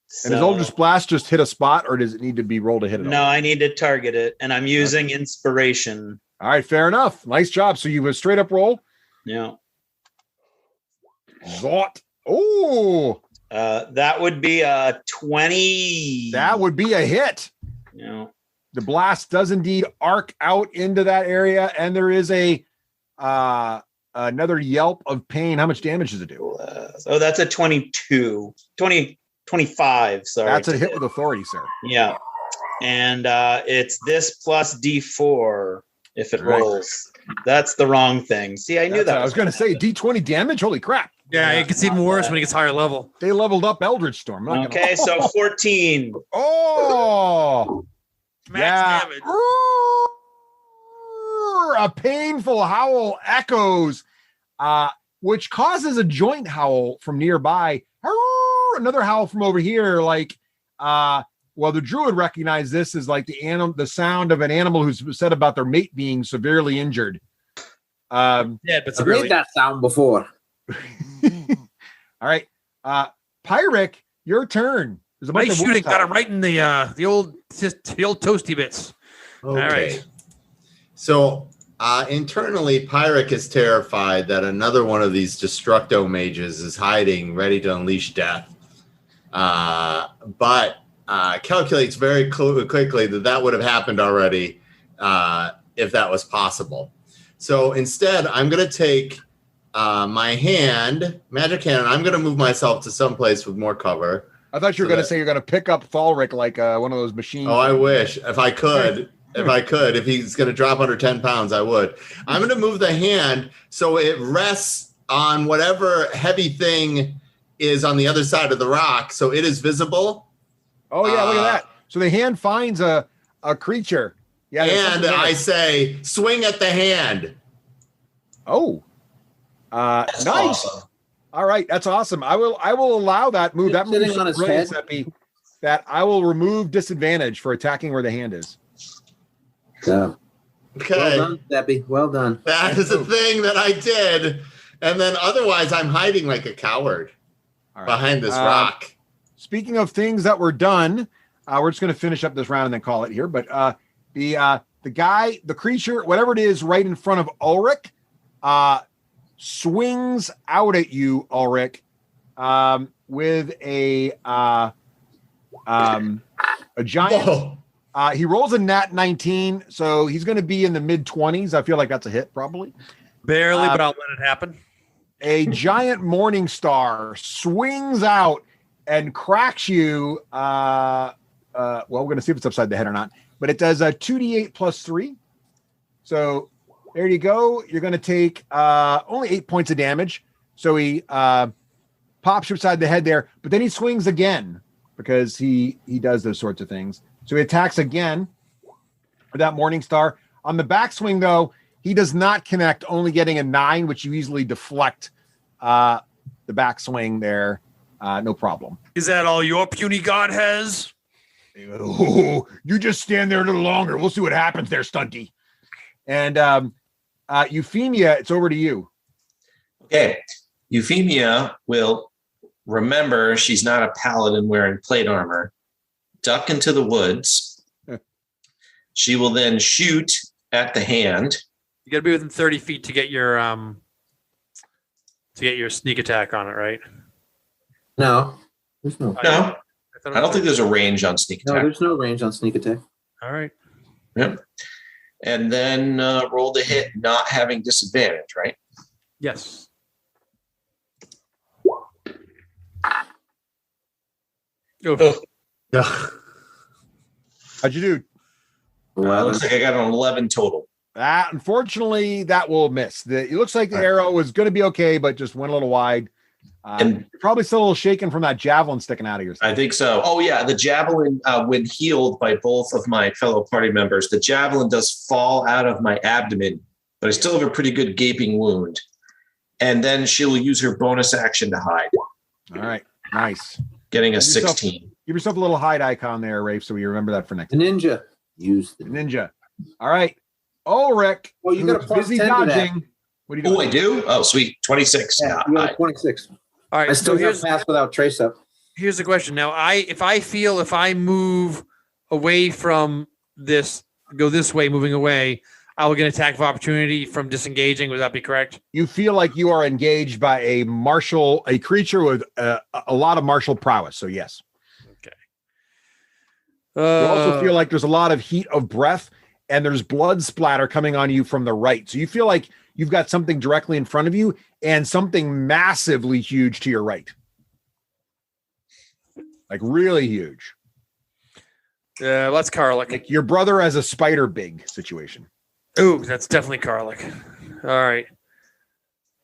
So, and does Eldritch Blast just hit a spot, or does it need to be rolled to hit it? No, I need to target it, and I'm using inspiration. All right, fair enough. Nice job. So you have a straight up roll? Yeah. Zot. Oh. That would be a 20. That would be a hit. Yeah. The blast does indeed arc out into that area, and there is a another yelp of pain. How much damage does it do? That's a 22. 25. Sorry. That's a hit with authority, sir. Yeah. And it's this plus D4 if it rolls. That's the wrong thing. See, I knew that. I was going to say D20 damage. Holy crap. Yeah, it gets even worse when it gets higher level. They leveled up Eldritch Storm. Okay, so 14. Oh. Max damage. A painful howl echoes, which causes a joint howl from nearby. Another howl from over here, like, well, the druid recognized this as like the sound of an animal who's upset about their mate being severely injured. Yeah, but I've heard that sound before. All right, Pyric, your turn. There's a bunch My of shooting wolves got out. him right in the old toasty bits. Okay. All right. So internally, Pyric is terrified that another one of these Destructo mages is hiding, ready to unleash death. But calculates very quickly that would have happened already if that was possible. So instead, I'm going to take my magic hand, and I'm going to move myself to someplace with more cover. I thought you were going to say you're going to pick up Thalric like one of those machines. Oh, I wish. If I could. If he's going to drop under 10 pounds, I would. I'm going to move the hand so it rests on whatever heavy thing is on the other side of the rock, so it is visible. Oh, yeah, look at that. So the hand finds a creature. Yeah, and I say, swing at the hand. Oh. That's nice. awesome. All right, that's awesome. I will allow that move. That move Sitting on his head. Seppi, that I will remove disadvantage for attacking where the hand is. Yeah. Okay. Well done, Debbie. Well done. That is a thing that I did. And then otherwise, I'm hiding like a coward behind this rock. Speaking of things that were done, we're just going to finish up this round and then call it here. But the creature, whatever it is, right in front of Ulrich, swings out at you, Ulrich, with a giant. Whoa. He rolls a nat 19, so he's going to be in the mid 20s. I feel like that's a hit, probably. Barely, but I'll let it happen. A giant morning star swings out and cracks you. Well, we're going to see if it's upside the head or not, but it does a 2d8 plus 3. So there you go. You're going to take only 8 points of damage. So he pops you upside the head there, but then he swings again because he does those sorts of things. So he attacks again with that morning star. On the backswing, though, He does not connect, only getting a 9, which you easily deflect the backswing there. No problem. Is that all your puny god has? Oh, you just stand there a little longer. We'll see what happens there, Stunty. And Euphemia, it's over to you. Okay. Euphemia will remember she's not a paladin wearing plate armor, duck into the woods. She will then shoot at the hand. You got to be within 30 feet to get your sneak attack on it, right? No, there's no. No, I don't think there's a range on sneak attack. No, there's no range on sneak attack. All right. Yep. And then roll the hit, not having disadvantage, right? Yes. Oh. How'd you do? Looks like I got an 11 total. Unfortunately, that will miss. It looks like the arrow was going to be okay, but just went a little wide. And probably still a little shaken from that javelin sticking out of your side. I think so. Oh, yeah. The javelin, when healed by both of my fellow party members, the javelin does fall out of my abdomen, but I still have a pretty good gaping wound. And then she will use her bonus action to hide. All right. Nice. Getting a 16. Give yourself a little hide icon there, Rafe, so we remember that for next time. Ninja. Use the ninja. All right. Ulrich. Oh, you got a plus busy 10 to that. dodging. What are you doing? Oh, I do? Oh, sweet. 26. Yeah, you got 26. All right. I still so have pass without trace up. Here's the question. Now, if I move away from this, go this way, moving away, I will get an attack of opportunity from disengaging. Would that be correct? You feel like you are engaged by a creature with a lot of martial prowess. So yes. Okay. You also feel like there's a lot of heat of breath, and there's blood splatter coming on you from the right. So you feel like you've got something directly in front of you and something massively huge to your right. Like really huge. That's Karlik. Like your brother as a spider big situation. Ooh, that's definitely Karlik. All right.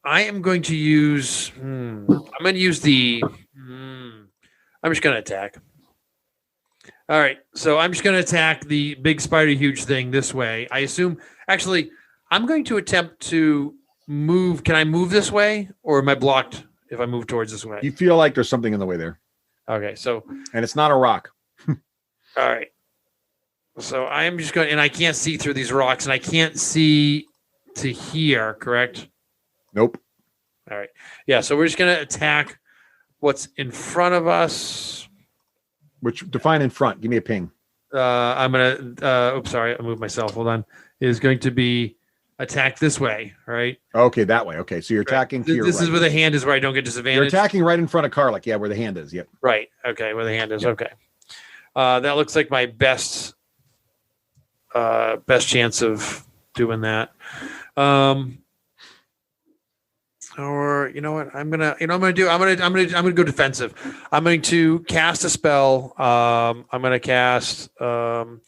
I am going to use I'm going to use I'm just going to attack. All right. So I'm just going to attack the big spider huge thing this way. I assume actually I'm going to attempt to move. Can I move this way or am I blocked if I move towards this way? You feel like there's something in the way there. Okay. So, and it's not a rock. All right. So I am just going, and I can't see through these rocks and I can't see to here, correct? Nope. All right. Yeah. So we're just going to attack what's in front of us. Which define in front. Give me a ping. I'm going to, oops, sorry. I moved myself. Hold on. Is going to be attack this way, right? Okay. That way. Okay. So you're attacking to your This right. is where the hand is where I don't get disadvantage. You're attacking right in front of Karlik. Yeah. Where the hand is. Yep. Right. Okay. Where the hand is. Yep. Okay. That looks like my best chance of doing that. Or you know what? I'm gonna go defensive. I'm going to cast a spell. I'm gonna cast Shield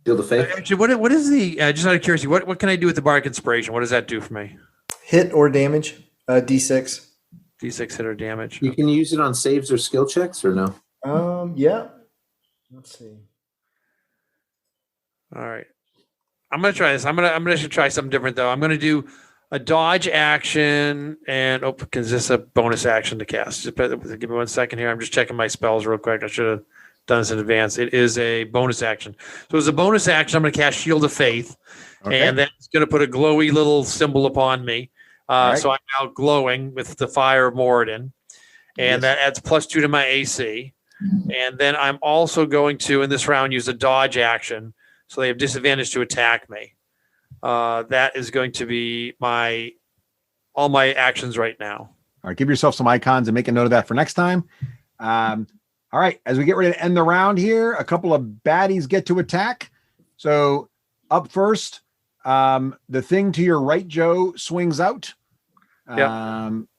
of Faith. Actually, what is the just out of curiosity, what can I do with the Bardic Inspiration? What does that do for me? Hit or damage, D6. D6 hit or damage. You can use it on saves or skill checks or no? Yeah. Let's see. All right. I'm gonna try this. I'm gonna try something different though. I'm gonna do a dodge action and is this a bonus action to cast? Just give me 1 second here. I'm just checking my spells real quick. I should have done this in advance. It is a bonus action. So as a bonus action, I'm gonna cast Shield of Faith, and that's gonna put a glowy little symbol upon me. So I'm now glowing with the fire of Moradin, and that adds +2 to my AC. And then I'm also going to, in this round, use a dodge action. So they have disadvantage to attack me. That is going to be all my actions right now. All right, give yourself some icons and make a note of that for next time. All right, as we get ready to end the round here, a couple of baddies get to attack. So up first, the thing to your right, Joe, swings out.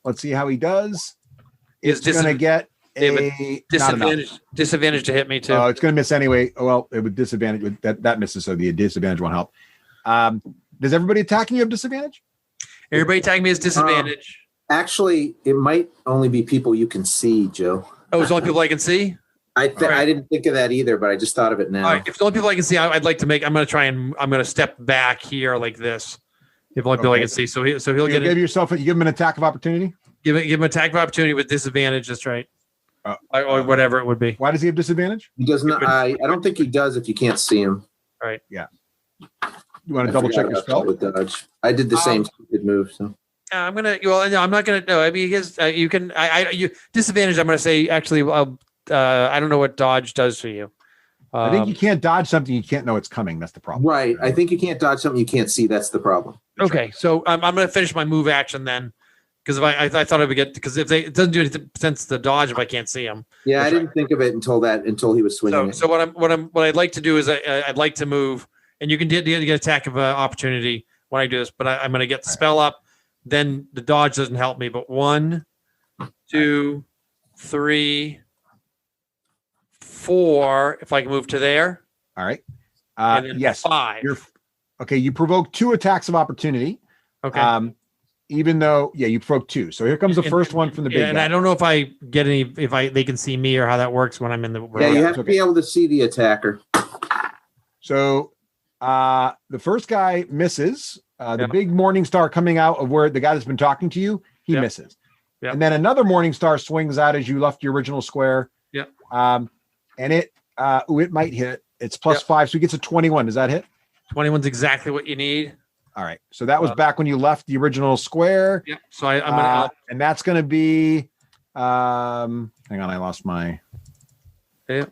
Let's see how he does. It's going to get a disadvantage to hit me too. It's going to miss anyway. Well, it would disadvantage that misses, so the disadvantage won't help. Does everybody attacking you have disadvantage? Everybody attacking me has disadvantage. Actually, it might only be people you can see, Joe. Oh, it's only people I can see? I didn't think of that either, but I just thought of it now. All right. If the only people I can see, I'd like to make. I'm going to step back here like this. If the only people I can see, so he'll give him an attack of opportunity. Give him an attack of opportunity with disadvantage. That's right. Or whatever it would be. Why does he have disadvantage? He does not. I don't think he does if you can't see him. All right. Yeah. You want to double check your spell? With dodge. I did the same stupid move. So. I'm gonna. Well, no, I'm not gonna. No, I mean, because you can. You disadvantage. I'm gonna say actually. I don't know what dodge does for you. I think you can't dodge something you can't know it's coming. That's the problem. Right. I think you can't dodge something you can't see. That's the problem. Okay, so I'm going to finish my move action then, because if I thought I would get because it doesn't do any sense to dodge if I can't see him. Yeah, I didn't think of it until he was swinging. So what I'd like to do is I'd like to move, and you can get attack of opportunity when I do this, but I'm going to get the spell up. Then the dodge doesn't help me. But 1, 2, 3, 4. If I can move to there. All right. And then yes. 5. Okay, you provoke 2 attacks of opportunity. Okay. Even though, you provoke 2. So here comes the first one from the big and guy. I don't know if I get any, they can see me or how that works when I'm in the room. Yeah, you have to be able to see the attacker. So the first guy misses. The big morning star coming out of where the guy that's been talking to you, he misses. Yep. And then another morning star swings out as you left your original square. Yeah. And it might hit. It's +5, so he gets a 21. Does that hit? 21's exactly what you need. All right. So that was back when you left the original square. Yeah. So I'm gonna and that's gonna be hang on, I lost my So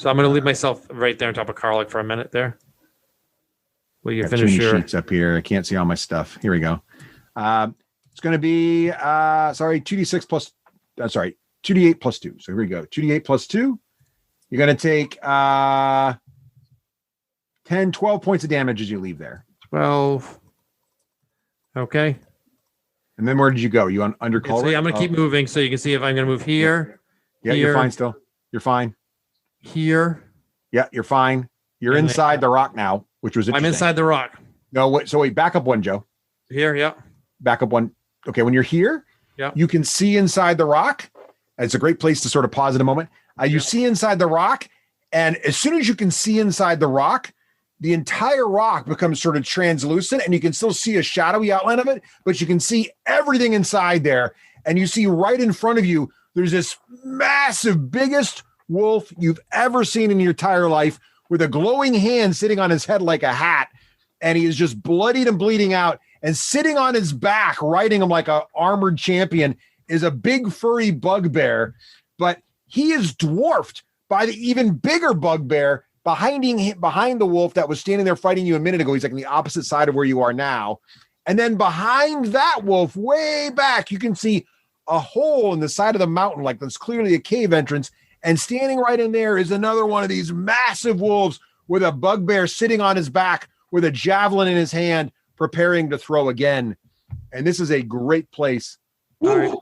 I'm gonna leave myself right there on top of Karlik for a minute there. Will you got finish too many your sheets up here? I can't see all my stuff. Here we go. It's gonna be 2d6 plus 2d8 plus 2. So here we go. 2d8 plus 2. You're gonna take 10, 12 points of damage as you leave there. 12. Okay. And then where did you go? You under So color? I'm going to keep moving so you can see if I'm going to move here. Yeah, here, you're fine still. You're fine. Here. Yeah, you're fine. You're And inside the rock now, which was interesting. I'm inside the rock. No, wait. So wait, back up one, Joe. Here, yeah. Back up one. Okay, when you're here, you can see inside the rock. It's a great place to sort of pause in a moment. You see inside the rock, and as soon as you can see inside the rock, the entire rock becomes sort of translucent, and you can still see a shadowy outline of it, but you can see everything inside there. And you see right in front of you, there's this massive, biggest wolf you've ever seen in your entire life, with a glowing hand sitting on his head like a hat. And he is just bloodied and bleeding out, and sitting on his back, riding him like an armored champion, is a big furry bugbear. But he is dwarfed by the even bigger bugbear behind the wolf that was standing there fighting you a minute ago. He's like on the opposite side of where you are now. And then behind that wolf, way back, you can see a hole in the side of the mountain, like that's clearly a cave entrance. And standing right in there is another one of these massive wolves with a bugbear sitting on his back with a javelin in his hand, preparing to throw again. And this is a great place. All right.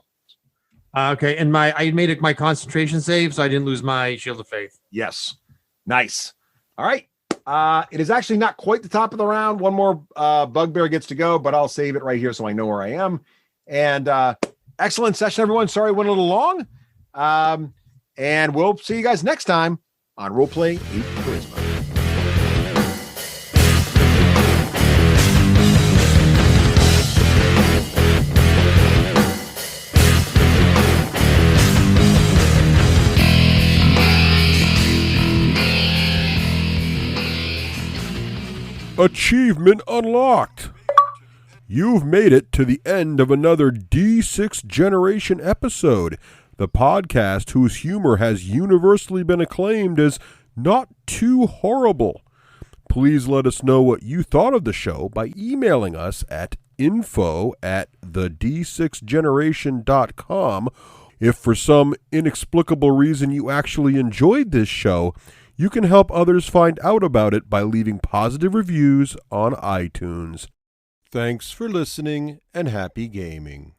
Okay. And I made my concentration save, so I didn't lose my shield of faith. Yes. Nice. All right. It is actually not quite the top of the round. One more bugbear gets to go, but I'll save it right here so I know where I am. And excellent session, everyone. Sorry, went a little long. And we'll see you guys next time on Roleplay 8 Charisma. Achievement unlocked. You've made it to the end of another D6 Generation episode, the podcast whose humor has universally been acclaimed as not too horrible. Please let us know what you thought of the show by emailing us at info@the d6generation.com. If for some inexplicable reason you actually enjoyed this show, you can help others find out about it by leaving positive reviews on iTunes. Thanks for listening, and happy gaming.